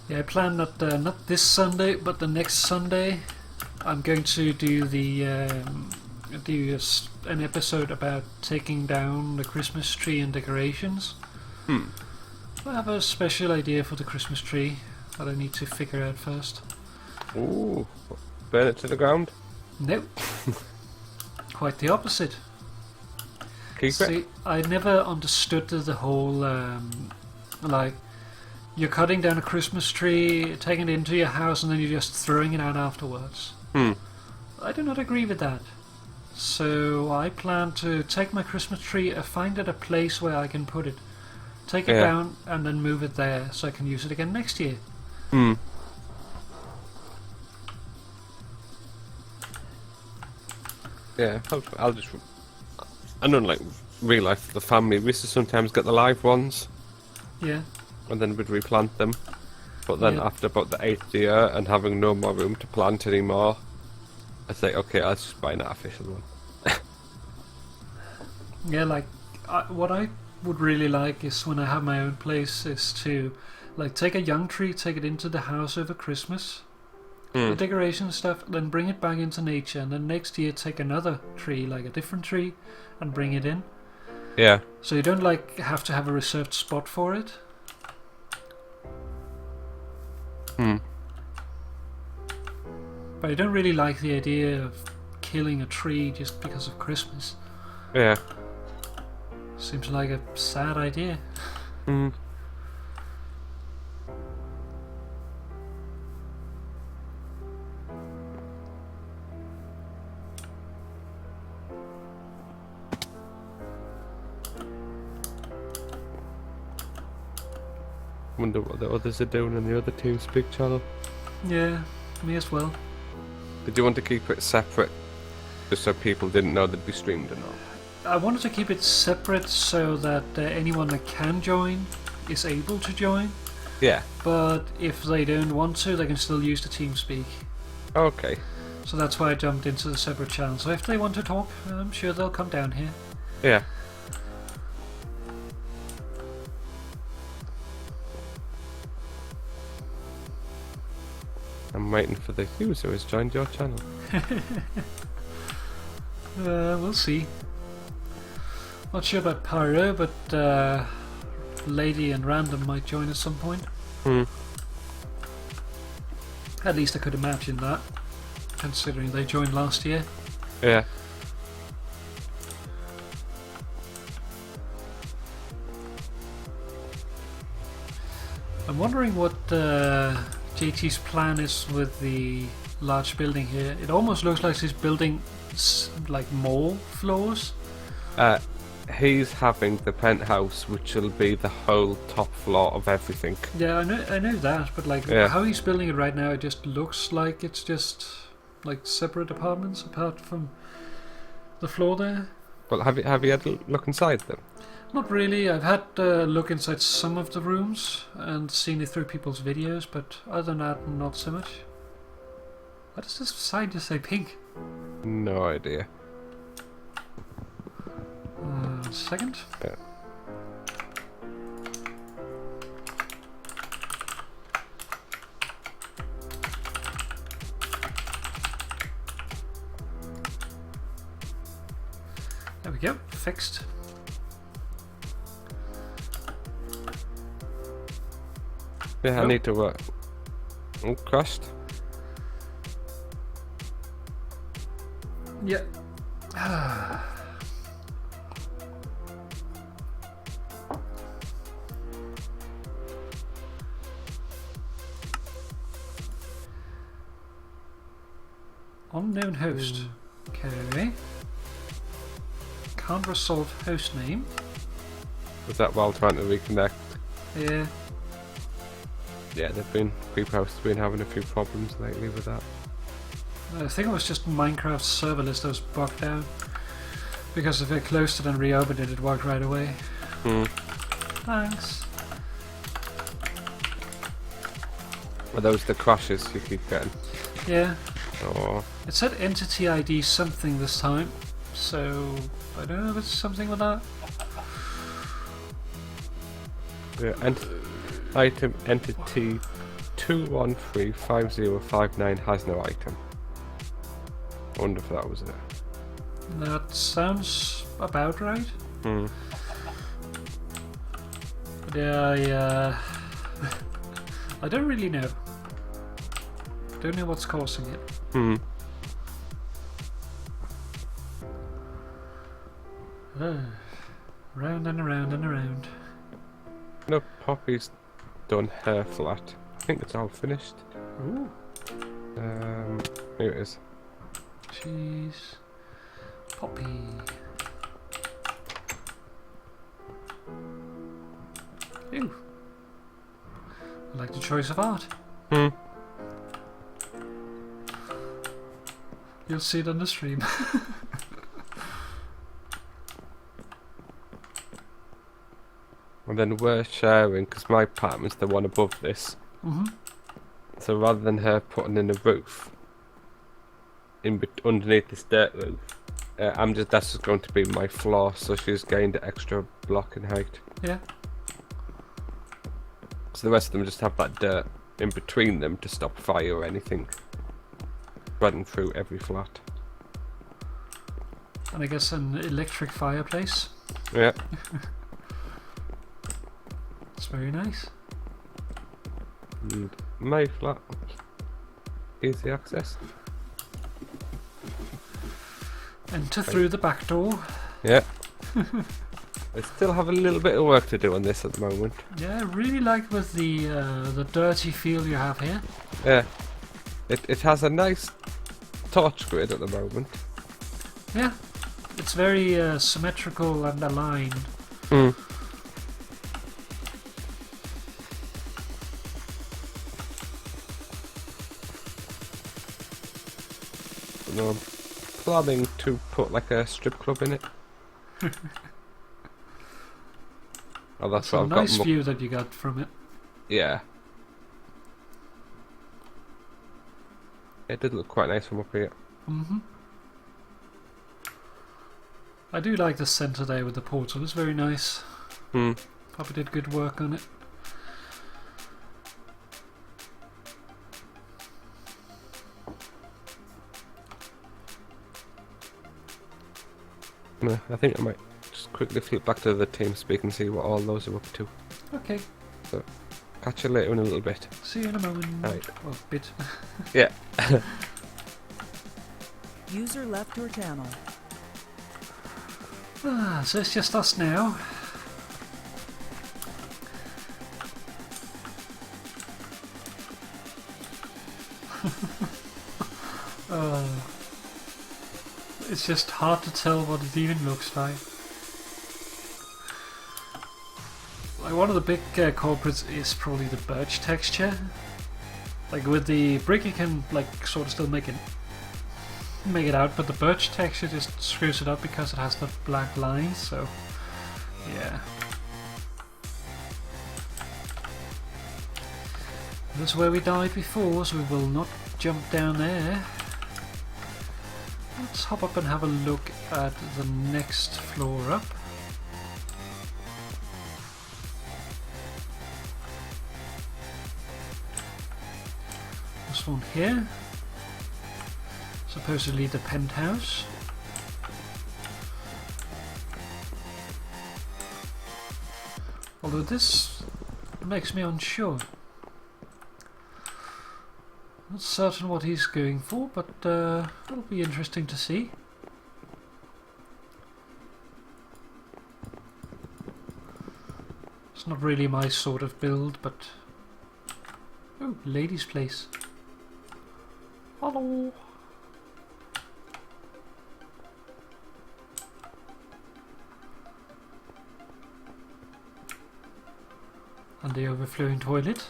Yeah, I plan that not this Sunday, but the next Sunday, I'm going to do an episode about taking down the Christmas tree and decorations. I have a special idea for the Christmas tree that I need to figure out first. Ooh, burn it to the ground? Nope. Quite the opposite. keep it. See, I never understood the whole, like, you're cutting down a Christmas tree, taking it into your house, and then you're just throwing it out afterwards. I do not agree with that. So I plan to take my Christmas tree, find it a place where I can put it, take it down, and then move it there so I can use it again next year. Yeah, I'll just... And unlike real life, the family, we used to sometimes get the live ones, Yeah. and then we'd replant them. But then after about the 8th year, and having no more room to plant anymore, I say, okay, I'll just buy an artificial one. Yeah, like, what I would really like is when I have my own place is to, like, take a young tree, take it into the house over Christmas, the decoration stuff, then bring it back into nature, and then next year take another tree, like a different tree, and bring it in. Yeah. So you don't, like, have to have a reserved spot for it. But I don't really like the idea of killing a tree just because of Christmas. Yeah. Seems like a sad idea. Wonder what the others are doing in the other TeamSpeak channel. Yeah, me as well. Did you want to keep it separate, just so people didn't know they'd be streamed or not? I wanted to keep it separate so that anyone that can join is able to join. Yeah. But if they don't want to, they can still use the TeamSpeak. Okay. So that's why I jumped into the separate channel. So if they want to talk, I'm sure they'll come down here. Yeah. I'm waiting for the user who's joined your channel. We'll see. Not sure about Pyro, but Lady and Random might join at some point. At least I could imagine that, considering they joined last year. Yeah. I'm wondering what JT's plan is with the large building here. It almost looks like he's building like more floors. He's having the penthouse, which will be the whole top floor of everything. Yeah, I know that, but like how he's building it right now, it just looks like it's just like separate apartments apart from the floor there. Well, have you had a look inside them? Not really. I've had a look inside some of the rooms and seen it through people's videos, but other than that, not so much. Why does this sign just say pink? No idea. Second. Yeah. There we go. Fixed. Yeah, I need to work. Oh, crashed. Yeah. Unknown host. Okay. Can't resolve host name. Was that while trying to reconnect? Yeah. Yeah, Creephouse have been having a few problems lately with that. I think it was just Minecraft serverless that was bogged down. Because if I closed it and reopened it, it worked right away. Thanks. Are those the crashes you keep getting? Yeah. Oh. It said entity ID something this time, so I don't know if it's something with that. Yeah, item entity 2135059 has no item. I wonder if that was it. That sounds about right. But yeah, I don't really know. Don't know what's causing it. Round and around and around. No, Poppy's done her flat. I think it's all finished. Ooh. Here it is. Cheese. Poppy. Ooh. I like the choice of art. Hmm. You'll see it on the stream. And then we're sharing, because my apartment's the one above this. Mm-hmm. So rather than her putting in a roof underneath this dirt roof, that's just going to be my floor, so she's gained an extra block in height. Yeah. So the rest of them just have that dirt in between them to stop fire or anything spreading through every flat. And I guess an electric fireplace. Yeah. It's very nice. And my flat, easy access. Enter through the back door. Yeah. I still have a little bit of work to do on this at the moment. Yeah, I really like with the dirty feel you have here. Yeah. It has a nice torch grid at the moment. Yeah, it's very symmetrical and aligned. Mm. No, I'm planning to put like a strip club in it. Oh, that's It's what a I've nice got. view that you got from it. Yeah. It did look quite nice from up here. Mm-hmm. I do like the centre there with the portal. It's very nice. Hmm. Probably did good work on it. No, I think I might just quickly flip back to the team speak and see what all those are up to. Okay. So, catch you later in a little bit. See you in a moment. Right. Well, bit. Yeah. User left your channel. So it's just us now. It's just hard to tell what it even looks like. Like one of the big culprits is probably the birch texture. Like with the brick you can like sort of still make it out, but the birch texture just screws it up because it has the black lines, so yeah. That's where we died before, so we will not jump down there. Let's hop up and have a look at the next floor up. This one here. Supposedly the penthouse. Although this makes me unsure. Not certain what he's going for, but it'll be interesting to see. It's not really my sort of build, but... Oh, ladies' place. Hello! And the overflowing toilet.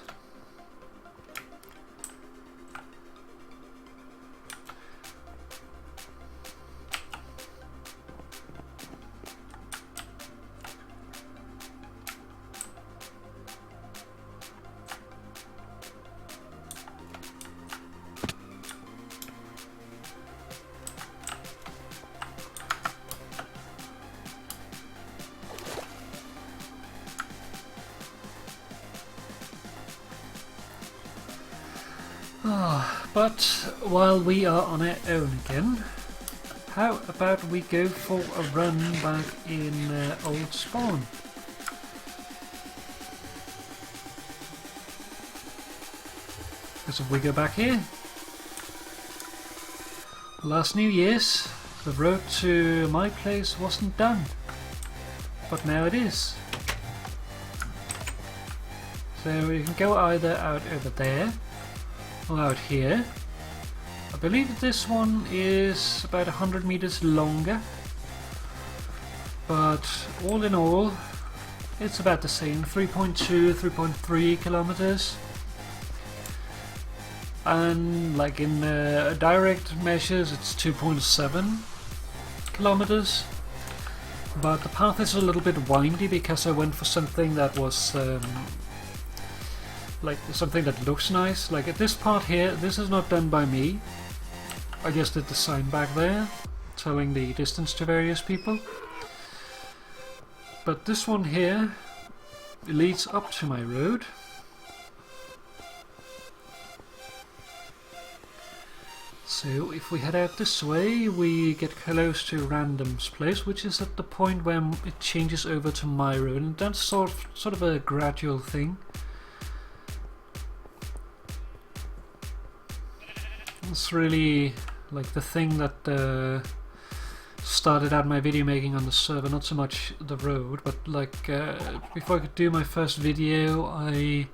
But while we are on our own again, how about we go for a run back in Old Spawn? Because if we go back here, last New Year's, the road to my place wasn't done. but now it is. So you can go either out over there or out here. I believe this one is about 100 meters longer, but all in all it's about the same, 3.2, 3.3 kilometers. And like in direct measures it's 2.7 kilometers, but the path is a little bit windy because I went for something that was like something that looks nice. Like at this part here, this is not done by me. I just did the sign back there telling the distance to various people, but this one here leads up to my road. So if we head out this way, we get close to Random's place, which is at the point where it changes over to my road, and that's sort of a gradual thing. It's really like the thing that started out my video making on the server, not so much the road, but like before I could do my first video, I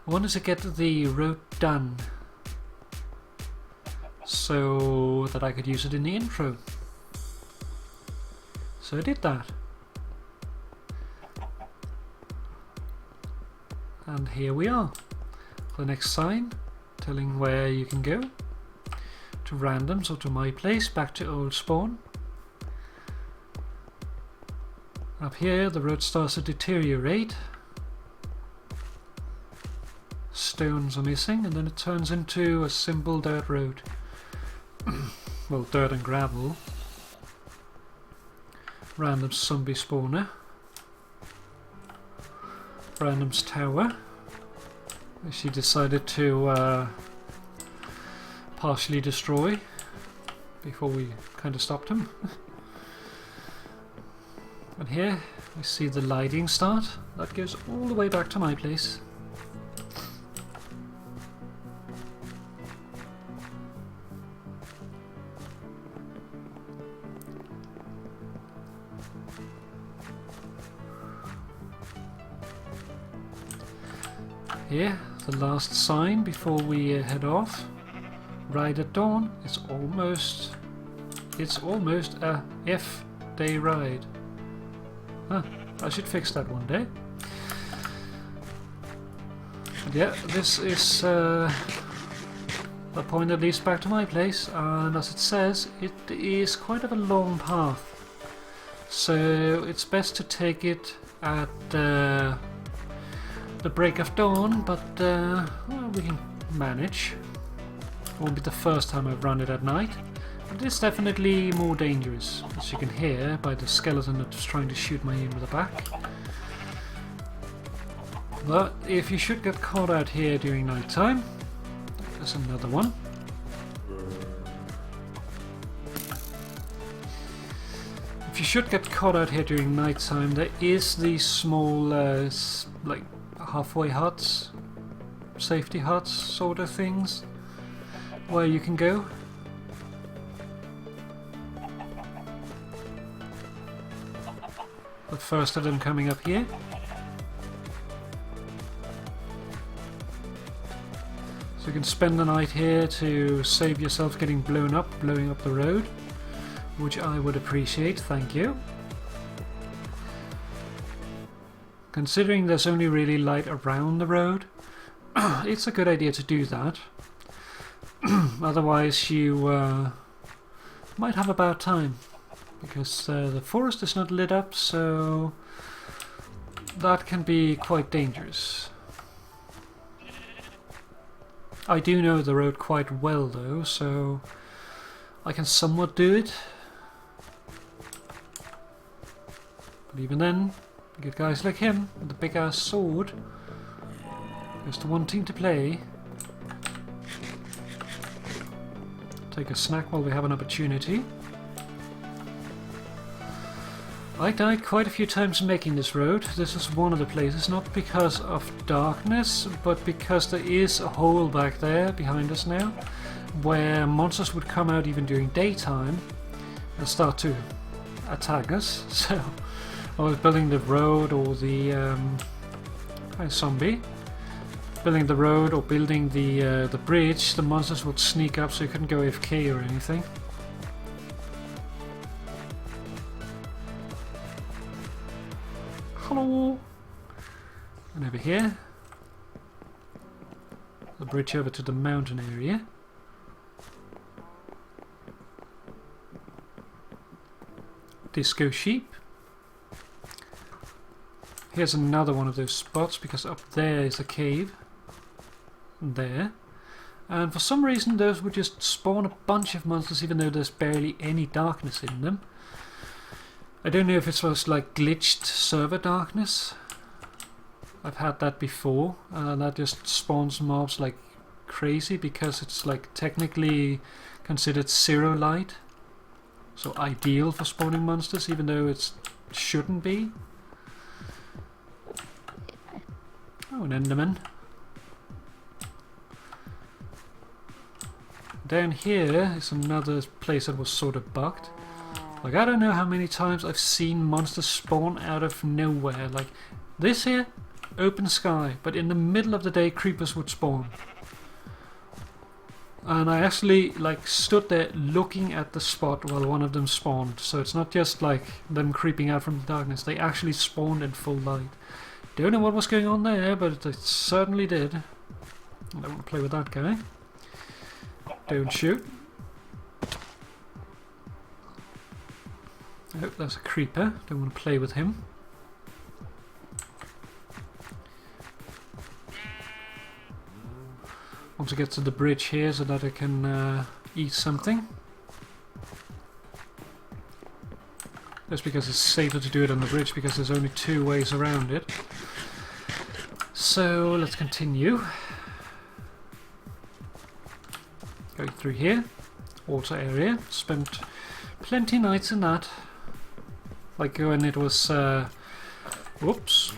wanted to get the road done so that I could use it in the intro. So I did that. And here we are. The next sign telling where you can go. To Randoms or to my place, back to Old Spawn. Up here the road starts to deteriorate. Stones are missing, and then it turns into a simple dirt road. Well, dirt and gravel. Random's zombie spawner. Random's tower. She decided to partially destroy before we kind of stopped him. And here we see the lighting start. That goes all the way back to my place. Here, the last sign before we head off. Ride at dawn. It's almost a F-day ride. Huh, I should fix that one day. But yeah, this is the point that leads back to my place, and as it says, it is quite of a long path. So it's best to take it at the break of dawn, but well, we can manage. It won't be the first time I've run it at night, but it's definitely more dangerous, as you can hear by the skeleton that's trying to shoot me in the back. But if you should get caught out here during night time, there's another one. If you should get caught out here during night time, there is these small like halfway huts, safety huts sort of things, where you can go. The first of them coming up here. So you can spend the night here to save yourself getting blowing up the road, which I would appreciate, thank you. Considering there's only really light around the road, it's a good idea to do that. Otherwise you might have a bad time, because the forest is not lit up, so that can be quite dangerous. I do know the road quite well though, so I can somewhat do it. But even then, you get guys like him with the big ass sword just wanting to play. Take a snack while we have an opportunity. I died quite a few times making this road. This is one of the places, not because of darkness, but because there is a hole back there behind us now, where monsters would come out even during daytime and start to attack us. So I was building the road or the hi zombie. Building the road or building the bridge, the monsters would sneak up so you couldn't go AFK or anything. Hello! And over here, the bridge over to the mountain area. Disco sheep. Here's another one of those spots because up there is a cave. There. And for some reason those would just spawn a bunch of monsters even though there's barely any darkness in them. I don't know if it was like glitched server darkness. I've had that before. That just spawns mobs like crazy because it's like technically considered zero light. So ideal for spawning monsters even though it shouldn't be. Oh, an Enderman. Down here is another place that was sort of bugged. Like, I don't know how many times I've seen monsters spawn out of nowhere. Like, this here, open sky, but in the middle of the day creepers would spawn. And I actually, like, stood there looking at the spot while one of them spawned. So it's not just, like, them creeping out from the darkness. They actually spawned in full light. Don't know what was going on there, but it certainly did. I don't want to play with that guy. Don't shoot. Oh, there's a creeper. Don't want to play with him. Want to get to the bridge here so that I can eat something. Just because it's safer to do it on the bridge because there's only two ways around it. So let's continue. Going through here. Water area. Spent plenty nights in that. Like when it was... whoops.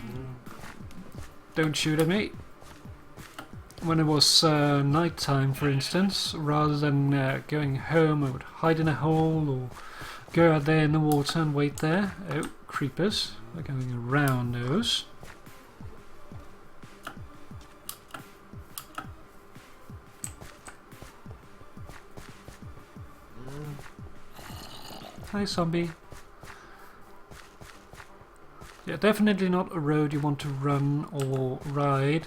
Don't shoot at me. When it was night time, for instance, rather than going home, I would hide in a hole or go out there in the water and wait there. Oh, creepers. We're going around those. Hi, zombie. Yeah, definitely not a road you want to run or ride.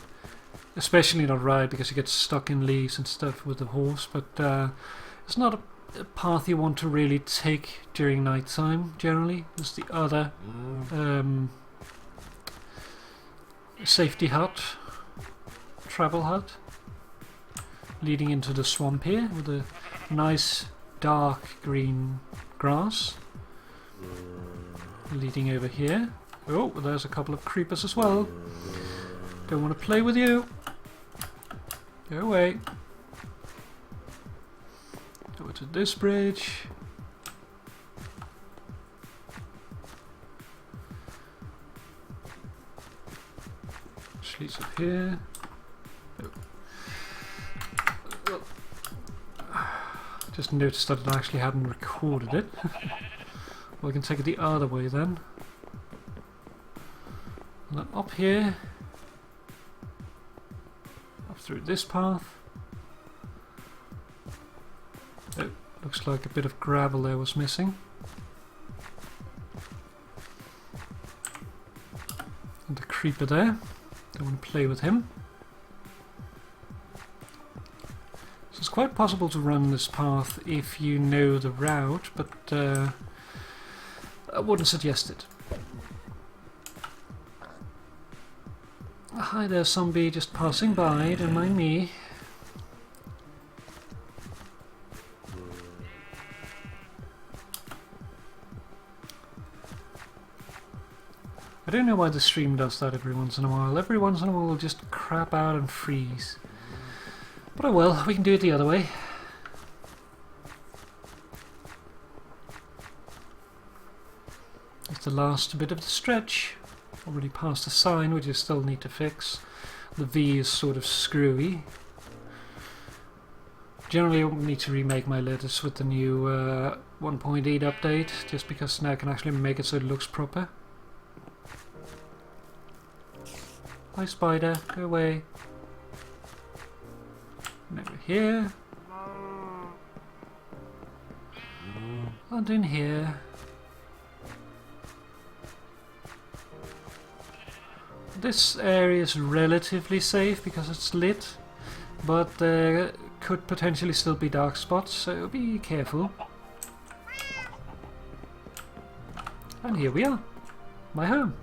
Especially not ride because you get stuck in leaves and stuff with the horse, but it's not a path you want to really take during night time generally. There's the other safety hut, travel hut, leading into the swamp here with a nice dark green grass. Leading over here. Oh, there's a couple of creepers as well. Don't want to play with you. Go away. Over to this bridge. Which leads up here. Oh. Just noticed that I actually hadn't recorded it. Well, we can take it the other way then. And then up here. Through this path. Oh, looks like a bit of gravel there was missing. And the creeper there. Don't want to play with him. So it's quite possible to run this path if you know the route, but I wouldn't suggest it. Hi there, zombie, just passing by, don't mind me. I don't know why the stream does that every once in a while. Every once in a while it'll just crap out and freeze. But oh well, we can do it the other way. It's the last bit of the stretch. Already passed the sign, which I still need to fix. The V is sort of screwy. Generally I won't need to remake my letters with the new 1.8 update, just because now I can actually make it so it looks proper. Hi spider, go away. And over here. And in here. This area is relatively safe because it's lit, but there could potentially still be dark spots, so be careful. And here we are, my home.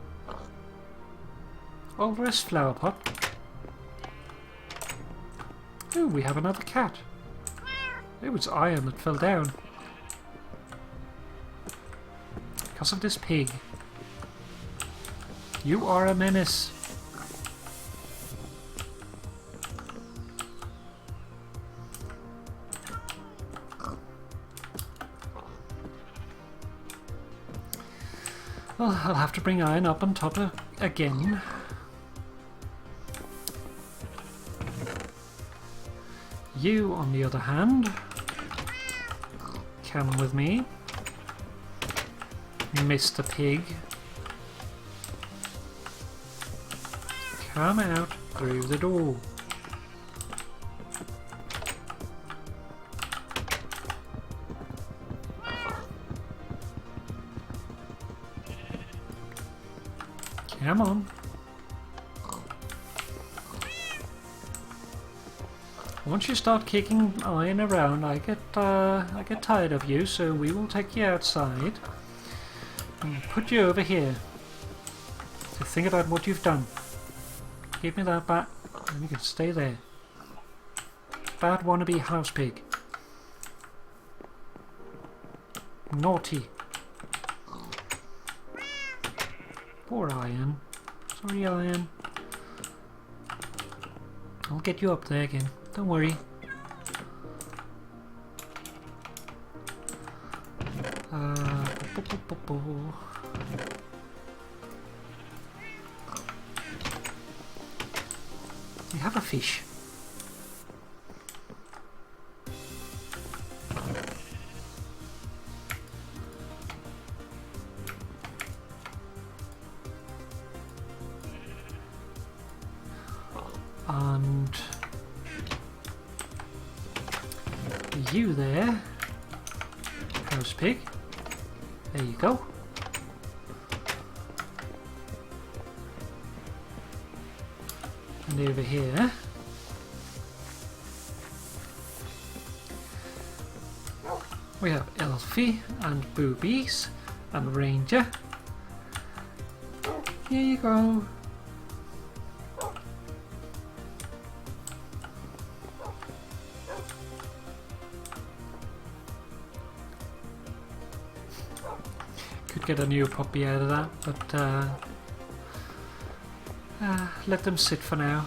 Alvarez flower pot. Oh, we have another cat. It was iron that fell down. Because of this pig. You are a menace. Well, I'll have to bring iron up on top again. You, on the other hand, come with me, Mr. Pig. Come out through the door. Come on. Once you start kicking iron around, I get tired of you, so we will take you outside and put you over here. So think about what you've done. Give me that bat, and you can stay there. Bad wannabe house pig. Naughty. Poor Iron. Sorry, Iron. I'll get you up there again. Don't worry. We have a fish. And you there, house pig. There you go. And over here, we have Elfie and Boobies and Ranger. Here you go. Could get a new puppy out of that, but let them sit for now.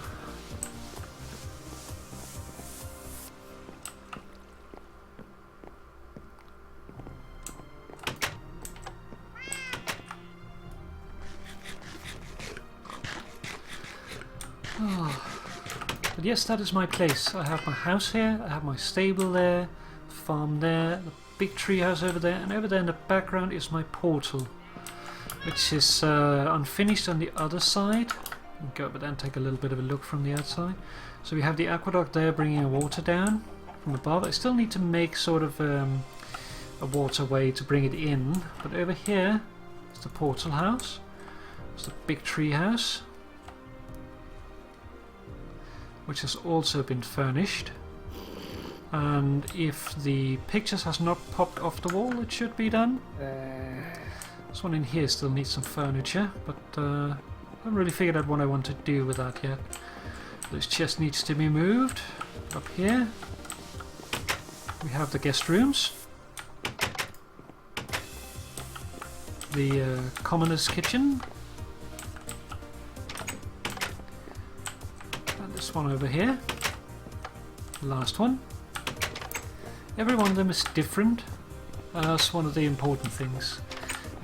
But yes, that is my place. I have my house here, I have my stable there, farm there, the big tree house over there, and over there in the background is my portal, which is unfinished on the other side. I'll go over there and take a little bit of a look from the outside. So we have the aqueduct there bringing water down from above. I still need to make sort of a waterway to bring it in, but over here is the portal house. It's the big tree house, which has also been furnished. And if the pictures has not popped off the wall, it should be done. This one in here still needs some furniture, but I haven't really figured out what I want to do with that yet. This chest needs to be moved. Up here we have the guest rooms, the commoner's kitchen, and this one over here, the last one. Every one of them is different. That's one of the important things.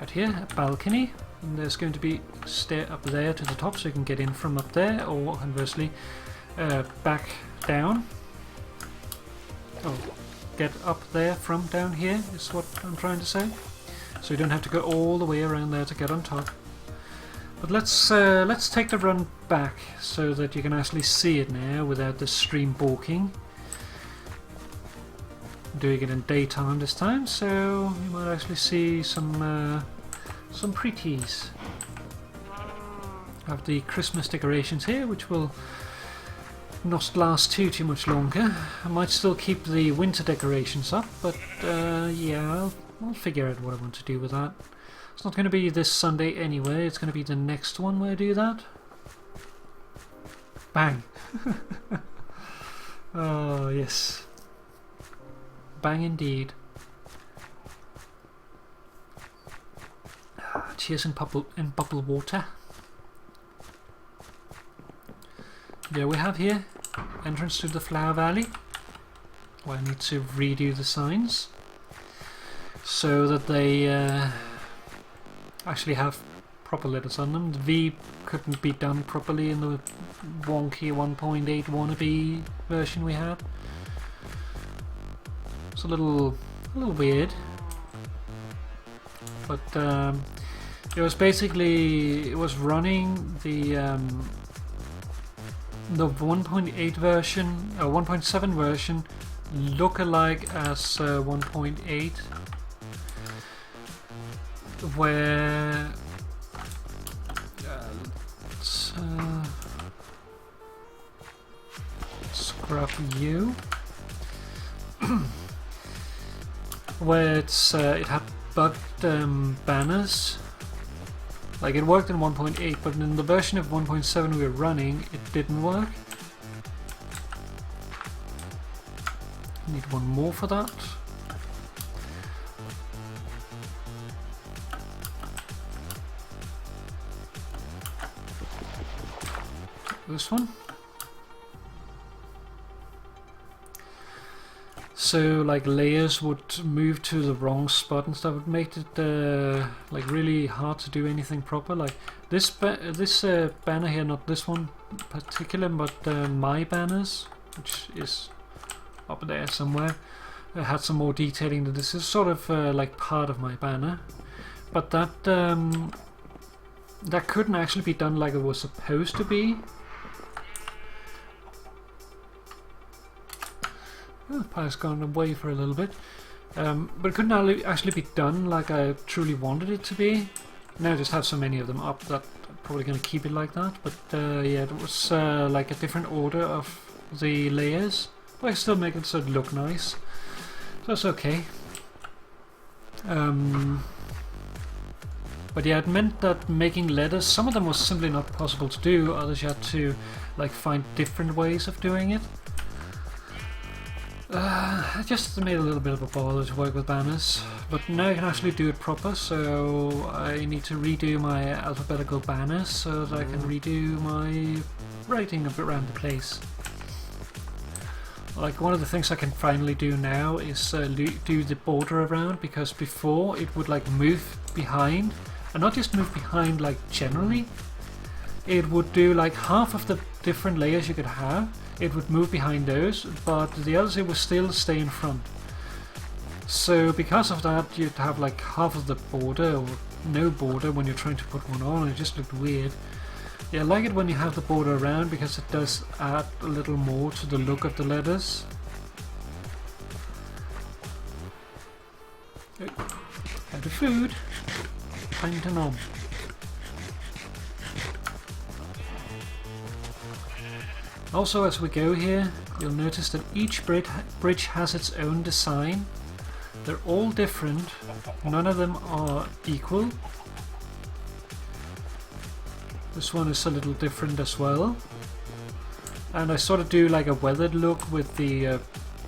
Out here, a balcony, and there's going to be a stair up there to the top so you can get in from up there, or conversely back down. Oh, get up there from down here is what I'm trying to say. So you don't have to go all the way around there to get on top. But let's take the run back so that you can actually see it now without the stream balking. Doing it in daytime this time, so you might actually see some pretties. I have the Christmas decorations here, which will not last too much longer. I might still keep the winter decorations up, but yeah, I'll figure out what I want to do with that. It's not going to be this Sunday anyway, it's going to be the next one where I do that. Bang! Oh yes. Bang indeed. Cheers in bubble water. There we have here, entrance to the Flower Valley. Well, I need to redo the signs so that they actually have proper letters on them. The V couldn't be done properly in the wonky 1.8 wannabe version we had. It's a little weird, but it was running the 1.8 version or 1.7 version look-alike as 1.8, where let's scrap you. Where it had bugged banners. Like, it worked in 1.8, but in the version of 1.7 we were running, it didn't work. Need one more for that. This one. So like layers would move to the wrong spot and stuff. It made it like really hard to do anything proper. Like this banner here, not this one in particular, but my banners, which is up there somewhere, had some more detailing. That this is sort of like part of my banner, but that that couldn't actually be done like it was supposed to be. Oh, the pile's gone away for a little bit, but it couldn't actually be done like I truly wanted it to be. Now I just have so many of them up that I'm probably going to keep it like that, but yeah, it was like a different order of the layers, but I still make it so it look nice, so it's okay. But yeah, it meant that making letters, some of them was simply not possible to do, others you had to like find different ways of doing it. It just made a little bit of a bother to work with banners, but now I can actually do it proper, so I need to redo my alphabetical banners so that I can redo my writing around the place. Like, one of the things I can finally do now is do the border around, because before it would like move behind, and not just move behind like generally, it would do like half of the different layers you could have. It would move behind those, but the others it would still stay in front. So because of that, you'd have like half of the border or no border when you're trying to put one on, and it just looked weird. Yeah, I like it when you have the border around because it does add a little more to the look of the letters. Out of food. Time to nom. Also, as we go here, you'll notice that each bridge has its own design. They're all different, none of them are equal. This one is a little different as well. And I sort of do like a weathered look with the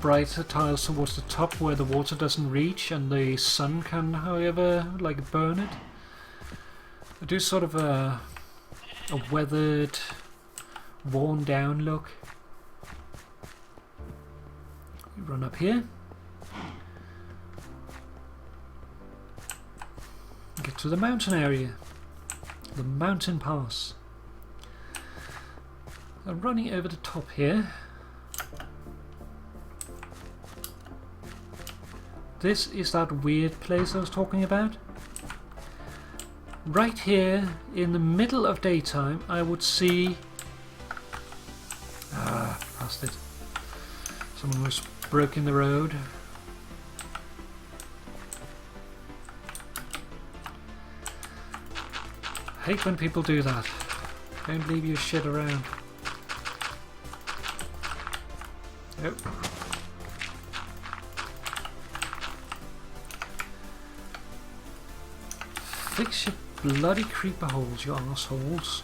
brighter tiles towards the top where the water doesn't reach and the sun can, however, like burn it. I do sort of a weathered, worn down look. We run up here. Get to the mountain area. The mountain pass. I'm running over the top here. This is that weird place I was talking about. right here in the middle of daytime I would see... past it. Someone was broken the road. I hate when people do that. Don't leave your shit around. Oh. Fix your bloody creeper holes, you assholes.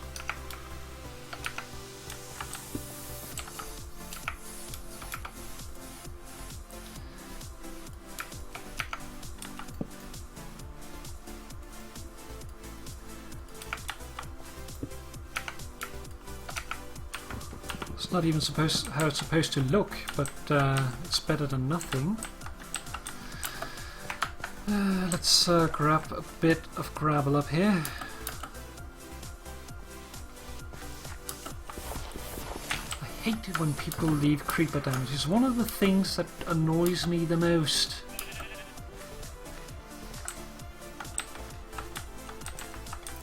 It's not even how it's supposed to look, but it's better than nothing. Let's grab a bit of gravel up here. I hate it when people leave creeper damage. It's one of the things that annoys me the most.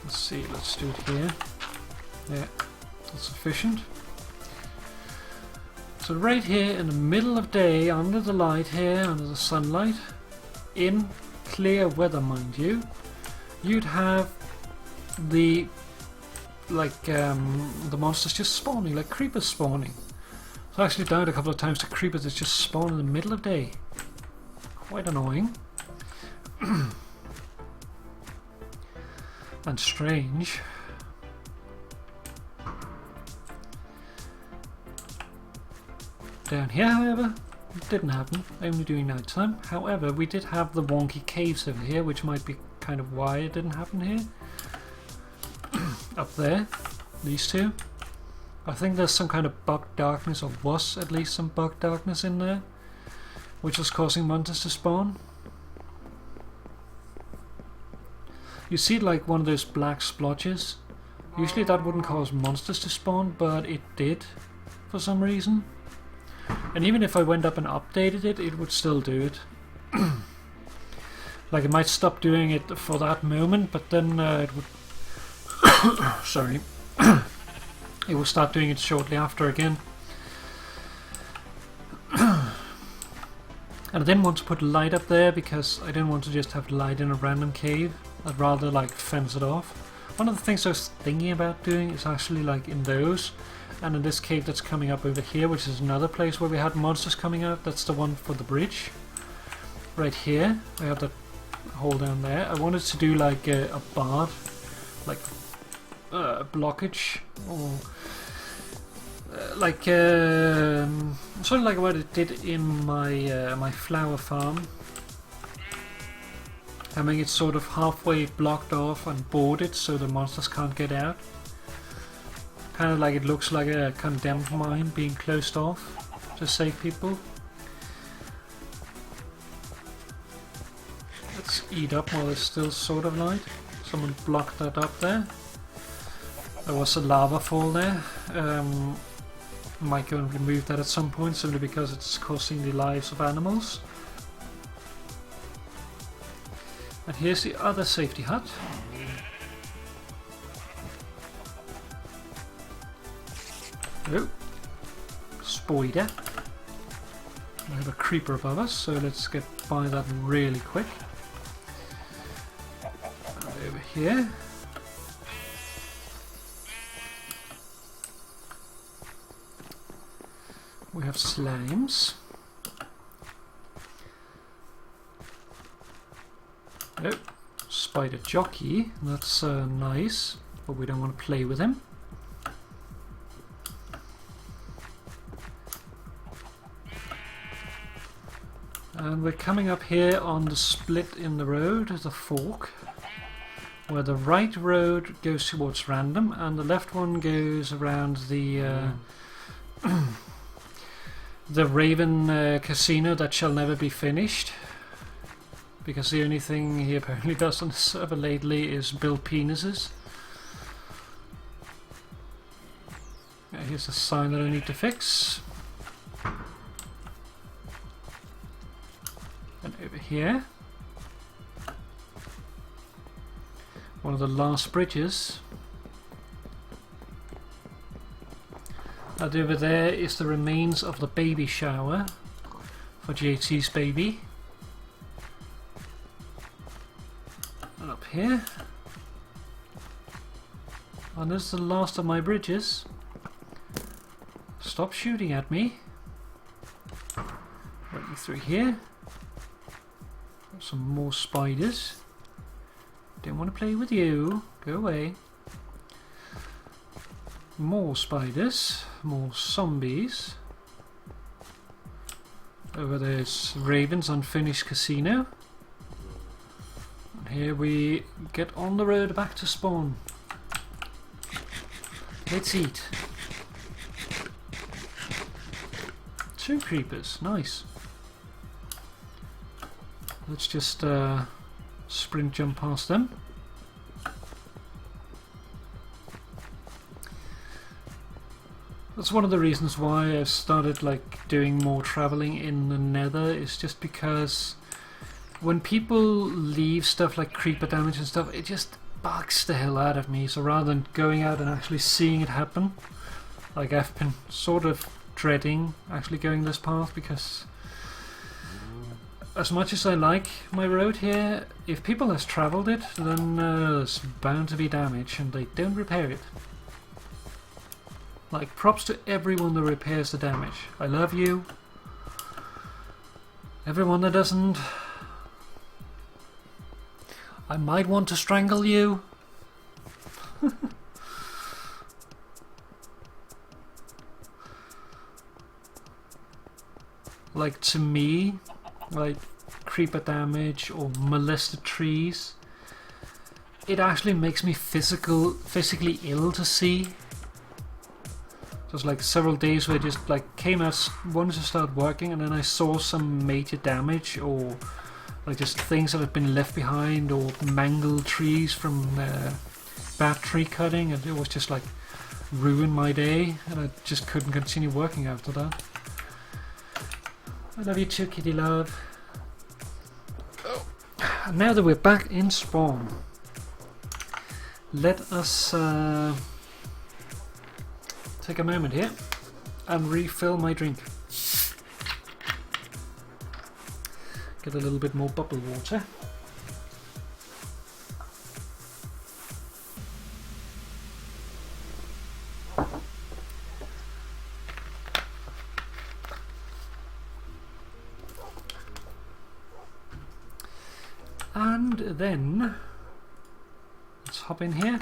Let's see, let's do it here. Yeah, that's sufficient. So right here in the middle of day, under the light here, under the sunlight, in clear weather mind you, you'd have the the monsters just spawning, like creepers spawning. So I actually died a couple of times to creepers that just spawn in the middle of day. Quite annoying. And strange. Down here, however, it didn't happen, only during night time. However, we did have the wonky caves over here, which might be kind of why it didn't happen here. Up there, these two. I think there's some kind of bug darkness, or was at least some bug darkness in there, which was causing monsters to spawn. You see like one of those black splotches. Usually that wouldn't cause monsters to spawn, but it did for some reason. And even if I went up and updated it, it would still do it. Like it might stop doing it for that moment, but then it would... sorry. It will start doing it shortly after again. And I didn't want to put light up there because I didn't want to just have light in a random cave. I'd rather like fence it off. One of the things I was thinking about doing is actually like in those, and in this cave that's coming up over here, which is another place where we had monsters coming out. That's the one for the bridge. Right here, I have that hole down there. I wanted to do like a barred, like blockage, or like sort of like what it did in my my flower farm. Having it sort of halfway blocked off and boarded so the monsters can't get out. Kind of like it looks like a condemned mine being closed off to save people. Let's eat up while there's still sort of light. Someone blocked that up there. There was a lava fall there. Might go and remove that at some point simply because it's costing the lives of animals. And here's the other safety hut. Oh, spider. We have a creeper above us, so let's get by that really quick. And over here. We have slimes. Oh, spider jockey. That's nice, but we don't want to play with him. And we're coming up here on the split in the road, the fork, where the right road goes towards random and the left one goes around the the Raven casino that shall never be finished. Because the only thing he apparently does on the server lately is build penises. Here's a sign that I need to fix. And over here One of the last bridges. And over there is the remains of the baby shower for JT's baby. And up here. And this is the last of my bridges. Stop shooting at me. Right through here. Some more spiders. Don't want to play with you. Go away. More spiders. More zombies. Over there's Raven's unfinished casino. And here we get on the road back to spawn. Let's eat. 2 creepers. Nice. Let's just sprint jump past them. That's one of the reasons why I started like doing more traveling in the Nether, is just because when people leave stuff like creeper damage and stuff, it just bugs the hell out of me. So rather than going out and actually seeing it happen, like I've been sort of dreading actually going this path, because as much as I like my road here, if people has travelled it, then there's bound to be damage and they don't repair it. Like, props to everyone that repairs the damage. I love you. Everyone that doesn't, I might want to strangle you. Like, to me, like creeper damage or molested trees, it actually makes me physically ill to see. There's like several days where I just like came out, wanted to start working, and then I saw some major damage, or like just things that have been left behind, or mangled trees from bad tree cutting, and it was just like ruined my day, and I just couldn't continue working after that. I love you too, kitty love. Oh. Now that we're back in spawn, let us take a moment here and refill my drink. Get a little bit more bubble water. And then let's hop in here.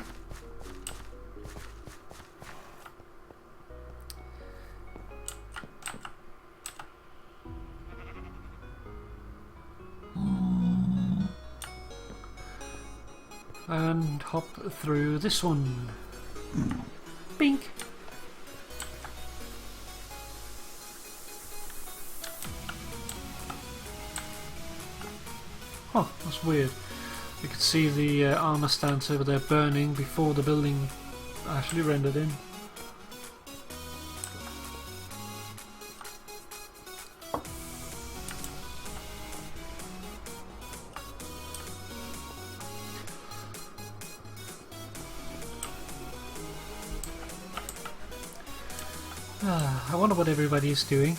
And hop through this one. Bink! Oh, that's weird. You could see the armor stance over there burning before the building actually rendered in. I wonder what everybody's doing.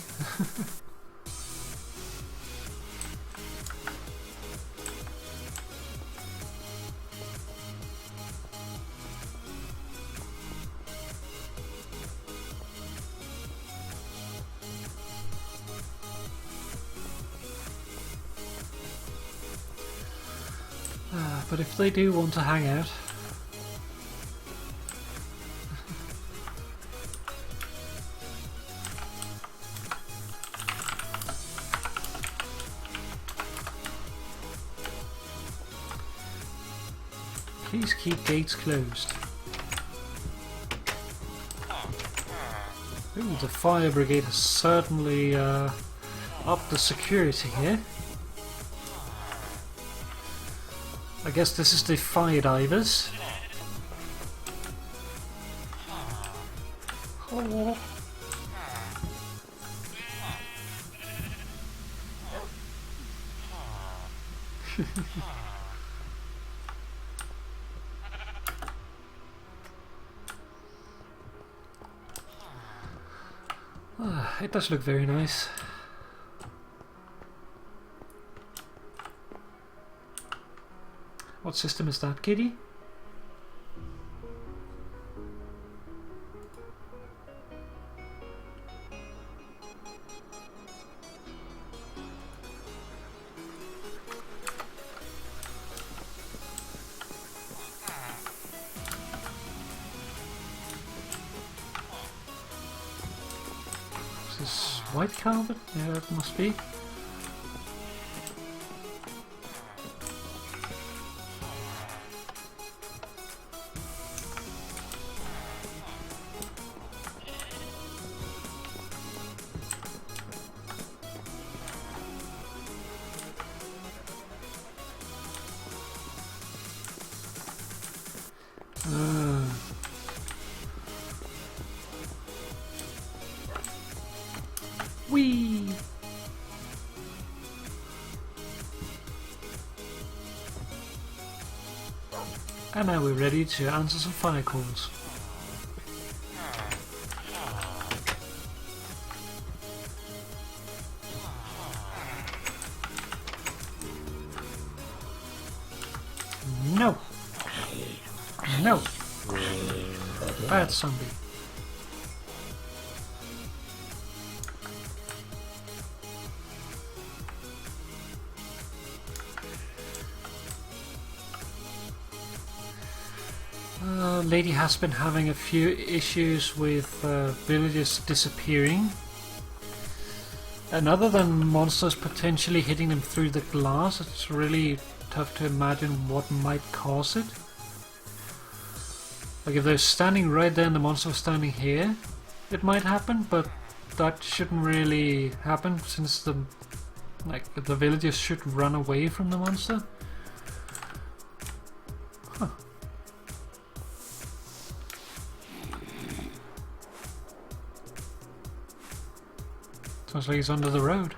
But if they do want to hang out, please keep gates closed. Ooh, the fire brigade has certainly upped the security here. I guess this is the fire divers. Oh. It does look very nice. What system is that, Kitty? Is this white carpet? Yeah, it must be. Whee! And now we're ready to answer some fire calls. No! No! Bad zombie. Lady has been having a few issues with villagers disappearing. And other than monsters potentially hitting them through the glass, it's really tough to imagine what might cause it. Like if they're standing right there and the monster was standing here, it might happen, but that shouldn't really happen since the villagers should run away from the monster. Huh. Sounds like he's under the road.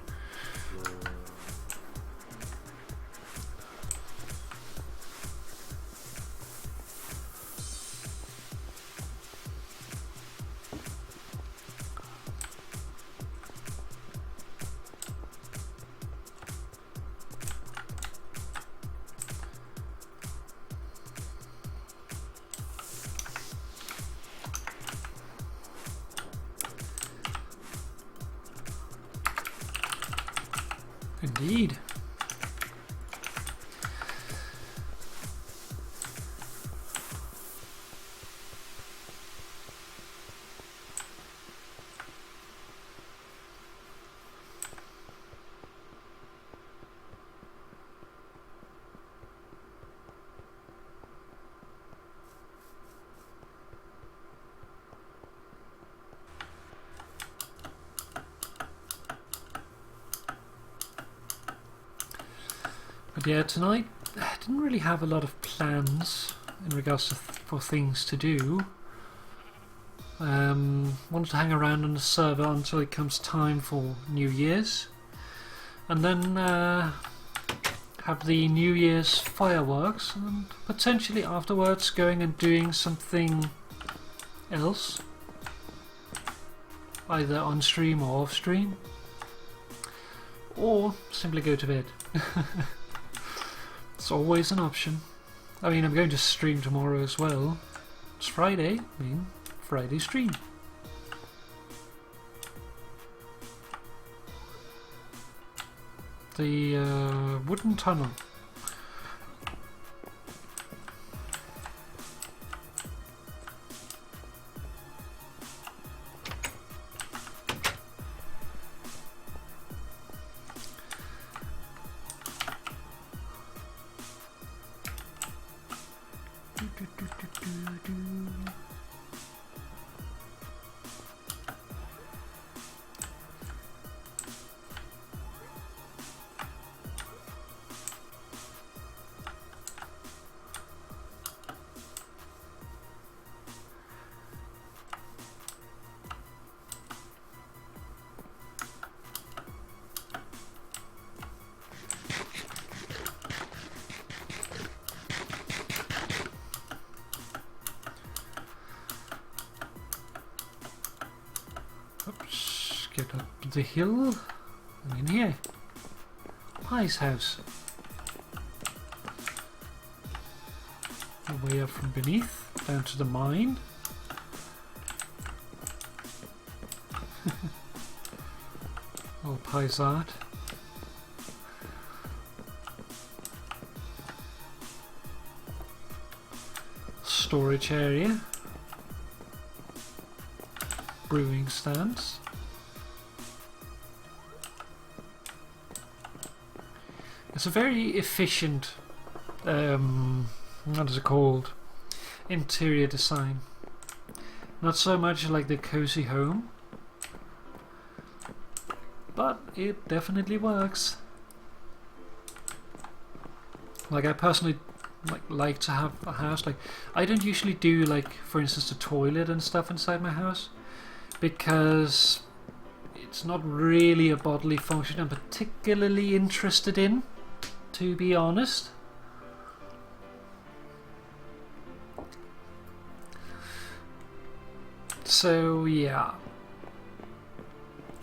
Indeed. But yeah, tonight I didn't really have a lot of plans in regards to for things to do. Wanted to hang around on the server until it comes time for New Year's, and then have the New Year's fireworks, and potentially afterwards going and doing something else, either on stream or off stream, or simply go to bed. It's always an option. I mean, I'm going to stream tomorrow as well. It's Friday, I mean, Friday stream. The wooden tunnel. the hill and in here. Pie's house. The way up from beneath, down to the mine. Oh, Pie's art. Storage area. Brewing stands. It's a very efficient, what is it called? Interior design. Not so much like the cozy home, but it definitely works. Like I personally like to have a house, like I don't usually do like, for instance, the toilet and stuff inside my house because it's not really a bodily function I'm particularly interested in, to be honest. So yeah.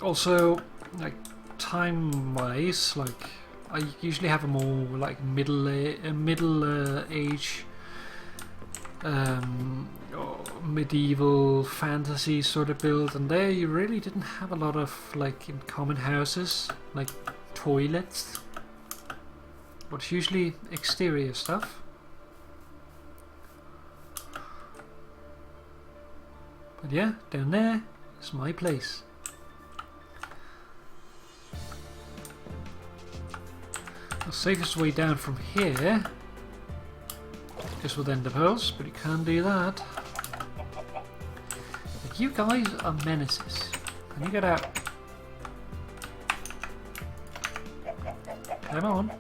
Also, like time-wise, like I usually have a more like middle age, or medieval fantasy sort of build, and there you really didn't have a lot of like in common houses, like toilets. But usually exterior stuff. But yeah, down there is my place. The safest way down from here is with ender pearls, but you can't do that. But you guys are menaces. Can you get out? Come on.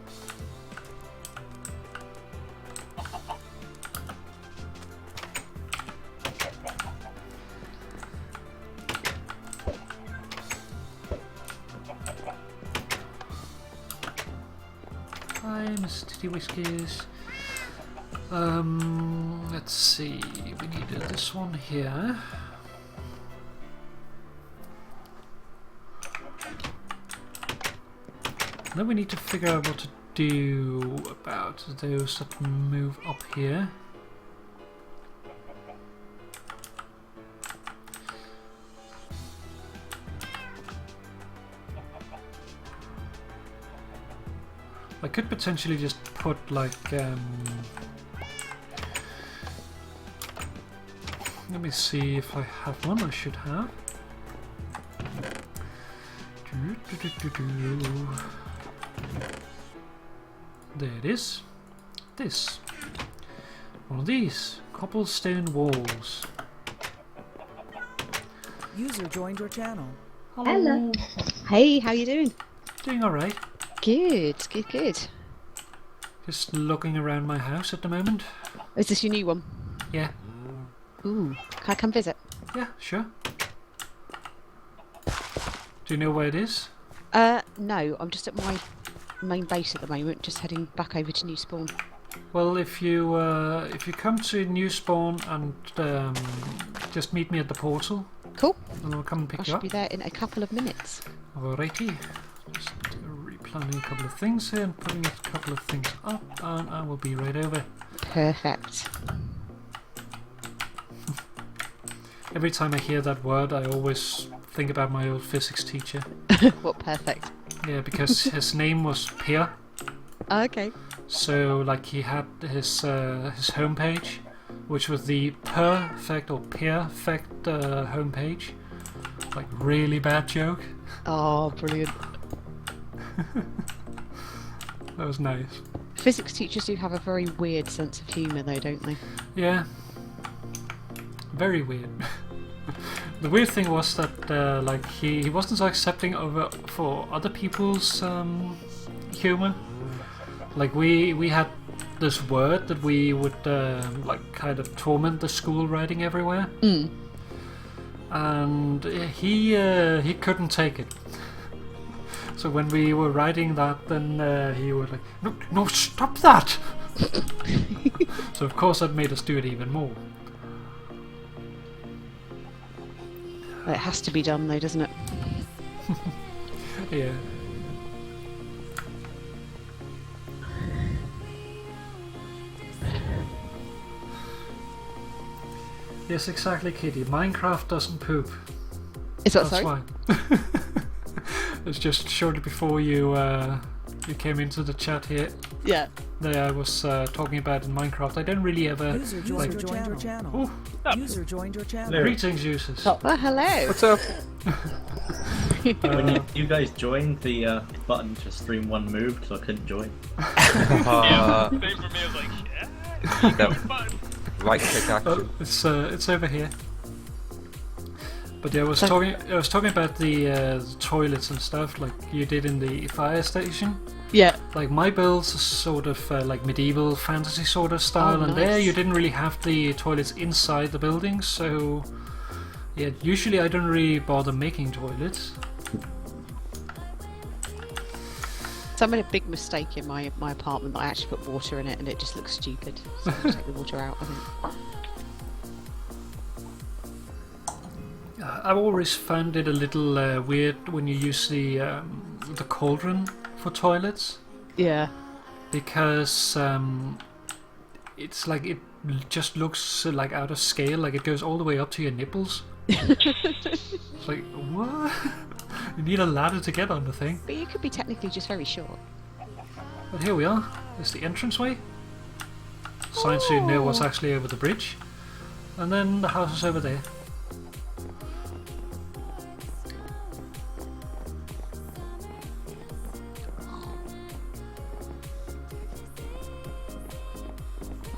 Hi, Mr. Titty Whiskers. Let's see. We need this one here. Then we need to figure out what to do about those that move up here. I could potentially just put like let me see if I have one. I should have. There it is. This. One of these. Cobblestone walls. User joined your channel. Hello. Hey, how you doing? Doing alright. Good, good, good. Just looking around my house at the moment. Is this your new one? Yeah. Ooh, can I come visit? Yeah, sure. Do you know where it is? No, I'm just at my main base at the moment, just heading back over to New Spawn. Well, if you come to New Spawn and just meet me at the portal, Cool. and I'll come and I pick you should up. be there in a couple of minutes. Alrighty. Just replanning a couple of things here and putting a couple of things up, and I will be right over. Perfect. Every time I hear that word, I always think about my old physics teacher. What perfect? Yeah, because his name was Pierre. Okay. So, like, he had his homepage, which was the perfect or perfect homepage. Like, really bad joke. Oh, brilliant. That was nice. Physics teachers do have a very weird sense of humour though, don't they? Yeah. Very weird. The weird thing was that, like, he wasn't so accepting for other people's humour. Like, we had this word that we would, like, kind of torment the school writing everywhere. Mm. And he couldn't take it. So when we were writing that, then he was like, no, stop that! So of course that made us do it even more. Well, it has to be done though, doesn't it? Yeah. Yes, exactly, Kitty. Minecraft doesn't poop. Is that That's so? why. It's just shortly before you came into the chat here. Yeah. That I was talking about in Minecraft. I don't really ever User joined your channel. Ooh, User joined your channel. greetings, users. Well, hello. What's up? When you guys joined, the button to stream one moved, so I couldn't join. Uh, Same for me. I was like, yeah. no. Fun. Right click action. Oh, it's over here. But yeah, I was talking about the toilets and stuff like you did in the fire station. Yeah. Like my build's sort of like medieval fantasy sort of style, Oh, and there nice. you didn't really have the toilets inside the building, so yeah, usually I don't really bother making toilets. So I made a big mistake in my apartment that I actually put water in it and it just looks stupid. So I'm gonna take the water out, I think. I've always found it a little weird when you use the cauldron for toilets, Yeah. because it's like it just looks like out of scale, like it goes all the way up to your nipples. It's like, what? You need a ladder to get on the thing. But you could be technically just very short. But here we are. There's the entranceway. Sign so you know what's actually over the bridge. And then the house is over there.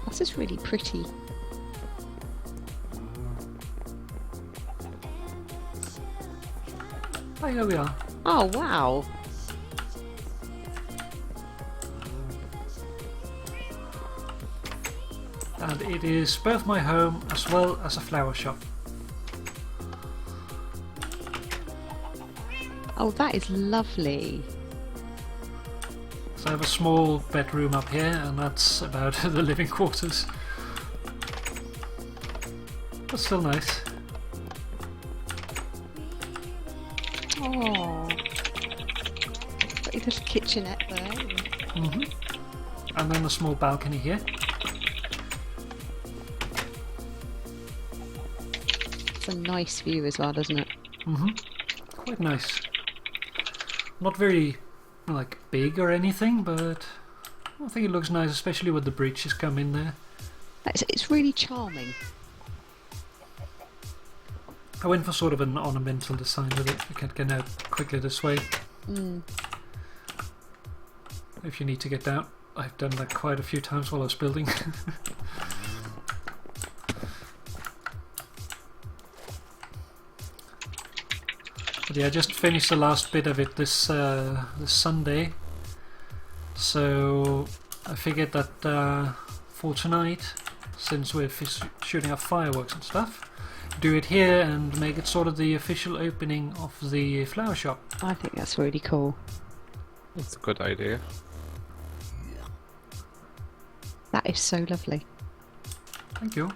This is really pretty. Oh, here we are. Oh, wow. And it is both my home as well as a flower shop. Oh, that is lovely. So I have a small bedroom up here, and that's about the living quarters. But still nice. Oh. Got your little kitchenette there. And then a small balcony here. It's a nice view as well, isn't it? Quite nice. Not very like big or anything, but I think it looks nice, especially with the bridges come in there. It's really charming. I went for sort of an ornamental design with it. You can get out quickly this way. If you need to get down. I've done that quite a few times while I was building. But yeah, I just finished the last bit of it this Sunday. So I figured that for tonight, since we're shooting off fireworks and stuff, do it here and make it sort of the official opening of the flower shop. I think that's really cool. That's a good idea. That is so lovely. Thank you.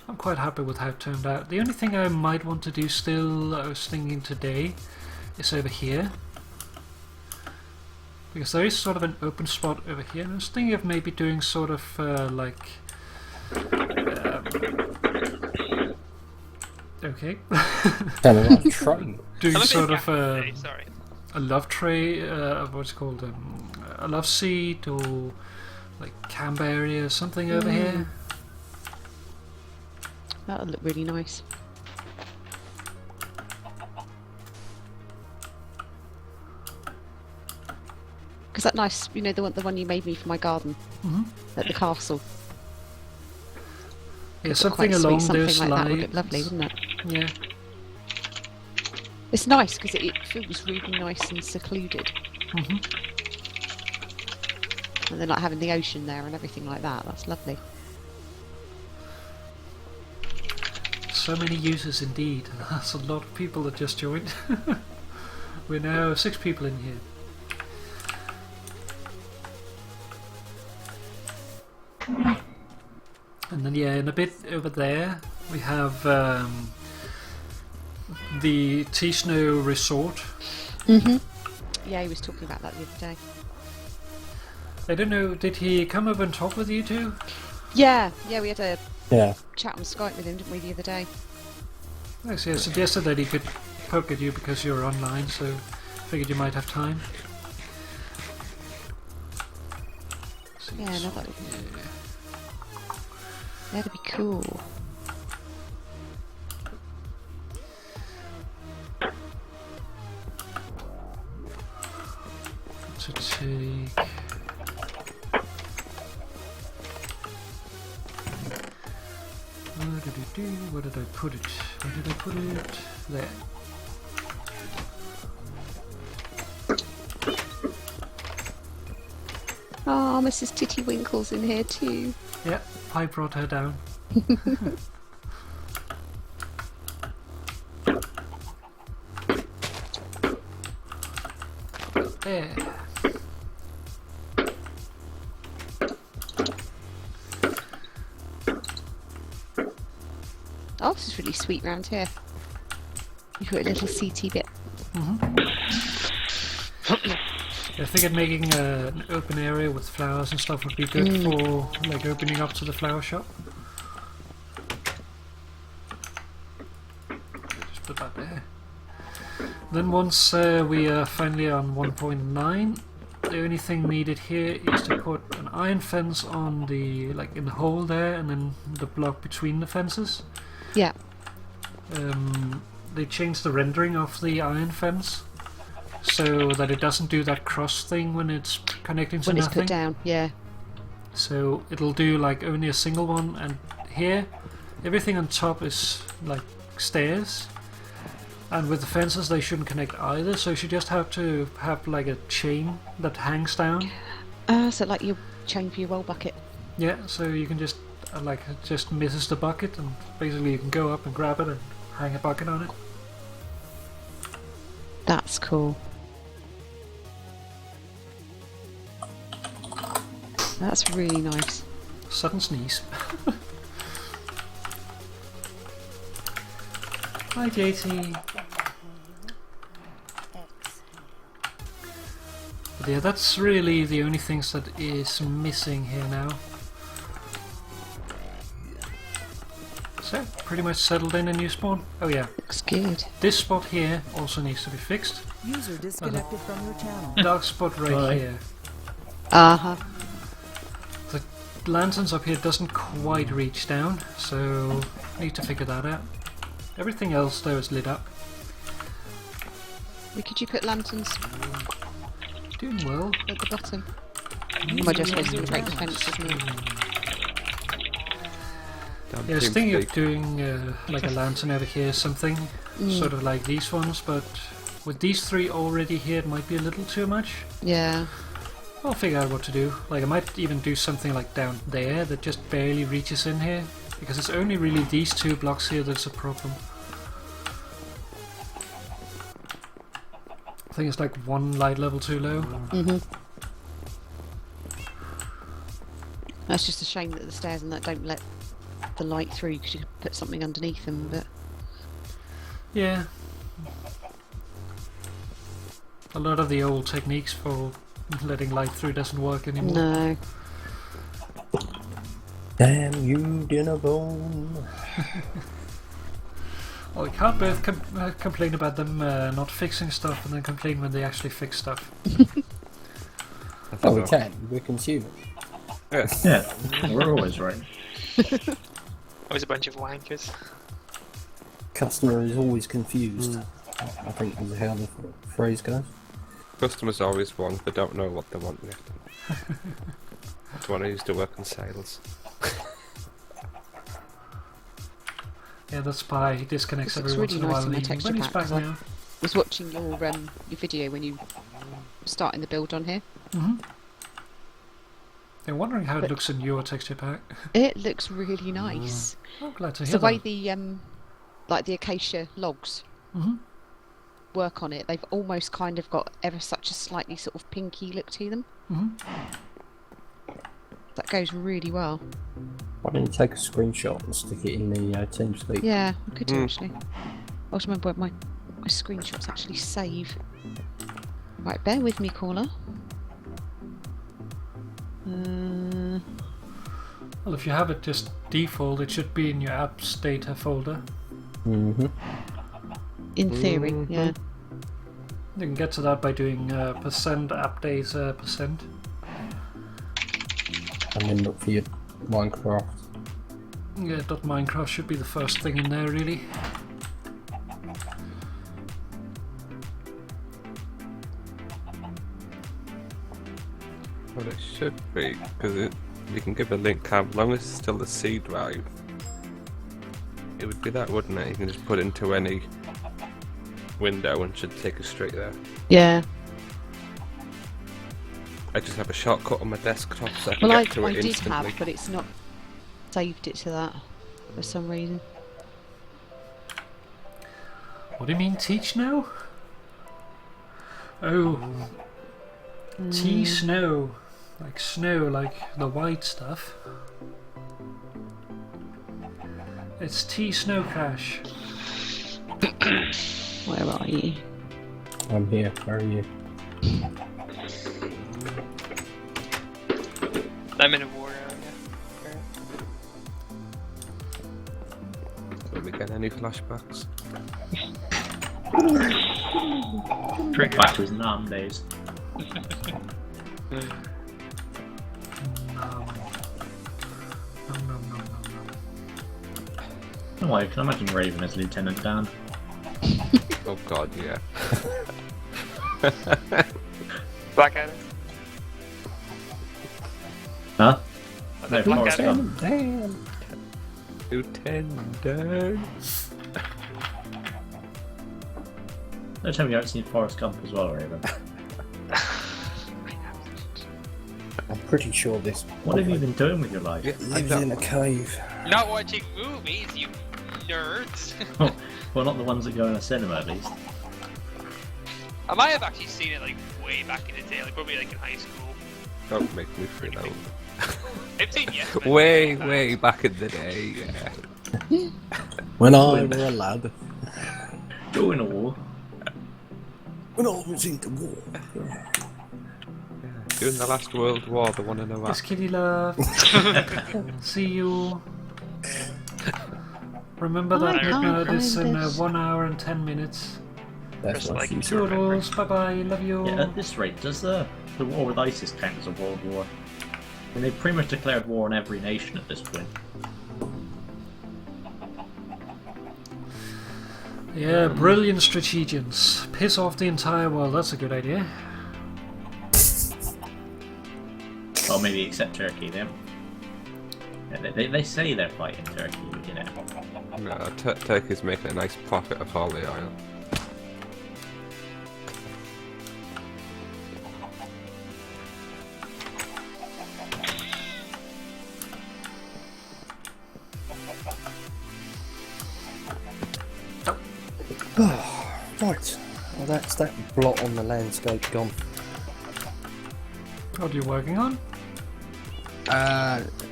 I'm quite happy with how it turned out. The only thing I might want to do still, I was thinking today, is over here. Because there is sort of an open spot over here, and I was thinking of maybe doing sort of like... okay. Trying. Doing Something sort like of that. Sorry. a love tray, what's it called, a love seat, or like camp area, something over here. That would look really nice. Because that nice, you know, the one you made me for my garden at the castle. Yeah, Could look something quite along sweet, something those like lines. that would look lovely, wouldn't it? Yeah. It's nice because it feels really nice and secluded. And then like having the ocean there and everything like that, that's lovely. So many users indeed. That's a lot of people that just joined. We're now 6 people in here. And then yeah, in a bit over there we have the T-Snow Resort. Mhm. Yeah, he was talking about that the other day. I don't know, did he come up and talk with you two? Yeah, we had a Yeah. chat on Skype with him, didn't we, the other day? Actually, I suggested that he could poke at you because you're online, so figured you might have time. Yeah, no, that'd be cool. To take... Where did I put it? Where did I put it? There. Oh, Mrs. Tittywinkle's in here too. Yeah, I brought her down. There. Oh, this is really sweet round here. You've got a little CT bit. I figured making an open area with flowers and stuff would be good for like opening up to the flower shop. Just put that there. Then once we are finally on 1.9, the only thing needed here is to put an iron fence on the in the hole there, and then the block between the fences. Yeah. They changed the rendering of the iron fence so that it doesn't do that cross thing when it's connecting to When it's nothing. put down, yeah. So it'll do like only a single one, and here everything on top is like stairs, and with the fences they shouldn't connect either, so you should just have to have like a chain that hangs down. So like your chain for your well bucket. Yeah, so you can just it just misses the bucket, and basically you can go up and grab it and hang a bucket on it. That's cool. That's really nice. Sudden sneeze. Hi JT. But yeah, that's really the only things that is missing here now. So, pretty much settled in a new spawn. Oh yeah, Looks good. this spot here also needs to be fixed. User disconnected from your channel. Dark spot right Right. here. Uh-huh. The lanterns up here doesn't quite reach down, so need to figure that out. Everything else though is lit up. Could you put lanterns Doing well. at the bottom? Am I just supposed to break the fences now? Damn Yeah, I was team thinking of speak. doing like a lantern over here, something sort of like these ones, but with these three already here it might be a little too much. Yeah. I'll figure out what to do. Like I might even do something like down there that just barely reaches in here, because it's only really these two blocks here that's a problem. I think it's like one light level too low. Mhm. That's just a shame that the stairs and that don't let the light through, because you could put something underneath them, but Yeah. A lot of the old techniques for letting light through doesn't work anymore. no. Damn you, dinner bone. Well, we can't both complain about them not fixing stuff and then complain when they actually fix stuff. Oh, we can. We're consumers. Yes. Yeah, we're always right. Always a bunch of wankers. Customer is always confused. I think is how the phrase goes. Customers always want, they don't know what they want yet. That's when I used to work in sales. Yeah, that's why he disconnects This every looks once really in a nice while. in my And texture when he's pack, back 'cause I- now. Was watching your video when you were starting the build on here. I'm wondering how it But- looks in your texture pack. It looks really nice. I'm glad to It's hear the way that. the acacia logs Mhm. work on it. They've almost kind of got ever such a slightly sort of pinky look to them. Mhm. That goes really well. Why don't you take a screenshot and stick it in the TeamSpeak? Yeah, I could do actually. I was remember where my screenshots actually save. Right, bear with me, caller. Well, if you have it just default, it should be in your apps data folder. Mm-hmm. In theory, yeah. You can get to that by doing percent app data percent. And then look for your Minecraft. Yeah, .minecraft should be the first thing in there, really. Well, it should be, because we can give a link cam, as long as it's still the C drive. It would be that, wouldn't it? You can just put it into any window and it should take us straight there. Yeah. I just have a shortcut on my desktop so I can Well, get to I it did instantly. have, but it's not saved it to that for some reason. What do you mean, teach now? Oh, tea snow. Like snow, like the white stuff. It's tea snow crash. Where are you? I'm here. Where are you? I'm in a war area. Don't we get any flashbacks? Trigger. Back to his Nam days. Oh, I can imagine Raven as Lieutenant Dan. Oh god, yeah. Blackadder. Huh? No, Blackadder. Damn. Lieutenant. Don't tell me you haven't seen Forrest Gump as well, Raven. I'm pretty sure this What have you been doing with your life? lives in a cave. Not watching movies, you nerds. Well, not the ones that go in a cinema, at least. I might have actually seen it like way back in the day, like probably like in high school. Don't make me feel old. I've seen yes. Way back in the day, yeah. When I was a lad. During a war. When I was in the war. During the last World War, the one in Iraq. Yes, kitty love. See you. Remember that I can't midnight is find in this. 1 hour and 10 minutes. That's Just what like she to said. remember. Toodles, bye bye, love you. Yeah, at this rate, does the war with ISIS count as a world war? I mean, they've pretty much declared war on every nation at this point. Yeah, brilliant strategians. Piss off the entire world, that's a good idea. Well, maybe except Turkey, then. Yeah, they say they're fighting Turkey, you know. No, Turkey's making a nice profit of all the oil. Right. Well, that's that blot on the landscape gone. What are you working on?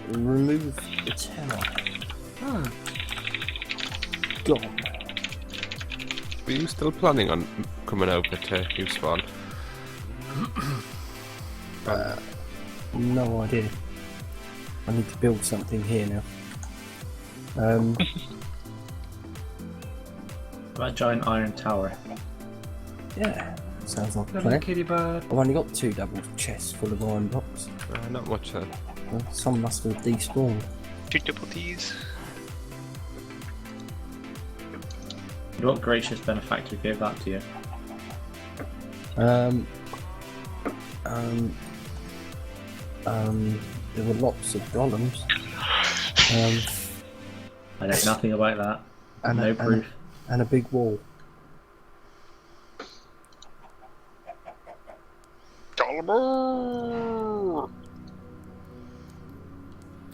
Remove the tower. Oh, Gone. Were you still planning on coming over to New Spawn? No idea. I need to build something here now. That giant iron tower. Yeah. Sounds like a little plan. kitty bird. I've only got 2 double chests full of iron blocks. Not much. Well, some must have despawned. 2 double T's. What gracious benefactor gave that to you? There were lots of golems. I know nothing about that. And No proof. And a big wall.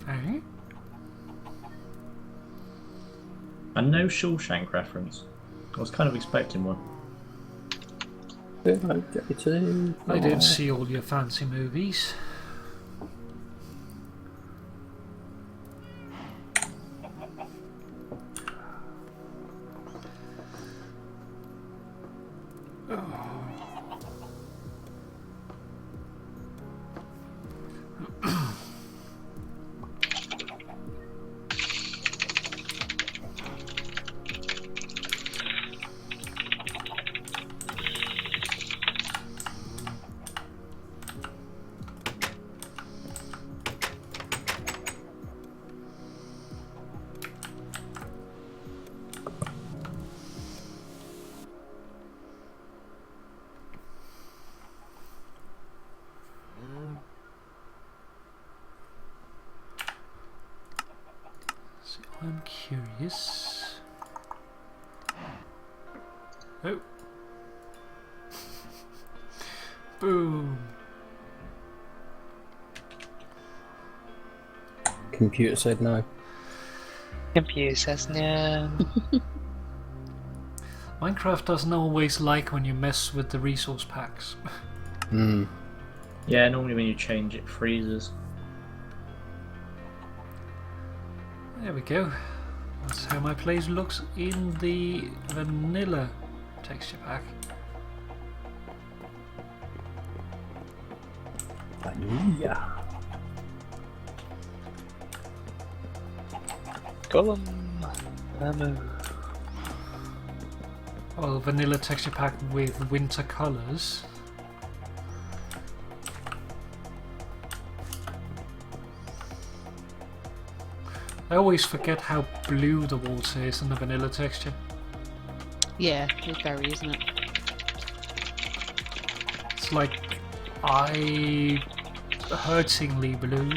Eh? And no Shawshank reference. I was kind of expecting one. I didn't see all your fancy movies. So I'm curious. Oh. Boom. Computer said no. Computer says no. Minecraft doesn't always like when you mess with the resource packs. Hmm. Yeah, normally when you change it freezes. There we go. That's how my place looks in the vanilla texture pack. Yeah. Golem. Ammo. Well, vanilla texture pack with winter colours. I always forget how blue the water is in the vanilla texture. Yeah, it's very, isn't it? It's like hurtingly blue.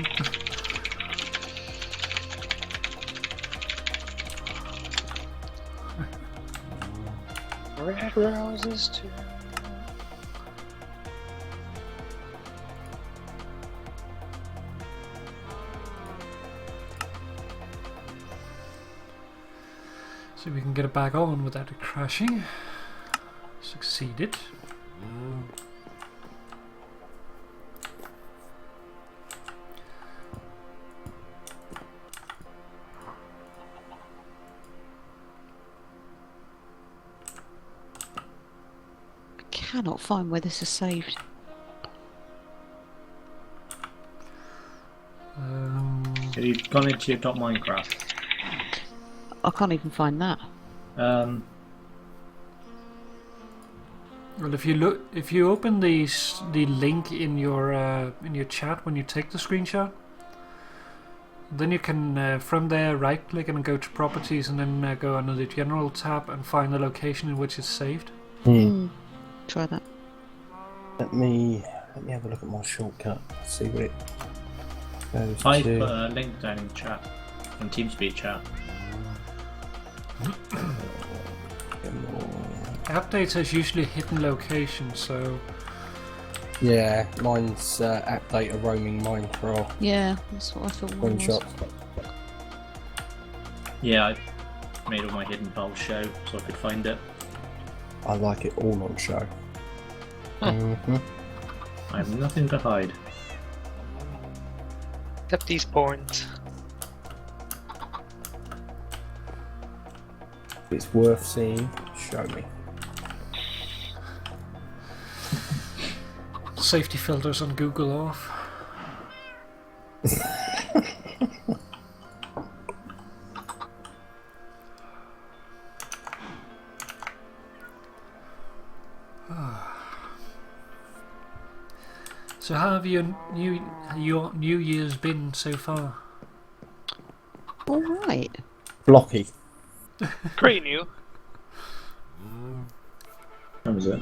Red roses too. So we can get it back on without it crashing. Succeeded. I cannot find where this is saved. Have you gone into your .minecraft? I can't even find that. Well, if you open the link in your chat when you take the screenshot, then you can from there right click and go to properties and then go under the general tab and find the location in which it's saved. Try that. Let me have a look at my shortcut. See what it goes I to. put a link down in chat, in TeamSpeak chat. App data is usually a hidden location, so Yeah, mine's app data roaming Minecraft Yeah, that's what I thought. Mine was. screenshot. Yeah, I made all my hidden files show so I could find it. I like it all on show. Mm-hmm. I have nothing to hide. Except these points. If it's worth seeing, show me. safety filters on Google off. So how have your New Year's been so far? All right. Blocky. Pretty new. That was it.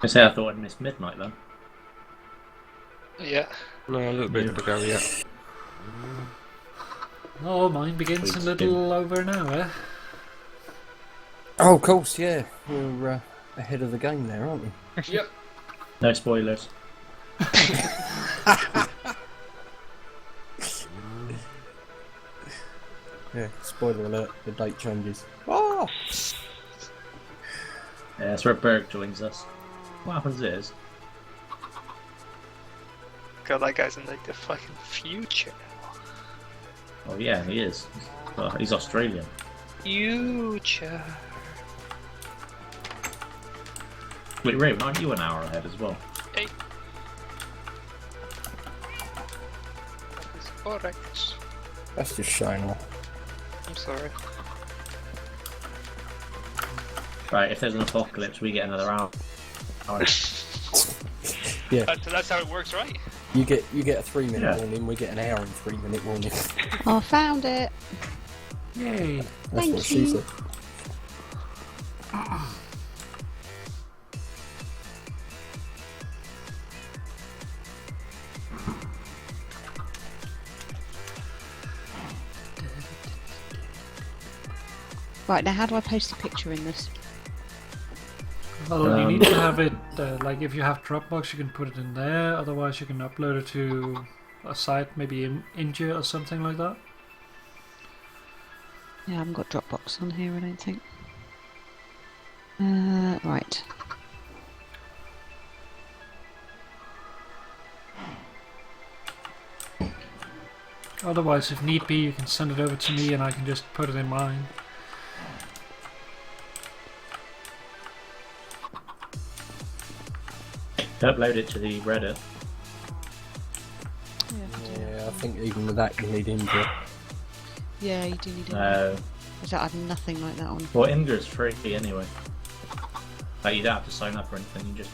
I say I thought I'd missed midnight then. Yeah. No, a little bit ago, yeah. Oh, mine begins in a little over an hour. Oh, of course, yeah. We're ahead of the game there, aren't we? Yep. No spoilers. Yeah, spoiler alert, the date changes. Oh! Yeah, that's where Berg joins us. What happens is, God, that guy's in like the fucking future. oh yeah, he is. Well, he's Australian. Future. Wait, Raven, aren't you an hour ahead as well? Hey. That is correct. That's just showing off. I'm sorry. Right, if there's an apocalypse, we get another hour. Yeah, That's how it works, right? you get a 3-minute Yeah. warning, we get an hour and 3-minute warning. Oh, I found it. Yay! That's Thank what she you. said. Right, now how do I post a picture in this? Well, you need to have it, like if you have Dropbox you can put it in there, otherwise you can upload it to a site, maybe in India or something like that. Yeah, I haven't got Dropbox on here, I don't think. Right. Otherwise, if need be, you can send it over to me and I can just put it in mine. Upload it to the Reddit. Yeah, I think even with that you need India. Yeah, you do need it. No. I have nothing like that on. Well, Indra's free anyway. Like, you don't have to sign up or anything, you just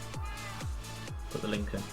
put the link in.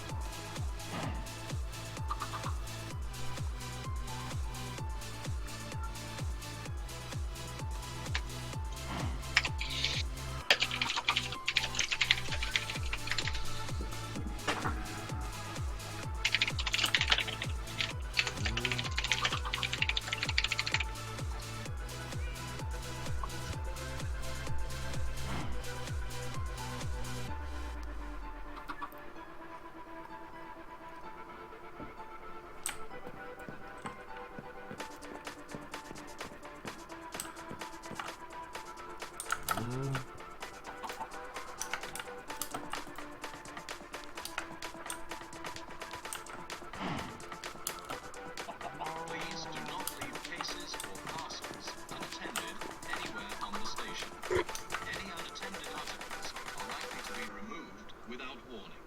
Please do not leave cases or parcels unattended anywhere on the station. Any unattended articles are likely to be removed without warning.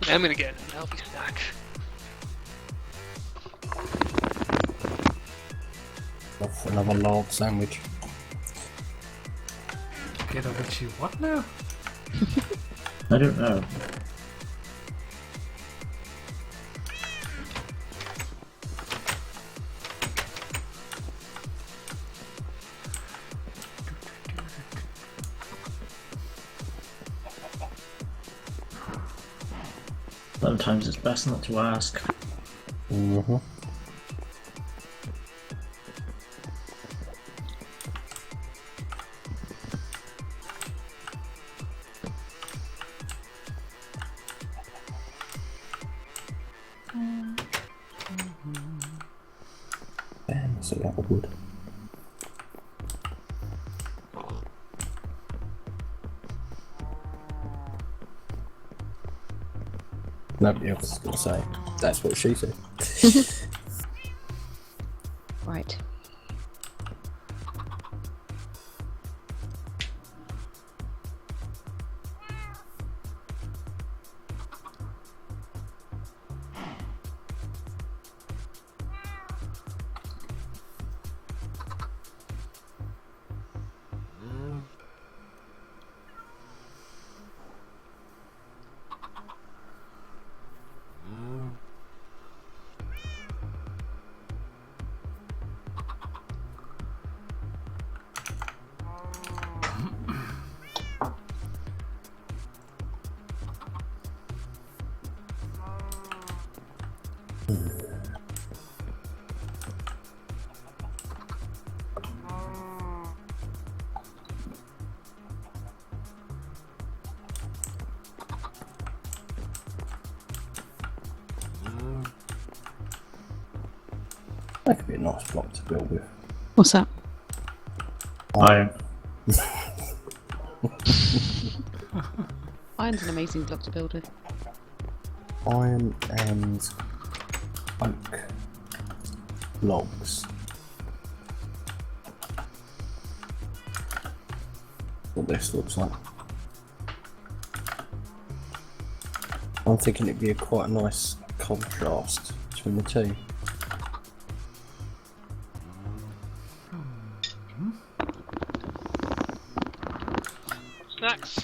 I'm gonna get an healthy snack. Off for another lard sandwich. Get over to what now? I don't know. Sometimes it's best not to ask. Mm-hmm. Bam, so that would. Nobody else is gonna say. That's what she said. Right. That could be a nice block to build with. What's that? Iron. Iron's an amazing block to build with. Iron and oak logs. What this looks like. I'm thinking it'd be quite a nice contrast between the two. Snacks.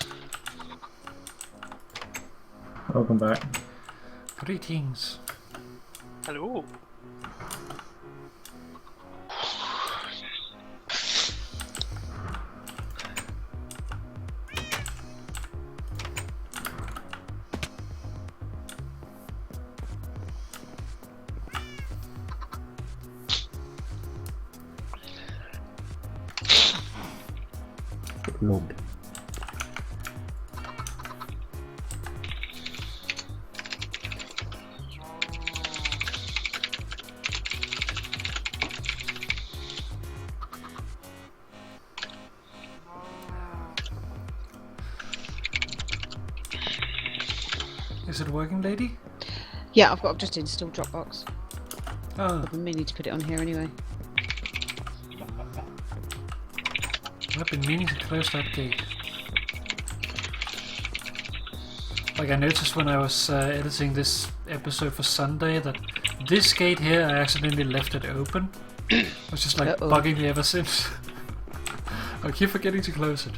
Welcome back. Greetings. Hello. Log. Is it working, lady? Yeah, I've just installed Dropbox. Oh, I've been meaning to put it on here anyway. I've been meaning to close that gate. Like I noticed when I was editing this episode for Sunday that this gate here I accidentally left it open. It's just like Uh-oh. bugging me ever since. I keep forgetting to close it.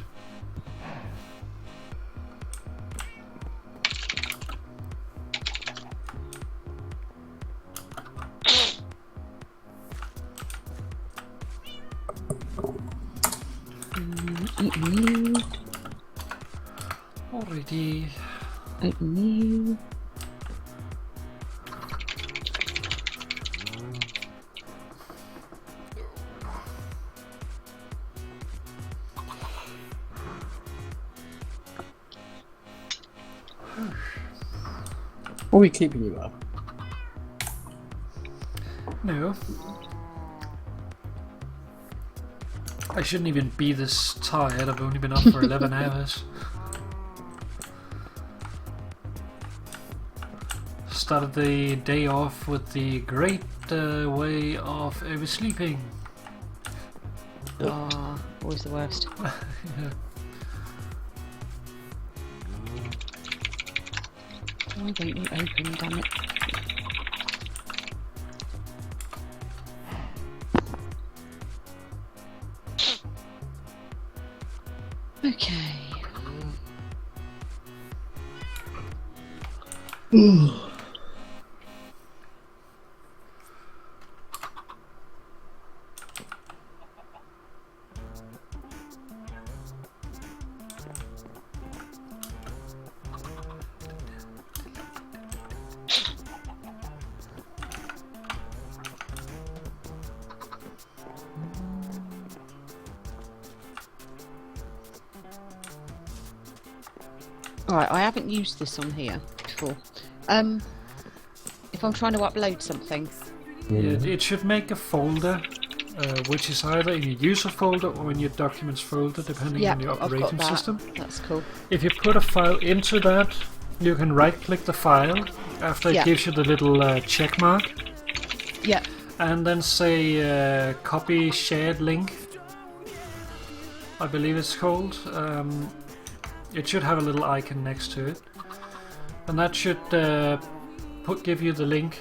Alrighty. Open new. What are we keeping you up? No. I shouldn't even be this tired, I've only been up for 11 hours. Started the day off with the great way of oversleeping. Ah, always the worst. Yeah. Why won't you open, damn it? Okay. Alright, I haven't used this on here before. If I'm trying to upload something, Yeah, it should make a folder, which is either in your user folder or in your documents folder, depending yeah, on your I've got operating that. system. That's cool. If you put a file into that, you can right-click the file after it Yeah. gives you the little check mark, Yeah, and then say copy shared link. I believe it's called. It should have a little icon next to it, and that should give you the link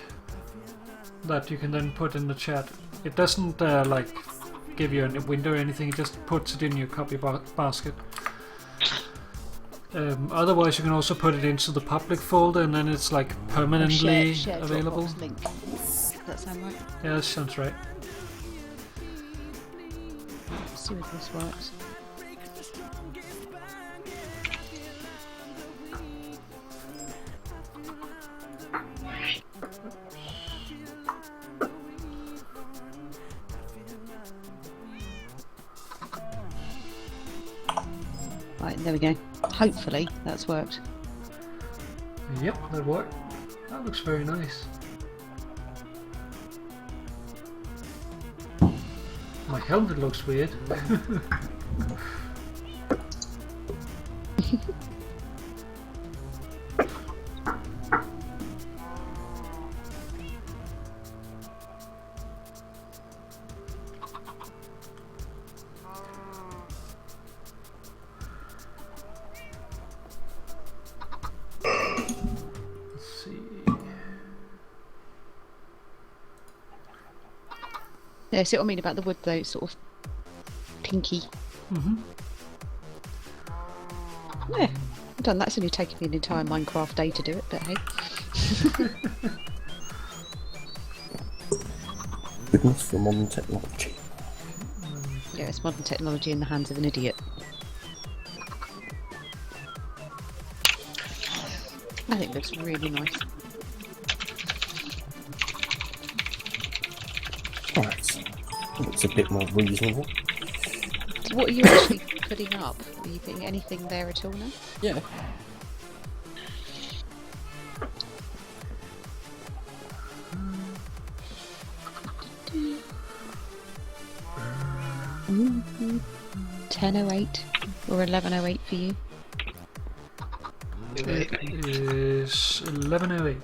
that you can then put in the chat. It doesn't like give you a window or anything. It just puts it in your copy basket. Otherwise, you can also put it into the public folder, and then it's like permanently share available. Dropbox link. Does that sound right? Yeah, that sounds right. Let's see if this works. Right, there we go. Hopefully that's worked. Yep, that worked. That looks very nice. My helmet looks weird. Yeah, see what I mean about the wood though, it's sort of pinky. Mm-hmm. Yeah, I've done that. It's only taken me an entire Minecraft day to do it, but hey. Goodness for modern technology. Yeah, it's modern technology in the hands of an idiot. I think it looks really nice. Right. Looks a bit more reasonable. So what are you actually putting up? Are you putting anything there at all now? Yeah. Mm-hmm. 10:08 or 11:08 for you? It is 11:08.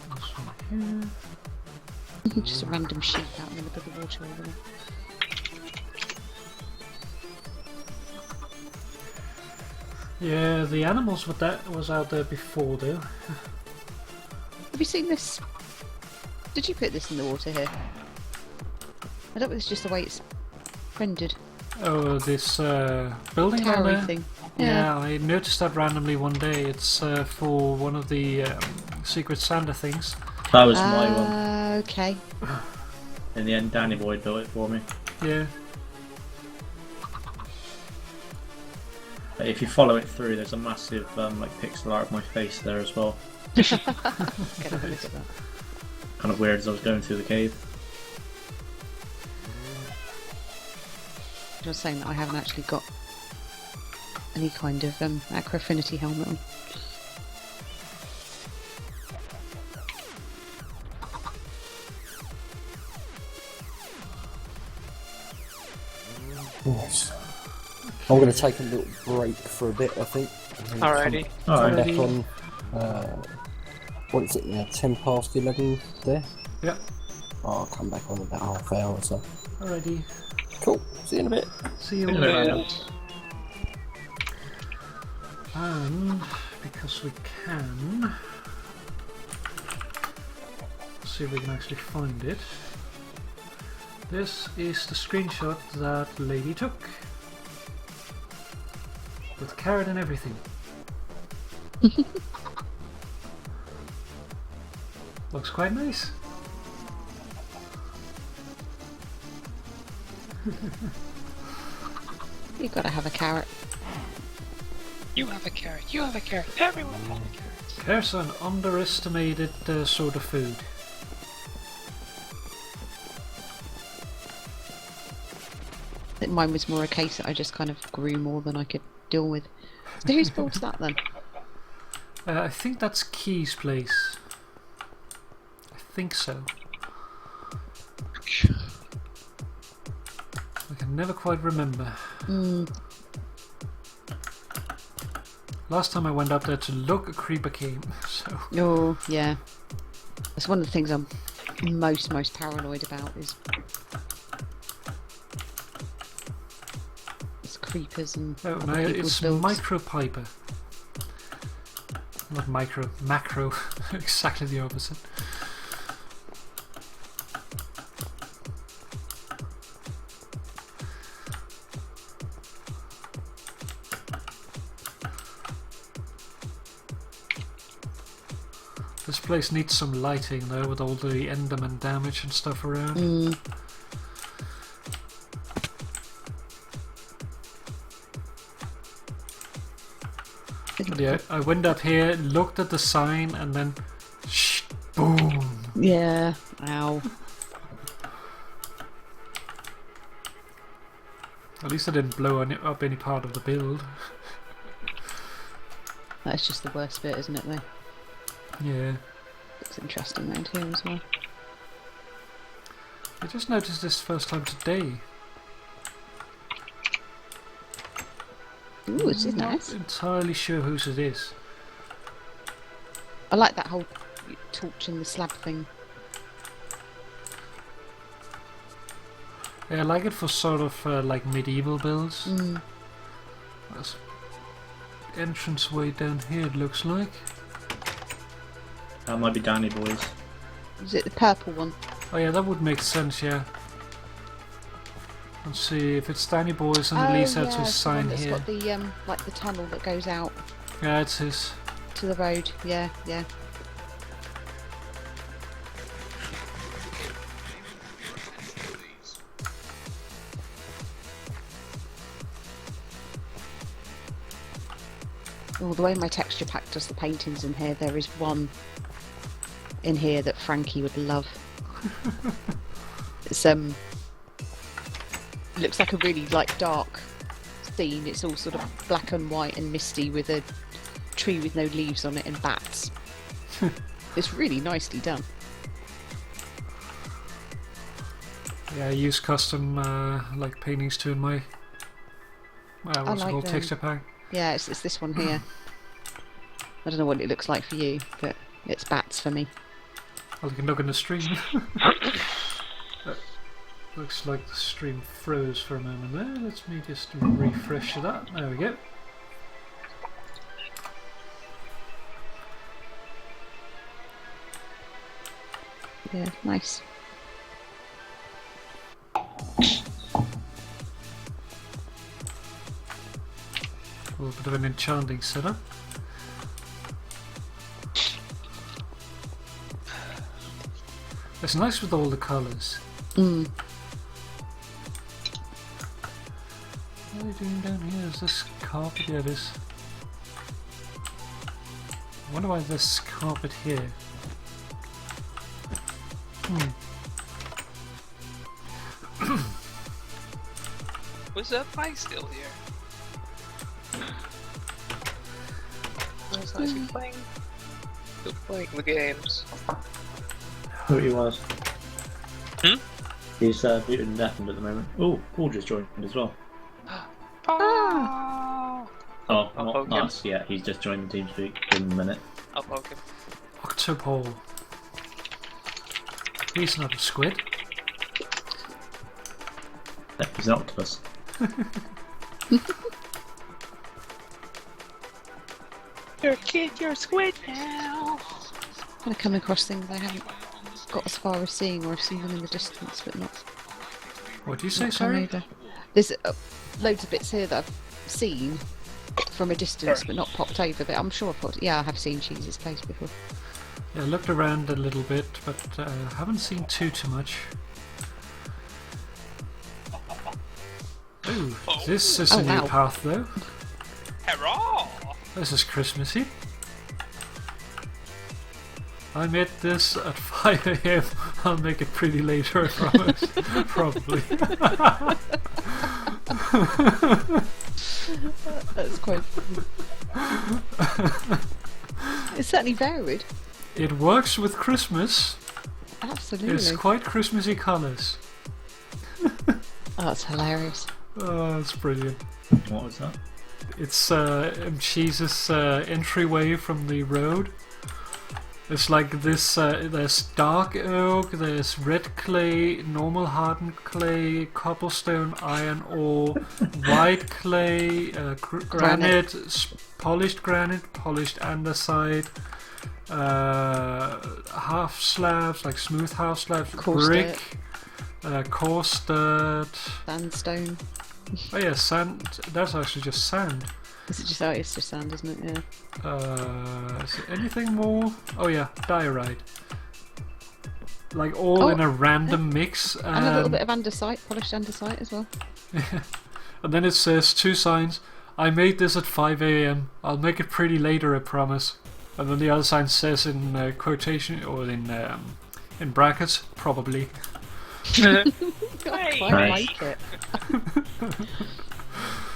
This one here. Just a random sheep out in the middle of the water over there. Yeah, the animals with that was out there before though. Have you seen this? Did you put this in the water here? I don't think it's just the way it's rendered. Oh, this building down Towery there? thing. Yeah, I noticed that randomly one day. It's for one of the Secret Santa things. That was my one. Okay. In the end, Danny Boy built it for me. Yeah. If you follow it through, there's a massive like pixel art of my face there as well. Get a look at that. Kind of weird as I was going through the cave. I was saying that I haven't actually got any kind of Acro Affinity helmet on. Nice. I'm going to take a little break for a bit, I think. and then Alrighty. Come Alright. back on. What is it now? 10 past 11 there? Yeah. I'll come back on in about half hour or so. Alrighty. Cool. See you in a bit. See you See you later. later. And because we can, see if we can actually find it. This is the screenshot that lady took. With carrot and everything. Looks quite nice. You've got to have a carrot. You have a carrot. You have a carrot. Everyone has a carrot. Carrots are an underestimated sort of food. I think mine was more a case that I just kind of grew more than I could deal with. So whose builds that then? I think that's Key's place. I think so. I can never quite remember. Last time I went up there to look, a creeper came, so... Oh, yeah. That's one of the things I'm most paranoid about is creepers and Oh, no, other people's it's builds. micropiper. Not micro, macro. Exactly the opposite. This place needs some lighting though, with all the Enderman damage and stuff around. But yeah, I went up here, looked at the sign, and then boom! Yeah, ow. At least I didn't blow up any part of the build. That's just the worst bit, isn't it, though? Yeah. Looks interesting around here as well. I just noticed this first time today. Ooh, this is Not nice. entirely sure whose it is. I like that whole torch and the slab thing. Yeah, I like it for sort of like medieval builds. There's entrance way down here, it looks like. That might be Danny Boys. Is it the purple one? Oh yeah, that would make sense, yeah. Let's see if it's Danny Boys and Oh, at least yeah, that's his it's the one sign that's here. got the like the tunnel that goes out Yeah, it's his. to the road. Yeah, yeah. Oh, the way my texture pack does the paintings in here, there is one in here that Frankie would love. It's looks like a really like dark scene. It's all sort of black and white and misty with a tree with no leaves on it and bats. It's really nicely done. Yeah, I use custom like paintings too in my what's it like called, them. texture pack. Yeah, it's this one here. I don't know what it looks like for you, but it's bats for me. Well, you can look in the stream. Looks like the stream froze for a moment there. Let me just refresh that. There we go. Yeah, nice. A little bit of an enchanting setup. It's nice with all the colours. Mm. What are you doing down here? Is this carpet? Yeah, it is. I wonder why this carpet here. Was Pie still here? It's nice to playing. Still playing the games. Who he was? Hmm? He's muted and deafened at the moment. Oh, Paul just joined as well. Ah. Oh, I'll not poke him. us yet. He's just joined the TeamSpeak. Give him a minute. I'll poke him. Octopole. He's not a squid. He's an octopus. You're a kid, you're a squid now. I'm gonna come across things I haven't got as far as seeing, or I've seen them in the distance, but not. What do you say, not come sorry? over. There's loads of bits here that I've seen from a distance, but not popped over. But I'm sure I've popped. Yeah, I have seen Cheese's place before. Yeah, I looked around a little bit, but haven't seen too much. Ooh, this is a new wow. path though. Hurrah! This is Christmassy. I made this at 5 AM. I'll make it pretty later, I promise. Probably. That's quite funny. It's certainly varied. It works with Christmas. Absolutely. It's quite Christmassy colours. Oh, that's hilarious. Oh, it's brilliant. What was that? It's Cheese's entryway from the road. It's like this, there's dark oak, there's red clay, normal hardened clay, cobblestone, iron ore, white clay, granite, polished granite, polished andesite, half slabs, like smooth half slabs, Coarse brick, coarse dirt. Sandstone. Oh yeah, sand, that's actually just sand. Is it just? Oh, it's just sand, isn't it? Yeah. Is there anything more? Oh yeah, diorite. Like all in a random mix. And a little bit of andesite, polished andesite as well. And then it says 2 signs. I made this at 5 AM. I'll make it pretty later, I promise. And then the other sign says in quotation or in brackets, probably. I quite Nice. like it.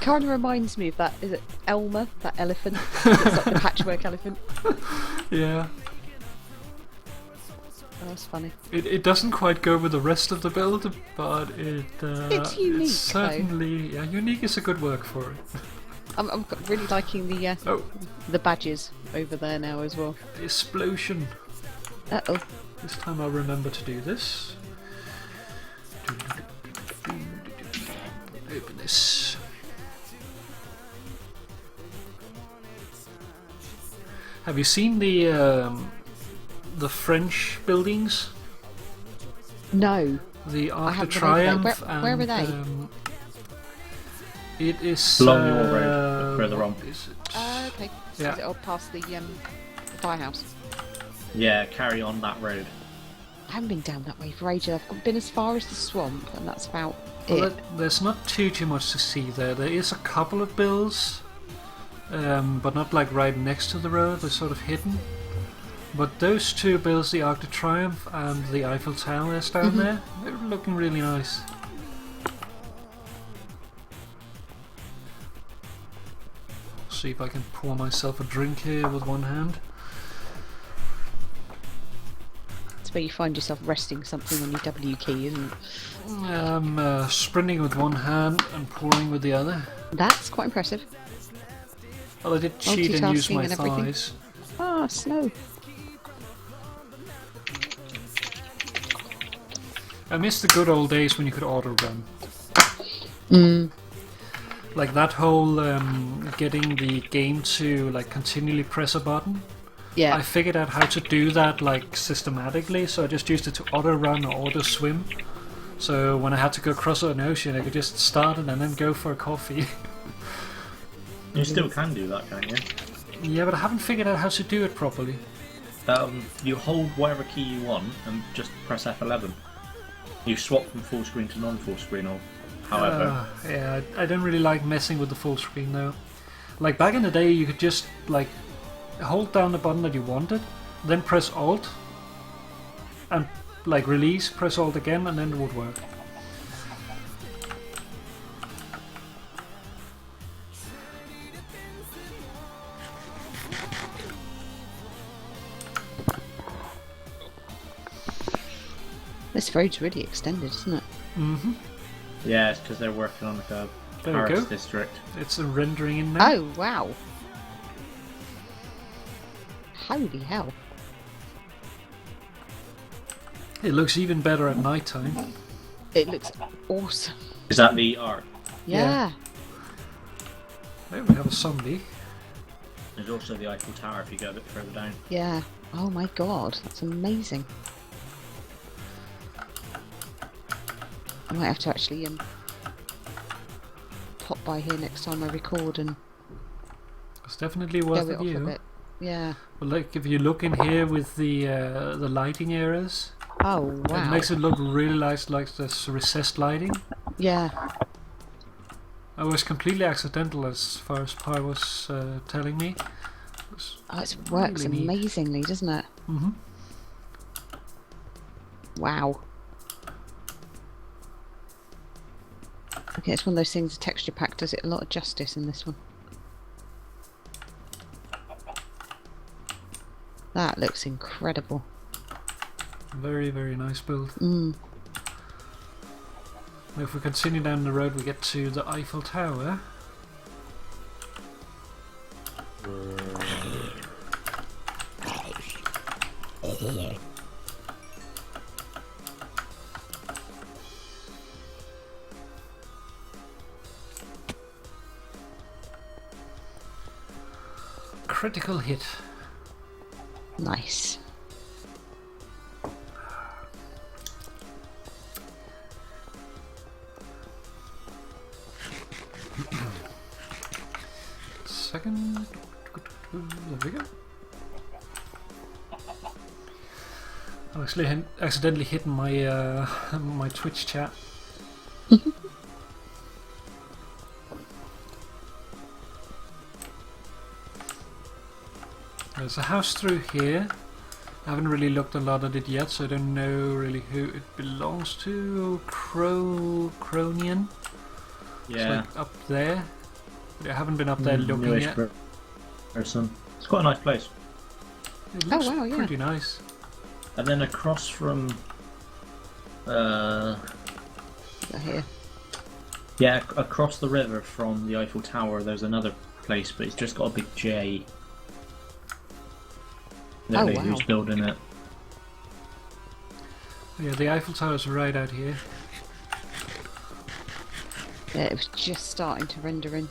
Kind of reminds me of that. Is it Elmer, that elephant? It's like the patchwork elephant. Yeah. Oh, that's funny. It doesn't quite go with the rest of the build, but It's unique, it's certainly yeah, unique is a good word for it. I'm really liking the badges over there now as well. Explosion. Uh oh. This time I'll remember to do this. Open this. Have you seen the the French buildings? No. The Arc de haven't been over Triomphe. there. Where are they? It is Along your road, further on. what is it? Okay. Yeah. Is it all past the firehouse? Yeah, carry on that road. I haven't been down that way for ages. I've been as far as the swamp, and that's about Well, it. there's not too much to see there. There is a couple of builds, but not like right next to the road. They're sort of hidden. But those two builds, the Arc de Triomphe and the Eiffel Tower, is down there. They're looking really nice. See if I can pour myself a drink here with one hand. It's where you find yourself resting something on your W key, isn't it? I'm sprinting with one hand and pouring with the other. That's quite impressive. Well, I did cheat and use Multitasking my and everything. thighs. Ah, snow. I miss the good old days when you could auto run. Mm. Like that whole getting the game to like continually press a button. Yeah. I figured out how to do that like systematically, so I just used it to auto run or auto swim. So when I had to go across an ocean, I could just start it and then go for a coffee. You still can do that, can't you? Yeah, but I haven't figured out how to do it properly. You hold whatever key you want and just press F11. You swap from full screen to non-full screen, or however. Yeah, I don't really like messing with the full screen though. Like back in the day, you could just like hold down the button that you wanted, then press Alt, and like release, press Alt again, and then it would work. This road's really extended, isn't it? Mm-hmm. Yeah, it's because they're working on like a There we Paris go. district. It's a rendering in now. Oh, wow. Holy hell. It looks even better at night time. It looks awesome. Is that the art? Yeah. There we have a zombie. There's also the Eiffel Tower if you go a bit further down. Yeah. Oh my god, that's amazing. I might have to actually pop by here next time I record and It's definitely go worth it a off a view. bit. Yeah. But like if you look in here with the lighting areas, Oh wow. it makes it look really nice, like this recessed lighting. Yeah. I was completely accidental as far as Pi was telling me. Oh, it works really neat. amazingly, doesn't it? Mm-hmm. Wow. Okay, it's one of those things, the texture pack does it a lot of justice in this one. That looks incredible. Very, very nice build. Mm. Now if we continue down the road, we get to the Eiffel Tower. Critical hit. Nice. Second. There we go. I actually accidentally hit my my Twitch chat. There's a house through here. I haven't really looked a lot at it yet, so I don't know really who it belongs to. Cronian. It's Yeah. like up there. But I haven't been up there looking Newish yet. person. It's quite a nice place. It looks wow, yeah. pretty nice. And then across from, Got here. yeah, across the river from the Eiffel Tower, there's another place, but it's just got a big J. I don't know wow. who's building it. Yeah, the Eiffel Tower's right out here. Yeah, it was just starting to render in.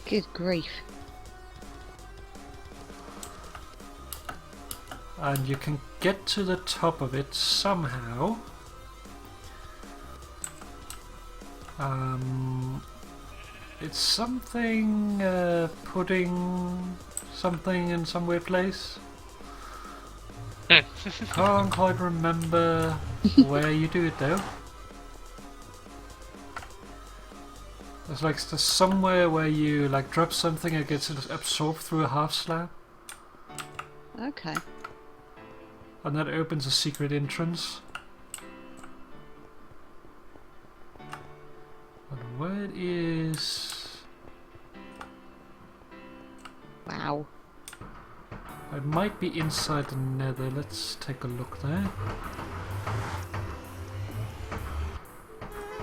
Good grief. and you can get to the top of it somehow. It's something putting something in some weird place. Can't quite remember where you do it though. There's like somewhere where you like drop something and it gets absorbed through a half slab. Okay. And that opens a secret entrance. But where it is... Wow. It might be inside the nether. Let's take a look there.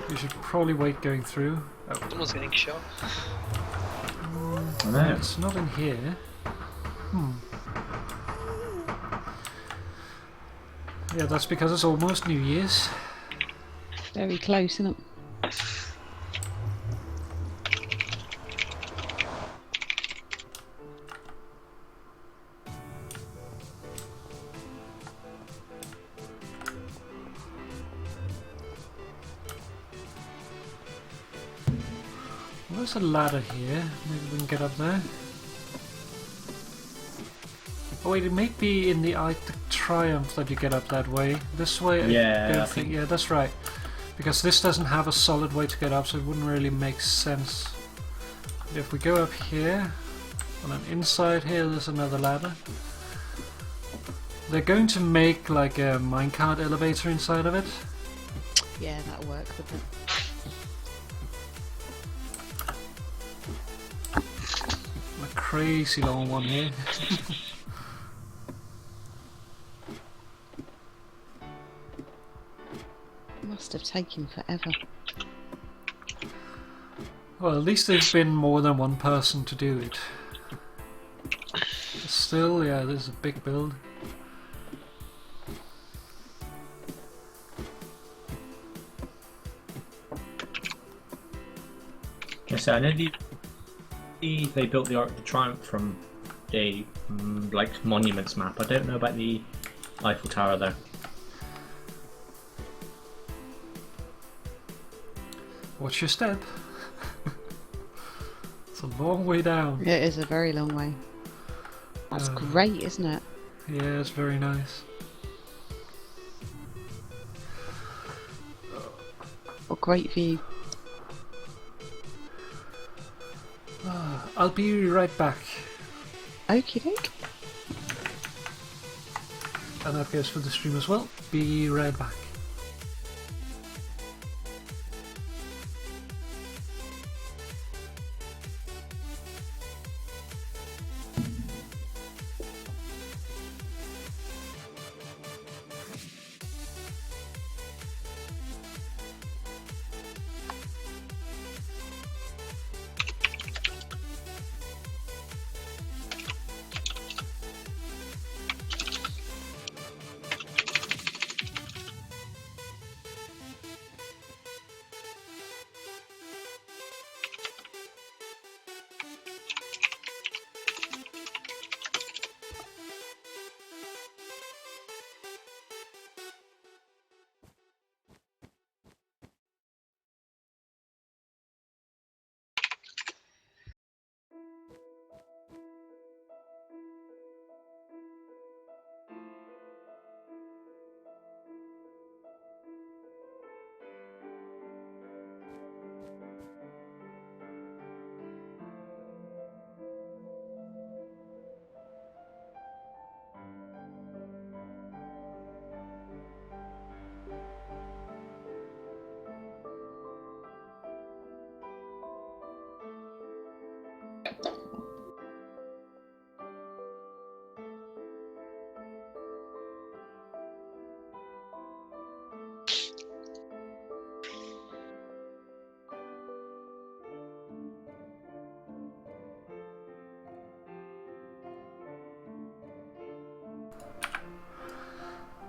You should probably wait going through. Oh. Someone's getting shot. I know. It's not in here. Yeah, that's because it's almost New Year's. Very close, isn't it? There's a ladder here. Maybe we can get up there. Oh wait, it may be in the Arc Triumph that you get up that way. This way, Yeah, I don't I think. think- Yeah, that's right. Because this doesn't have a solid way to get up, so it wouldn't really make sense. If we go up here, and then inside here, there's another ladder. They're going to make like a minecart elevator inside of it. Yeah, that'll work, wouldn't it? A crazy long one here. Must have taken forever. Well, at least there's been more than one person to do it. Still, yeah, this is a big build. Yes, I know they built the Arc de Triomphe from a like monuments map. I don't know about the Eiffel Tower though. Watch your step. It's a long way down. It is a very long way. That's great, isn't it? Yeah, it's very nice. What great view. I'll be right back. Okie doke. And that goes for the stream as well. Be right back.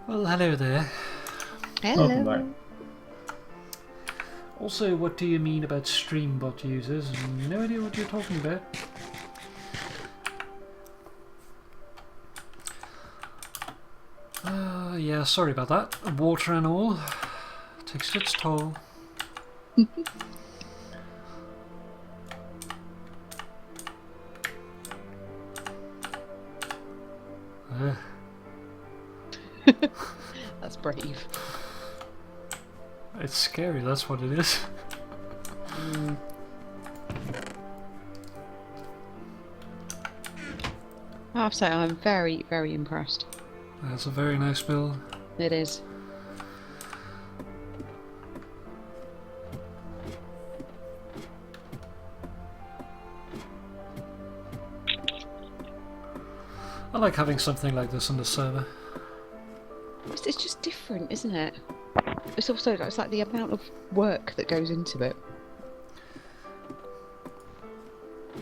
Well, hello there. Welcome back. Hello. Also, what do you mean about streambot users? No idea what you're talking about. Yeah, sorry about that. Water and all takes its toll. That's brave. It's scary, that's what it is. I have to say, I'm very, very impressed. That's a very nice build. It is. I like having something like this on the server. It's just different, isn't it? It's also it's like the amount of work that goes into it.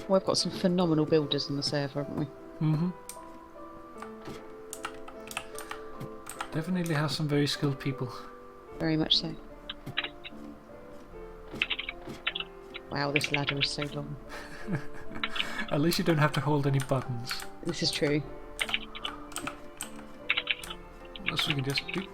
Well, we've got some phenomenal builders on the server, haven't we? Mm-hmm. Definitely have some very skilled people. Very much so. Wow, this ladder is so long. At least you don't have to hold any buttons. This is true. Unless we can just do.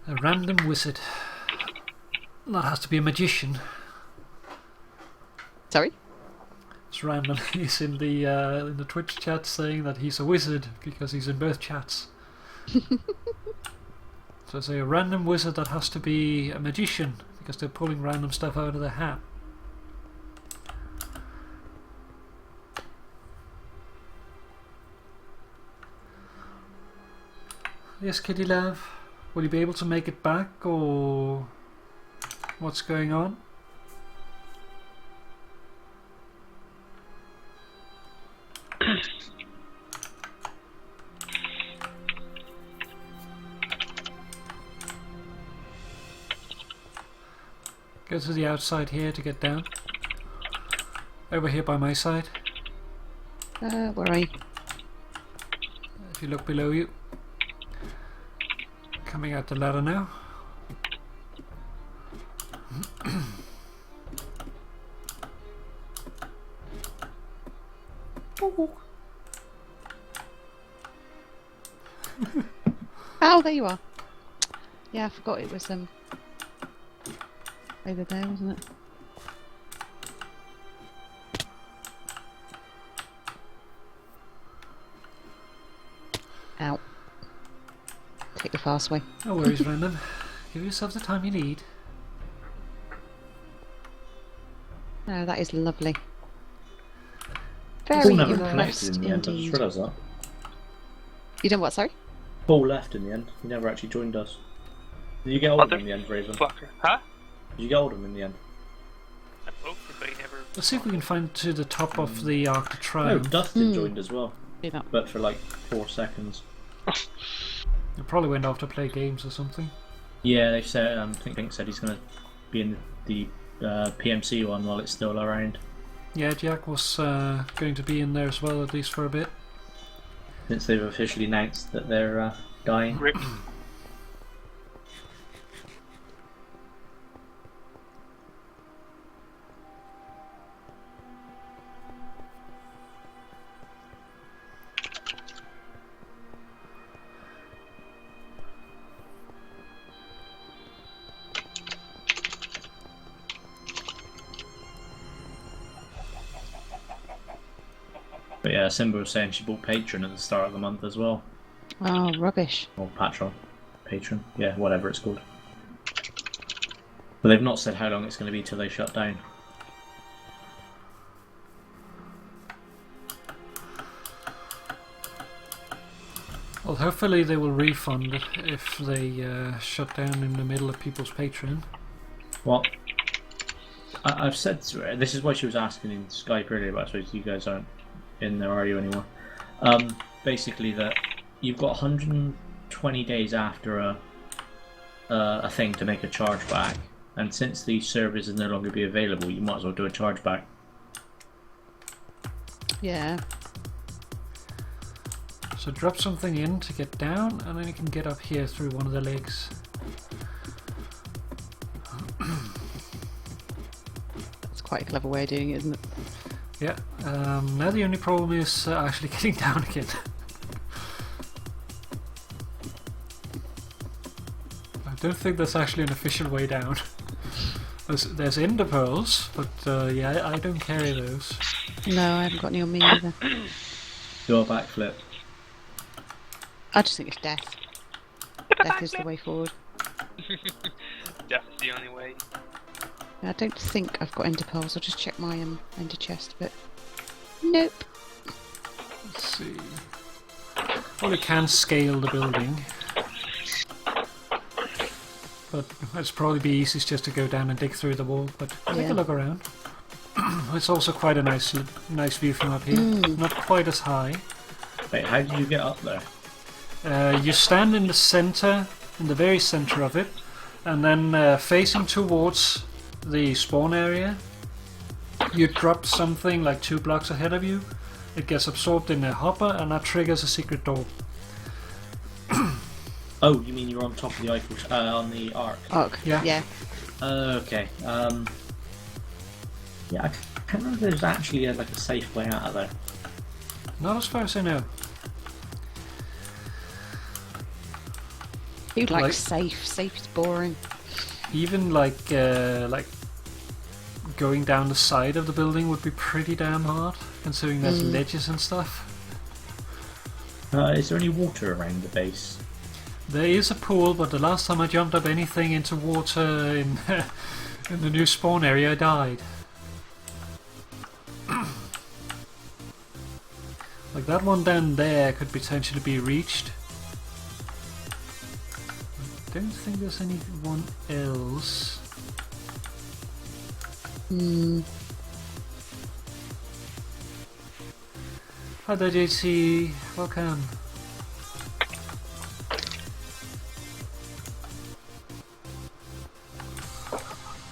A random wizard. That has to be a magician. Sorry? It's random. He's in the Twitch chat saying that he's a wizard because he's in both chats. So it's a random wizard that has to be a magician because they're pulling random stuff out of their hat. Yes, Kitty Love. Will you be able to make it back, or what's going on? Go to the outside here to get down. Over here by my side. Where are you? If you look below you. Coming out the ladder now. Oh, there you are. Yeah, I forgot it was over there, wasn't it? Ow. Take the fast way. No worries, Random. Give yourself the time you need. No, that is lovely. Paul Very never impressed connected in the end. I just indeed. realised that. You done what, sorry? Paul left in the end. He never actually joined us. Did you get hold of him in the end, Raven? Fucker. Huh? Did you get hold of him in the end? I poked him, but he never. Let's see if we can find to the top of the Arc de No, Triomphe. Dustin joined as well, Do that. but for like 4 seconds. It probably went off to play games or something. Yeah, they said. I think Pink said he's going to be in the PMC one while it's still around. Yeah, Jack was going to be in there as well, at least for a bit. Since they've officially announced that they're dying. Rip. But yeah, Simba was saying she bought Patron at the start of the month as well. Oh, rubbish. Or Patron. Patron. Yeah, whatever it's called. But they've not said how long it's going to be till they shut down. Well, hopefully they will refund if they shut down in the middle of people's Patreon. Well, I've said to her, this is why she was asking in Skype earlier, but I suppose you guys aren't in there, are you, anymore? Basically that you've got 120 days after a thing to make a chargeback, and since the service is no longer be available, you might as well do a chargeback. Yeah. So drop something in to get down, and then you can get up here through one of the legs. That's quite a clever way of doing it, isn't it? Yeah. Now the only problem is actually getting down again. I don't think that's actually an official way down. There's ender pearls, but yeah, I don't carry those. No, I haven't got any on me either. Do a backflip. I just think it's death. Death is the way forward. Death is the only way. I don't think I've got ender pearls. I'll just check my ender chest, but nope. Let's see. Well, we can scale the building, but it's probably be easiest just to go down and dig through the wall. But take a look around. It's also quite a nice view from up here. Not quite as high. Wait, how did you get up there? You stand in the center, in the very center of it, and then facing towards the spawn area, you drop something like 2 blocks ahead of you. It gets absorbed in a hopper, and that triggers a secret door. Oh, you mean you're on top of the on the arc? Arc. Yeah. Okay. Yeah, I can't remember if there's actually like a safe way out of there. Not as far as I know. Who likes safe? Safe is boring. Even like going down the side of the building would be pretty damn hard, considering there's ledges and stuff. Is there any water around the base? There is a pool, but the last time I jumped up anything into water in in the new spawn area, I died. Like that one down there could potentially be reached. I don't think there's anyone else. Hi there, JT. Welcome.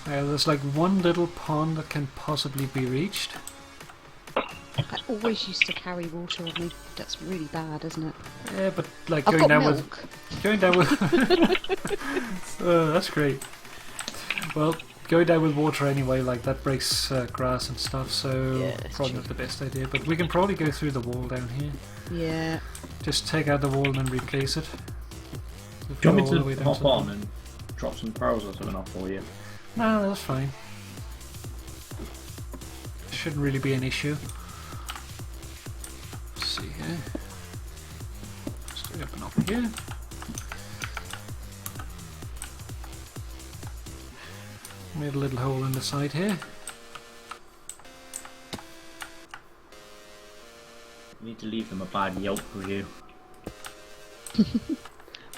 There's like one little pond that can possibly be reached. I always used to carry water on me. That's really bad, isn't it? Yeah, but like I've going got down milk. going down with that's great. Well, going down with water anyway, like that breaks grass and stuff, so Yeah, that's probably true. not the best idea. But we can probably go through the wall down here. Yeah. Just take out the wall and then replace it. Do you want All the way me to down hop the on bottom. and drop some pearls or something off for you? No, that's fine. Shouldn't really be an issue. Let's see here. Straight up and up here. Made a little hole in the side here. You need to leave them a bad Yelp review. We're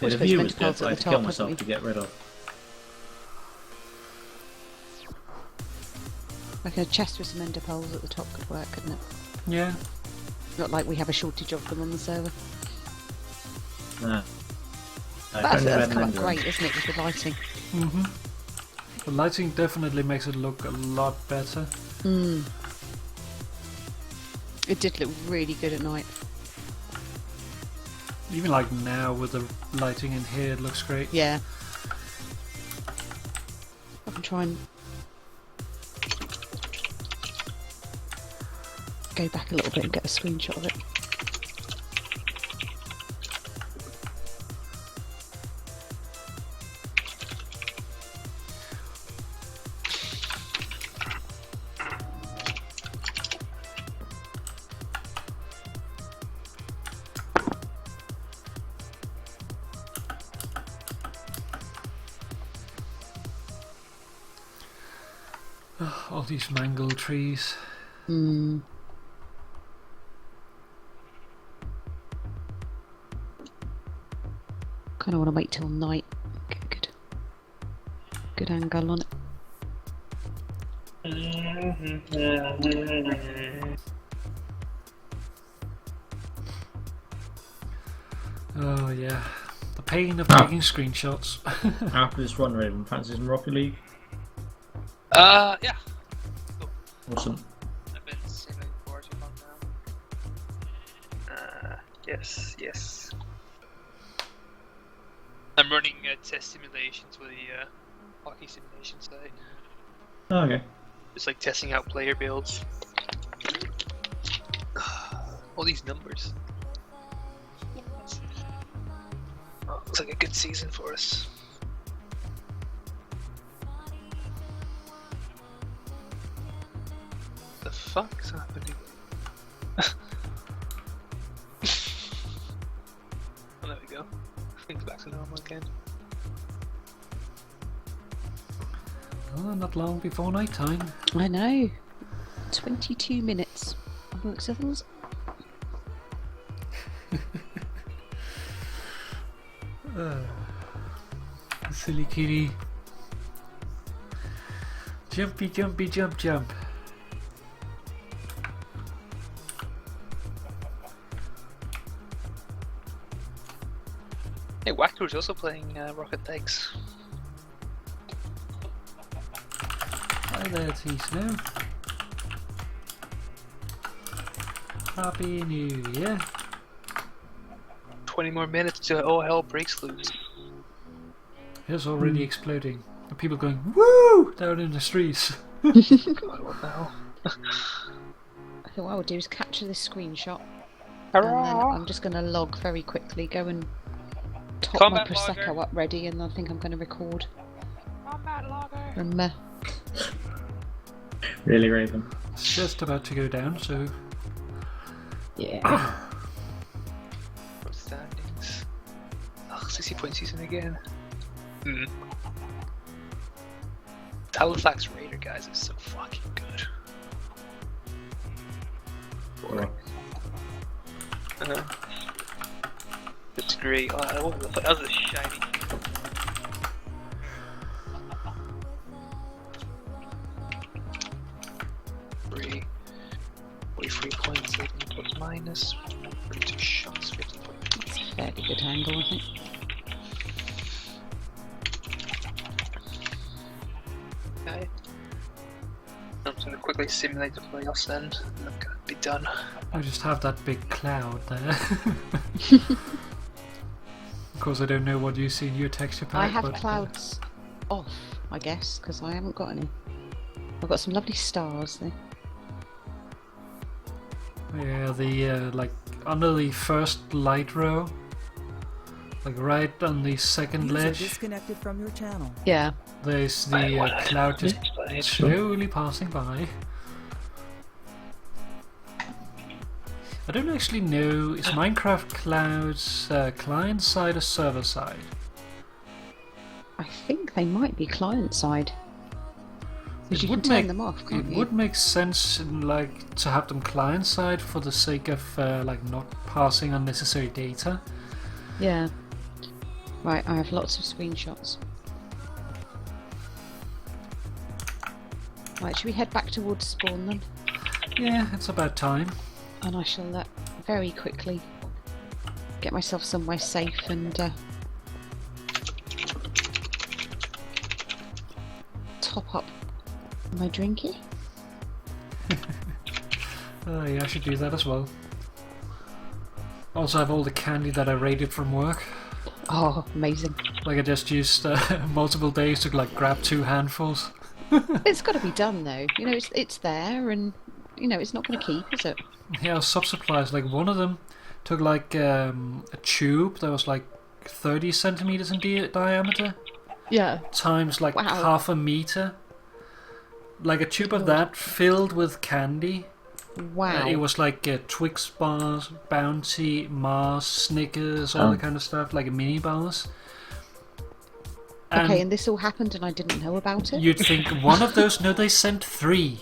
The supposed view to was put good, but I had at to the kill top, myself haven't to we? get rid of. Like a chest with some ender pearls at the top could work, couldn't it? Yeah. Not like we have a shortage of them on the server. Nah. That's come up great, isn't it, with the lighting? Mm-hmm. The lighting definitely makes it look a lot better. It did look really good at night. Even like now with the lighting in here, it looks great. Yeah. I can try and go back a little bit and get a screenshot of it. All these mangled trees. Hmm. Kind of want to wait till night. Get a good angle on it. Oh yeah, the pain of taking screenshots. After this run, Raven, fancy some Rocket League? Yeah. Awesome. I've been simming for too long now. Yes, yes. I'm running test simulations for the hockey simulation site. Oh, okay. Just like testing out player builds. All these numbers. Oh, looks like a good season for us. The fuck's happening? Oh, there we go. Things back to normal again. Oh, not long before night time. I know. 22 minutes. Amongst others. Silly kitty. Jumpy, jumpy, jump, jump. Hey, Wacker's also playing Rocket Legs. Hi there, T-Snow. Happy New Year. 20 more minutes to all hell breaks loose. It's already exploding. And people going, woo! Down in the streets. God, what the hell? I think what I would do is capture this screenshot. Hurrah! And then I'm just going to log very quickly, go and top Combat my Prosecco logger. up ready, and I think I'm going to record Combat logger. from Really, Raven? It's just about to go down, so yeah. Standings. Oh, 60 point season again. Hmm. Halifax Raider, guys, is so fucking good. Right. It's great. Oh, that was a shiny. Free. 43 points, 18 plus minus. 32 shots, 50 points. It's a fairly good angle, I think. Okay. I'm just gonna quickly simulate the playoffs then. And I'm gonna be done. I just have that big cloud there. Of course, I don't know what you see in your texture pack. I have but, clouds off, I guess, because I haven't got any. I've got some lovely stars there. Yeah, the like under the first light row, like right on the second User ledge, disconnected from your channel. Yeah. there's the cloud just slowly passing by. I don't actually know, is Minecraft Clouds client side or server side? I think they might be client side. Because you can would turn make them off, can't it you? would make sense, like, to have them client side for the sake of like not passing unnecessary data. Yeah. Right, I have lots of screenshots. Right, should we head back towards spawn then? Yeah, it's about time. And I shall very quickly get myself somewhere safe and top up my drinky. Oh yeah, I should do that as well. Also have all the candy that I raided from work. Oh, amazing. Like I just used multiple days to like grab 2 handfuls. It's got to be done though. You know, it's there, and you know it's not going to keep, is it? Yeah, sub-supplies, like one of them took like a tube that was like 30 centimeters in diameter Yeah. times like Wow. half a meter. Like a tube of that filled with candy. Wow. It was like Twix bars, Bounty, Mars, Snickers, all that kind of stuff, like mini bars. Okay, and this all happened and I didn't know about it? You'd think one of those, no, they sent 3.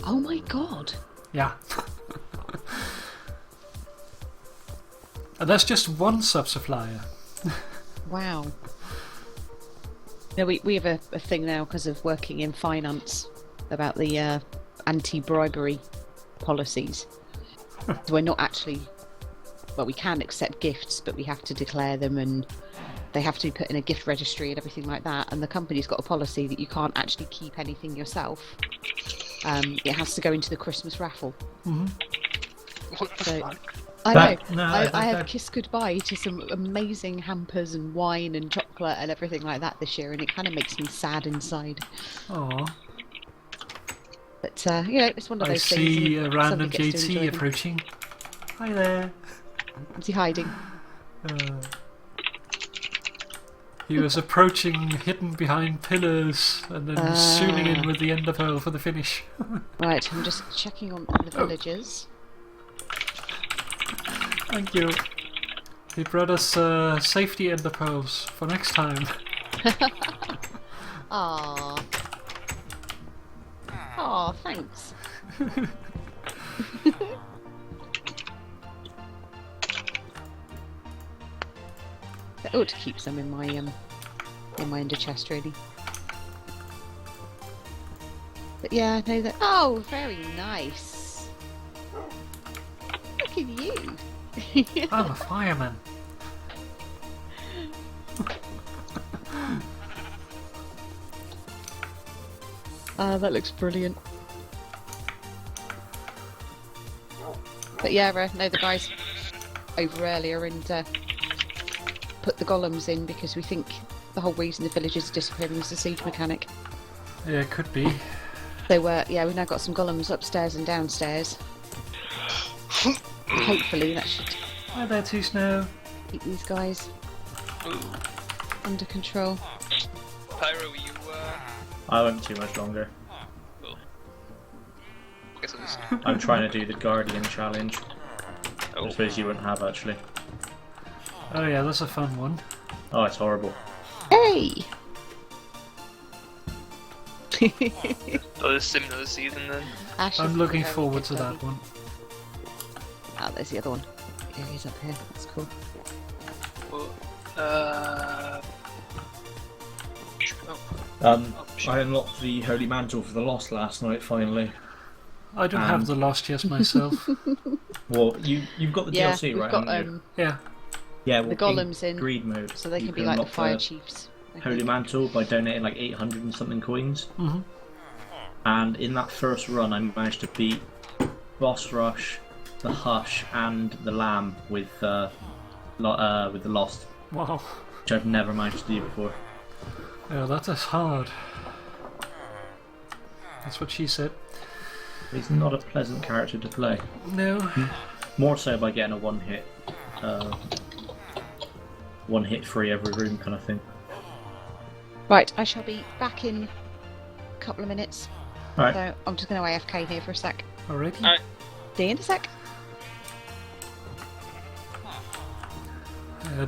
Oh my god. Yeah. And that's just one sub-supplier. Wow. No, we have a thing now because of working in finance about the anti-bribery policies. So we're not actually... Well, we can accept gifts, but we have to declare them and they have to be put in a gift registry and everything like that. And the company's got a policy that you can't actually keep anything yourself. It has to go into the Christmas raffle. What the So fuck? I That- know. no, I that- have that- kissed goodbye to some amazing hampers and wine and chocolate and everything like that this year, and it kind of makes me sad inside. Aw. But you know, it's one of I those things. see and a random somebody gets to enjoy JT them. approaching. Hi there. Is he hiding? He was approaching, hidden behind pillars, and then zooming in with the ender pearl for the finish. Right, I'm just checking on the villagers. Thank you. He brought us safety ender pearls for next time. Aww. Aw, thanks. I ought to keep some in my ender chest, really. But yeah, no, that. Oh, very nice. Look at you. I'm a fireman. Ah, that looks brilliant. But yeah, no, the guys over earlier and put the golems in because we think the whole reason the village is disappearing is the siege mechanic. Yeah, it could be. So yeah, we've now got some golems upstairs and downstairs. Hopefully that should Hi there, Two Snow. keep these guys Ooh. under control. Pyro, you I won't too much longer. cool. Guess I'll just I'm trying to do the Guardian challenge. oh. I suppose you wouldn't have actually. Oh yeah, that's a fun one. Oh, it's horrible. Hey! Oh, this sim another season then. Ash I'm is looking very forward good to that buddy. one. Oh, there's the other one. Yeah, he's up here. That's cool. Well, I unlocked the Holy Mantle for the Lost last night finally. I don't have the Lost yet myself. Well, you've got the Yeah, DLC, we've right? got haven't you? Yeah. Yeah, well, the golems in, greed mode, so they you can be like the unlock fire chiefs. I Holy think. Mantle by donating like 800 and something coins. Mhm. And in that first run, I managed to beat Boss Rush, the Hush, and the Lamb with the Lost, Wow. which I've never managed to do before. Yeah, that is hard. That's what she said. He's not a pleasant character to play. No. More so by getting a one hit free every room kind of thing. Right, I shall be back in a couple of minutes. Alright. So I'm just going to AFK here for a sec. Already? Alright. See you in a sec.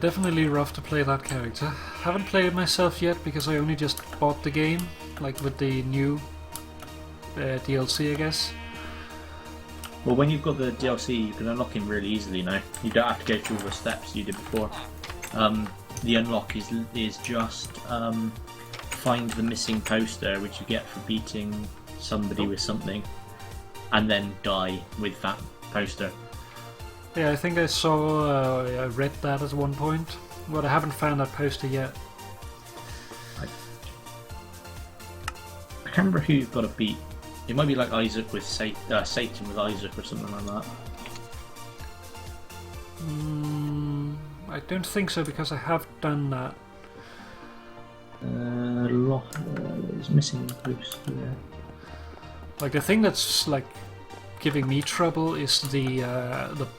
Definitely rough to play that character. Haven't played it myself yet because I only just bought the game, like with the new DLC, I guess. Well, when you've got the DLC, you can unlock him really easily now. You don't have to go through all the steps you did before. The unlock is just find the missing poster, which you get for beating somebody with something, and then die with that poster. Yeah, I think I saw, I read that at one point, but I haven't found that poster yet. I can't remember who you've got to beat. It might be like Isaac with Satan with Isaac or something like that. I don't think so because I have done that. There's missing poster there. Like the thing that's like giving me trouble is the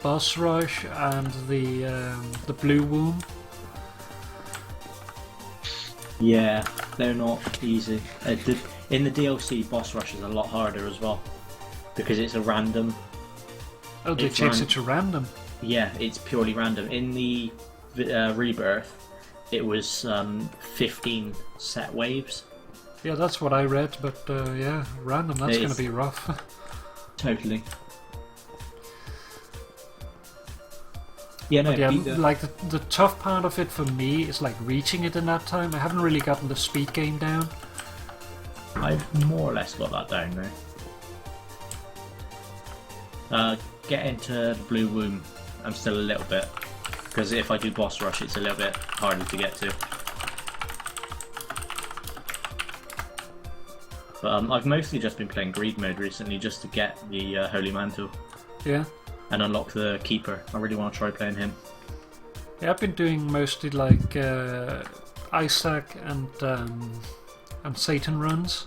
boss rush and the blue womb. Yeah, they're not easy. In the DLC, boss rush is a lot harder as well because it's a random. Oh, they It's changed it to random. Yeah, it's purely random. In the rebirth, it was 15 set waves. Yeah, that's what I read, but yeah, random, that's It gonna is. be rough. Totally. Yeah, no, But yeah, beat the- like the tough part of it for me is like reaching it in that time. I haven't really gotten the speed game down. I've more or less got that down now. Get into the blue womb. I'm still a little bit, because if I do boss rush, it's a little bit harder to get to. But I've mostly just been playing greed mode recently, just to get the Holy Mantle. Yeah. and unlock the Keeper. I really want to try playing him. Yeah, I've been doing mostly like Isaac and Satan runs,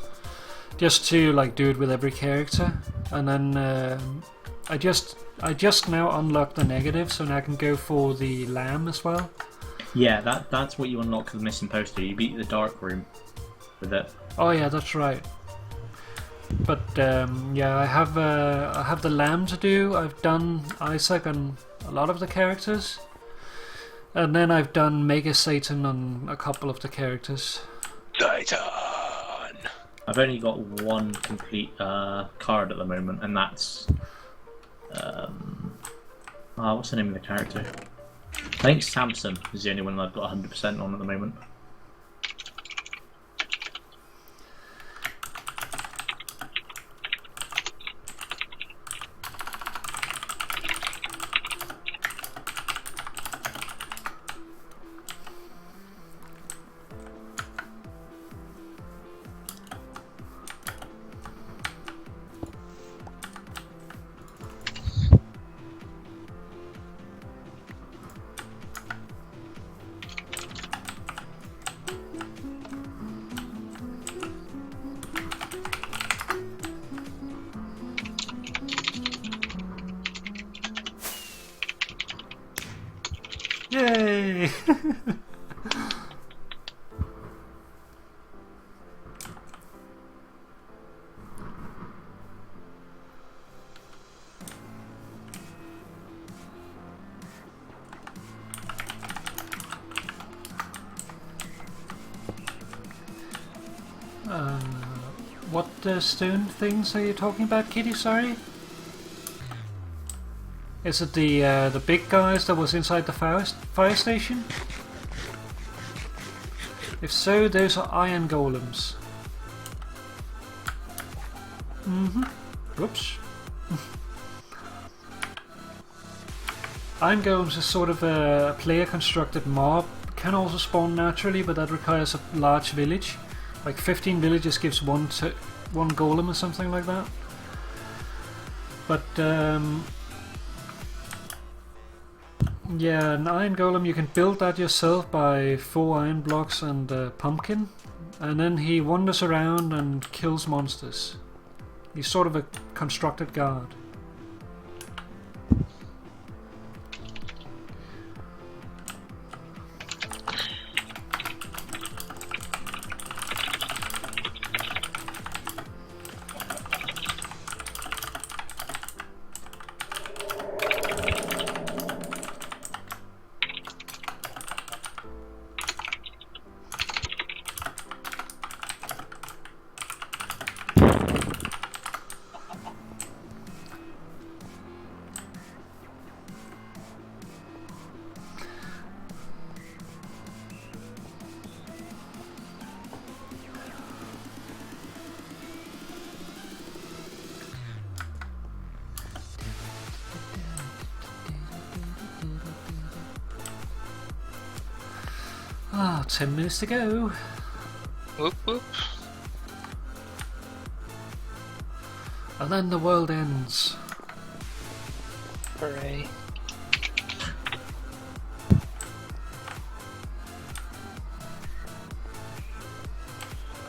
just to like do it with every character, and then I just now unlocked the negative, so now I can go for the lamb as well. Yeah, that's what you unlock the missing poster. You beat the dark room with it. Oh yeah, that's right. But yeah, I have the lamb to do. I've done Isaac on a lot of the characters, and then I've done Mega Satan on a couple of the characters. Titan! I've only got one complete card at the moment, and that's what's the name of the character? I think Samson is the only one I've got 100% on at the moment. Yay! What stone things are you talking about, Kitty? Sorry? Is it the big guys that was inside the fire station? If so, those are iron golems. Whoops. Iron golems is sort of a player-constructed mob. Can also spawn naturally, but that requires a large village. Like 15 villages gives one golem or something like that. But yeah, an iron golem, you can build that yourself by 4 iron blocks and a pumpkin, and then he wanders around and kills monsters. He's sort of a constructed guard. Ah, 10 minutes to go. Whoop whoop. And then the world ends. Hooray.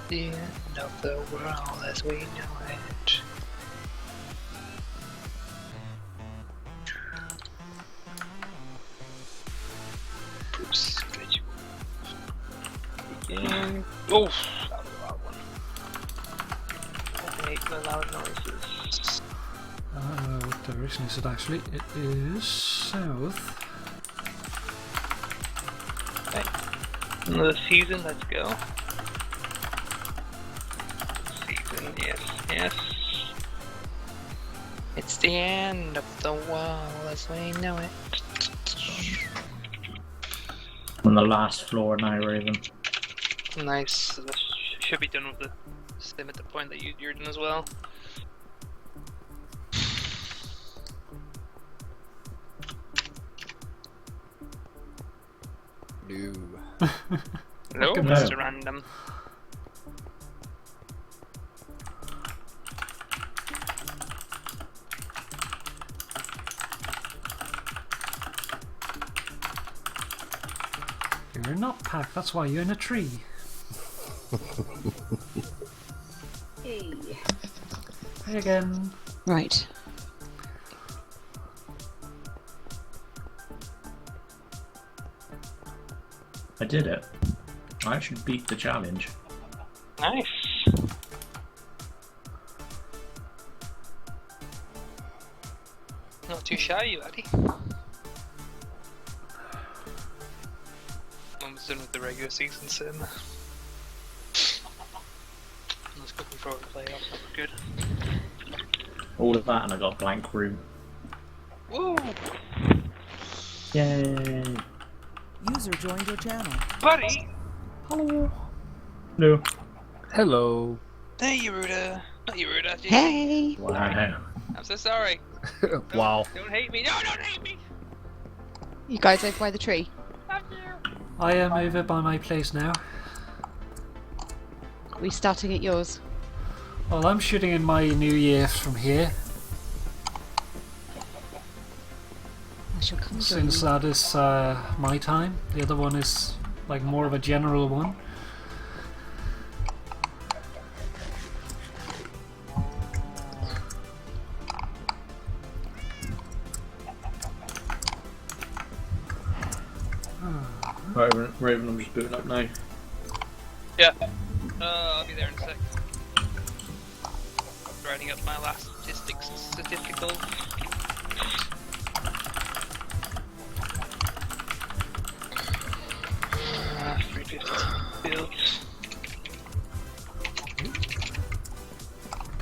The end of the world as we know it. Oops, good. Begin. Oh, that was a loud one. I hate the loud noises. What direction is it actually? It is south. Okay. Another season, let's go. Season, yes, yes. It's the end of the world as we know it. On the last floor now, Raven. Nice. Should be done with the sim at the point that you're in as well. No. Hello, No. Mr. Random. You're not packed, that's why you're in a tree. Hey. Hey again. Right. I did it. I actually beat the challenge. Nice. Not too shy, you laddie. Almost done with the regular season sim. I was looking forward to playoffs. That was good. All of that, and I got a blank room. Woo! Yay! User joined your channel. Buddy! Hello. Hello. Hello. Hey, Yeruda. Not Yeruda. Gigi. Hey. Wow. I'm so sorry. Wow. Don't hate me. No, don't hate me. You guys over by the tree? Love you. I am over by my place now. Are we starting at yours? Well, I'm shooting in my New Year from here, I shall come join since you. that is my time. The other one is like more of a general one. Right, Raven, I'm just booting up now. Yeah. I'll be there in a sec. Writing up my last statistics statistical. 350 builds.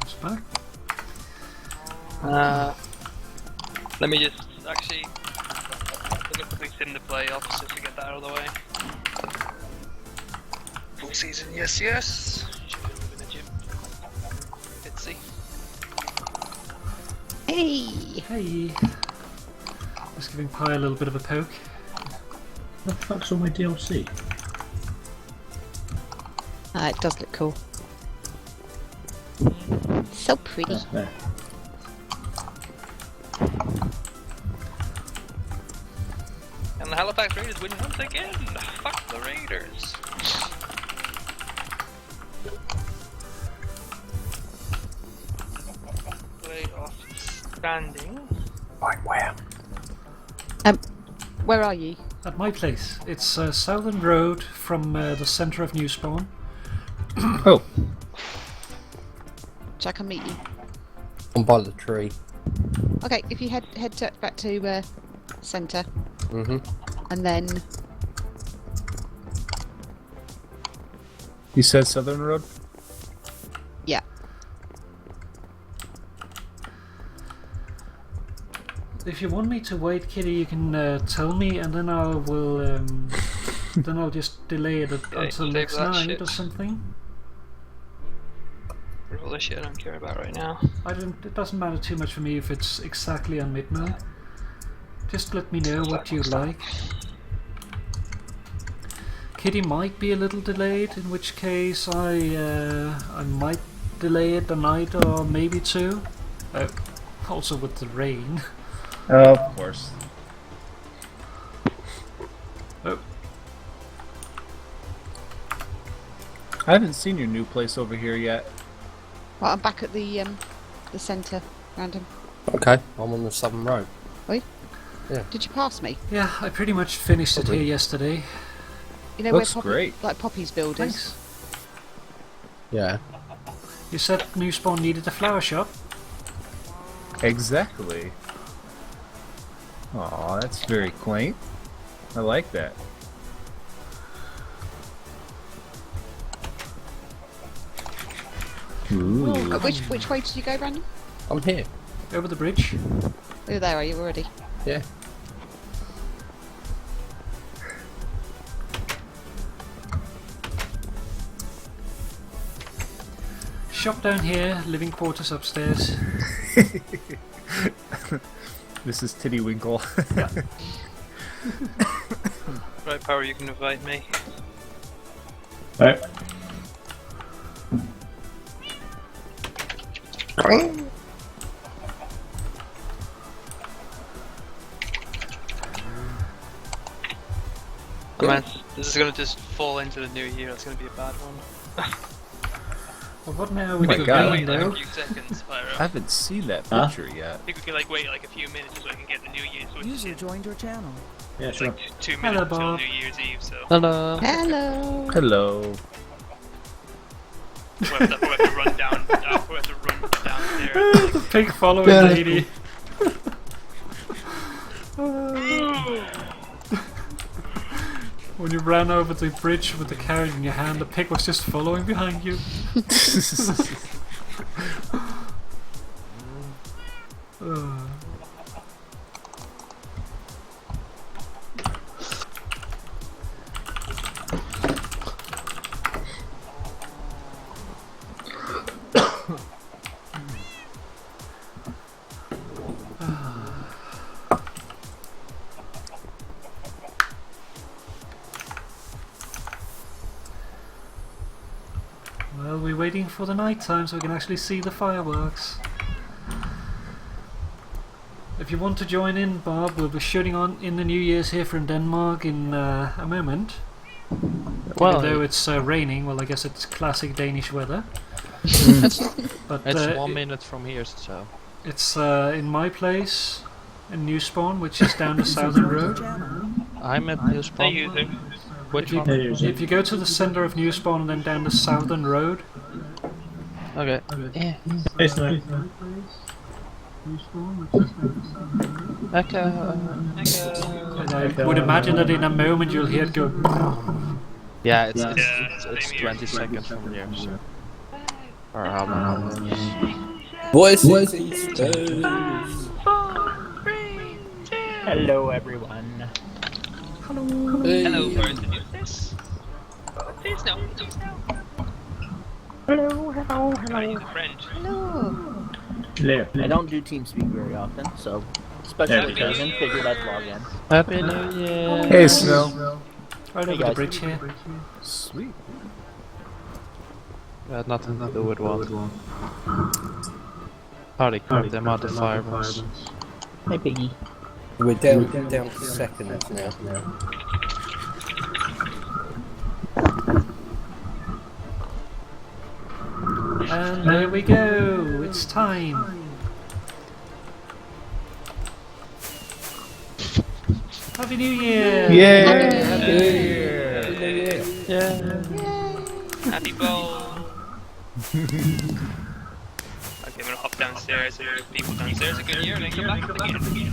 It's back. Let me just actually look at the quick sim to playoffs just to get that out of the way. Full season, yes, yes. Should have been a gym. Bitsy. Hey. Hey. Just giving Pi a little bit of a poke. What the fuck's all my DLC? It does look cool. So pretty. There. And the Halifax Raiders win once again! Fuck the Raiders! Playoff standing. Where are you? At my place. It's Southern Road from the centre of New Spawn. Oh, Shall I come meet you? I'm by the tree. Okay, if you head back to centre, Mm-hmm. and then you said Southern Road? yeah, If you want me to wait, Kitty, you can tell me, and then I will. Then I'll just delay it until save next that night shit. or something. All the shit I don't care about right now. It doesn't matter too much for me if it's exactly on midnight. Just let me know what you like. Kitty might be a little delayed, in which case I might delay it a night or maybe two. Also with the rain. Oh, of course. Oh, I haven't seen your new place over here yet. well, I'm back at the centre, random. Okay, I'm on the Southern Road. Did you pass me? yeah, I pretty much finished it here yesterday. You know Looks where Poppy, great. like Poppy's build is? Thanks. Yeah. You said New Spawn needed a flower shop? Exactly. Aw, that's very quaint. I like that. Ooh. Which way did you go, Brandon? I'm here. Over the bridge? Oh, there are you already? Yeah. Shop down here, living quarters upstairs. This is Tittywinkle. Right, Power, you can invite me. Right. Commence. This is gonna just fall into the new year. It's gonna be a bad one. Well, what now? Oh We my could God. go Wait like though. a few seconds, Pyro. I haven't seen that Huh? picture yet. I think we can like wait like a few minutes so I can get the New Year's. Which User is joined your channel. Yeah, it's sure. like 2 Hello, minutes until Bob. New Year's Eve, so Hello. Hello. Hello. we'll have to run down. We'll have to run downstairs. The pig following lady. When you ran over the bridge with the carrot in your hand, the pig was just following behind you. Well, we're waiting for the night time so we can actually see the fireworks. If you want to join in, Bob, we'll be shooting on in the New Year's here from Denmark in a moment. Well, Even though it's raining, well, I guess it's classic Danish weather. But it's 1 minute from here, so. it's in my place, in New Spawn, which is down the southern road. I'm at New Spawn. Which one? If you go to the center of New Spawn and then down the southern road. Okay. Yeah. Hey, Snow. Okay. And I would imagine that in a moment you'll hear it go. Yeah, it's same here. 20 seconds from here, so. Or how long? Voices in space. Hello, everyone. Hey. Hello, person. Use this. Please no. Please no. Hello, hello, I use a friend. Hello. I don't do TeamSpeak very often, so special There we go. occasion, figured I'd log in. Happy New Year! Hey, Snow. Right over the guys. bridge here. Sweet. Had nothing to do with what. Party crap, them are the fireworks. Hey, Piggy. We're down to seconds now. And there we go, it's time. Happy New Year! Yay! Happy New Year! Yeah. Happy bowl. Okay, I'm gonna hop downstairs. There's people downstairs. A good year, and then come back again.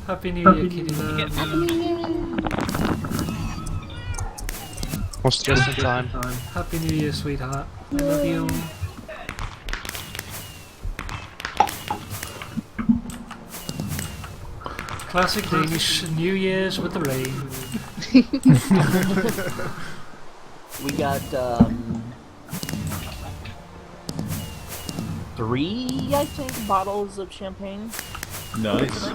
Happy New Year, kitty love. Was just in time. Happy New Year, sweetheart. I love you. Classic Danish New Year's with the rain. We got 3, I think, bottles of champagne. Nice.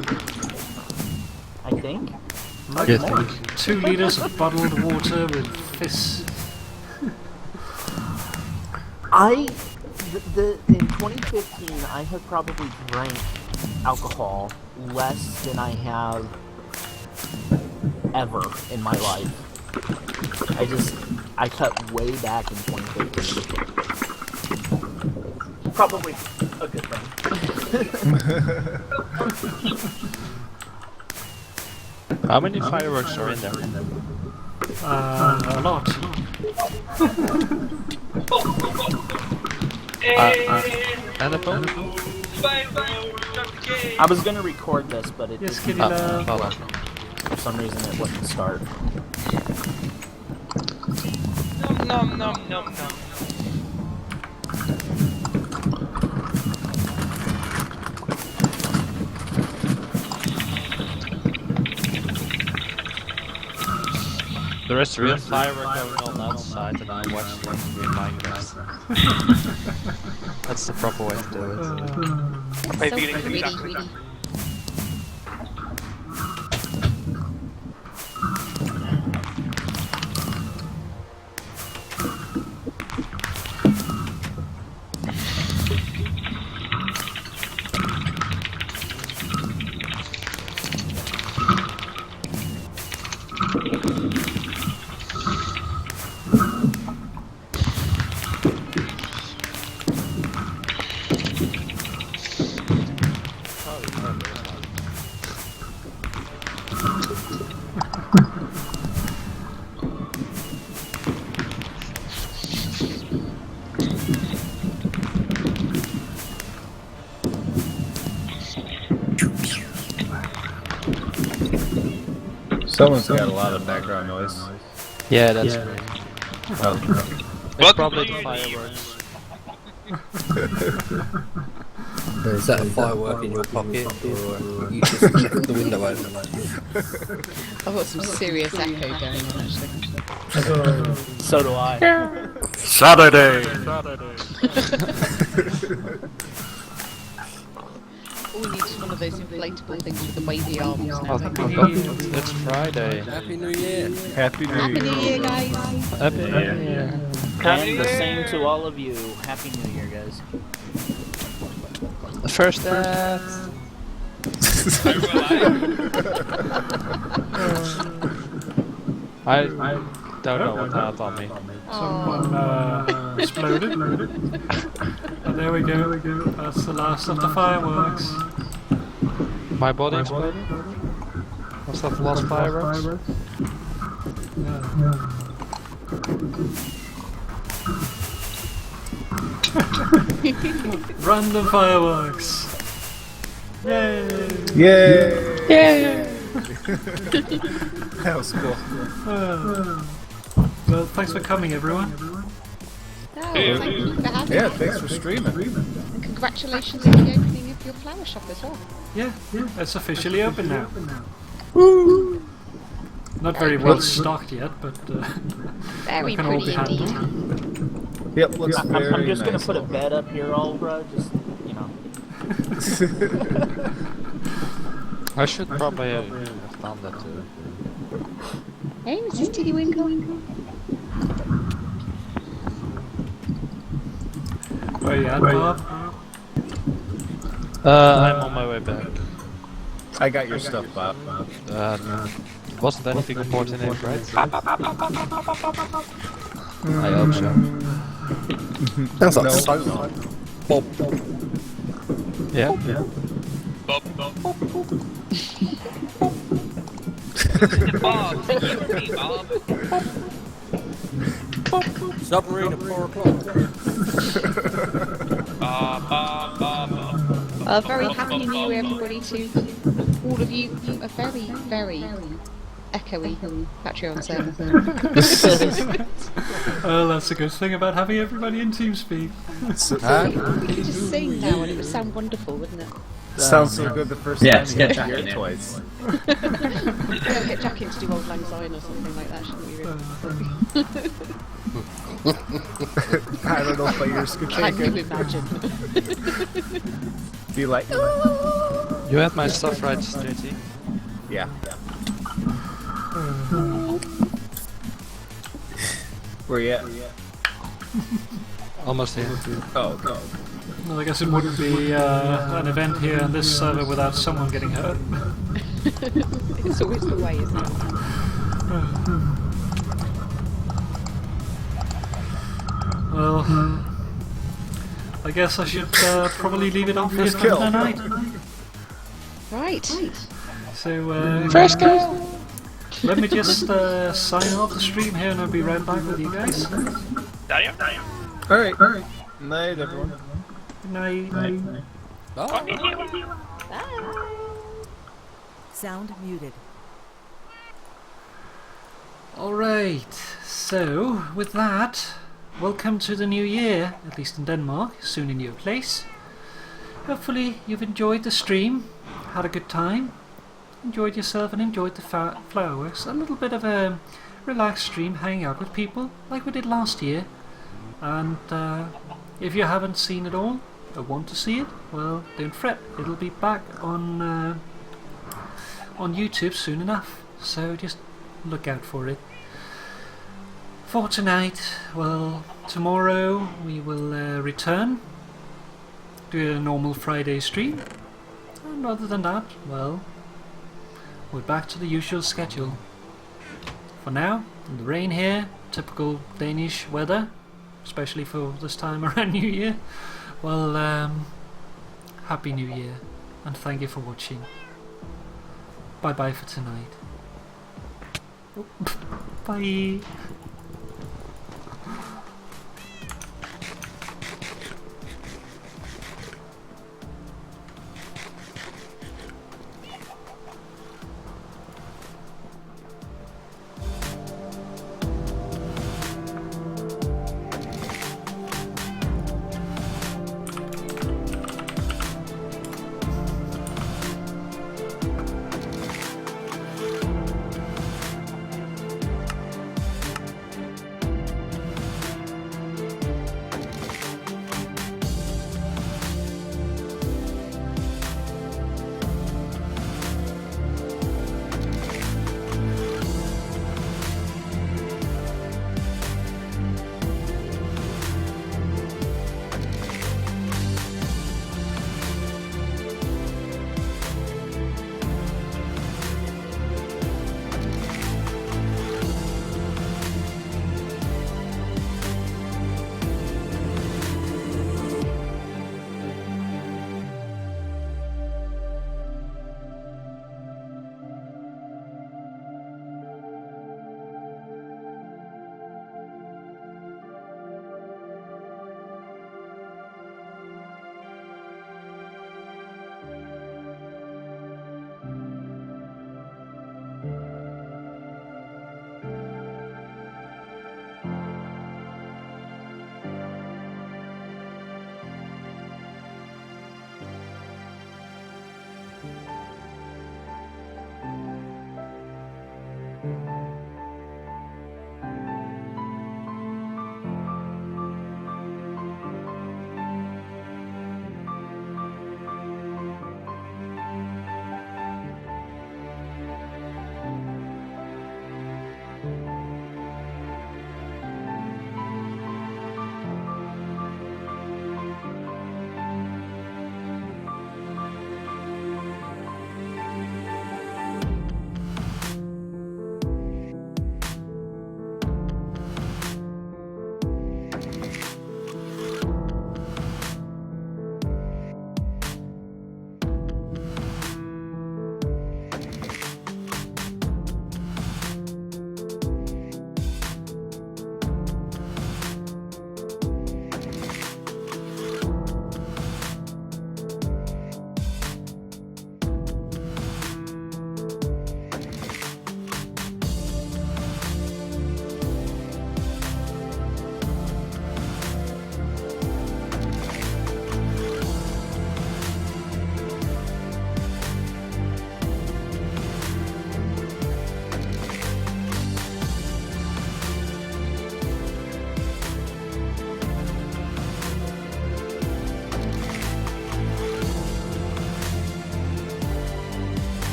I think. Like 2 liters of bottled water with fists. In 2015, I have probably drank alcohol less than I have ever in my life. I cut way back in 2015. Probably a good thing. How many fireworks are in there? A lot. And a phone? I was gonna record this, but it Yes, didn't- kitty love. Hold on. for some reason it wouldn't start. Nom nom nom nom. There is real firework going on outside, and I'm watching it in Minecraft. That's the proper way to do it. My So feelings pretty. exactly. Someone's got a lot of background noise. Yeah, that's great. Oh. It's probably the fireworks. Is that a firework in your pocket, or you just checked the window open? I've got some serious echo going on actually. So do I. Saturday! All we need is one of those inflatable things with the wavy arms now. It's Friday. Happy New Year! Happy New Happy Year! New Year, guys! Happy New Year. And the same to all of you. Happy New Year, guys. The first that. I don't know what that on me. Someone exploded. And there we go. That's the last of the fireworks. My body exploded? Was that the last fireworks? Random fireworks. Yay! Yay! Yay! That was cool. Well, thanks for coming, everyone. Oh, thank you for having Yeah, me. thanks for streaming. And congratulations on the opening of your flower shop as well. Yeah, it's officially open now. Not very well stocked yet, but Very can all be pretty indeed. handled. Yep, looks I'm very just gonna nice. put a bed up here, Olbra. Just, you know. I should probably have done that too. Hey, Mrs. Tiddlywinkle. Where you at, Bob? I'm on my way back. I got your stuff, Bob. Wasn't anything important in it, right? I hope so. Sounds like No. sonar. Bob. Yeah? Submarine at 4 o'clock. A very happy New Year, everybody, to all of you. A very, very echoey Patreon server. Well, that's a good thing about having everybody in TeamSpeak. You could just sing now and it would sound wonderful, wouldn't it? Sounds so good the first Yeah, time get you Jack hear in it here. twice. We'll get Jack in to do Old Lang Syne or something like that, shouldn't we? Really? I don't know if my ears could take Can you it. imagine? Do you like You had my stuff right, JT? Yeah. Where you at? Almost here. Oh, okay. Well, I guess it wouldn't be an event here on this server without someone getting hurt. It's always the way, isn't it? Well, I guess I should probably leave it on for First kill. another night. Right. So, First go! let me just sign off the stream here and I'll be right back with you guys. Alright. Night, everyone. Good night. Sound muted. Alright, so with that, welcome to the new year, at least in Denmark, soon a new place. Hopefully you've enjoyed the stream, had a good time, enjoyed yourself and enjoyed the fireworks. A little bit of a relaxed stream, hanging out with people, like we did last year. And if you haven't seen it all, or want to see it, well, don't fret, it'll be back on YouTube soon enough, so just look out for it. For tonight, well, tomorrow we will return, do a normal Friday stream, and other than that, well, we're back to the usual schedule. For now, in the rain here, typical Danish weather, especially for this time around New Year. Well, Happy New Year, and thank you for watching. Bye bye for tonight. Bye.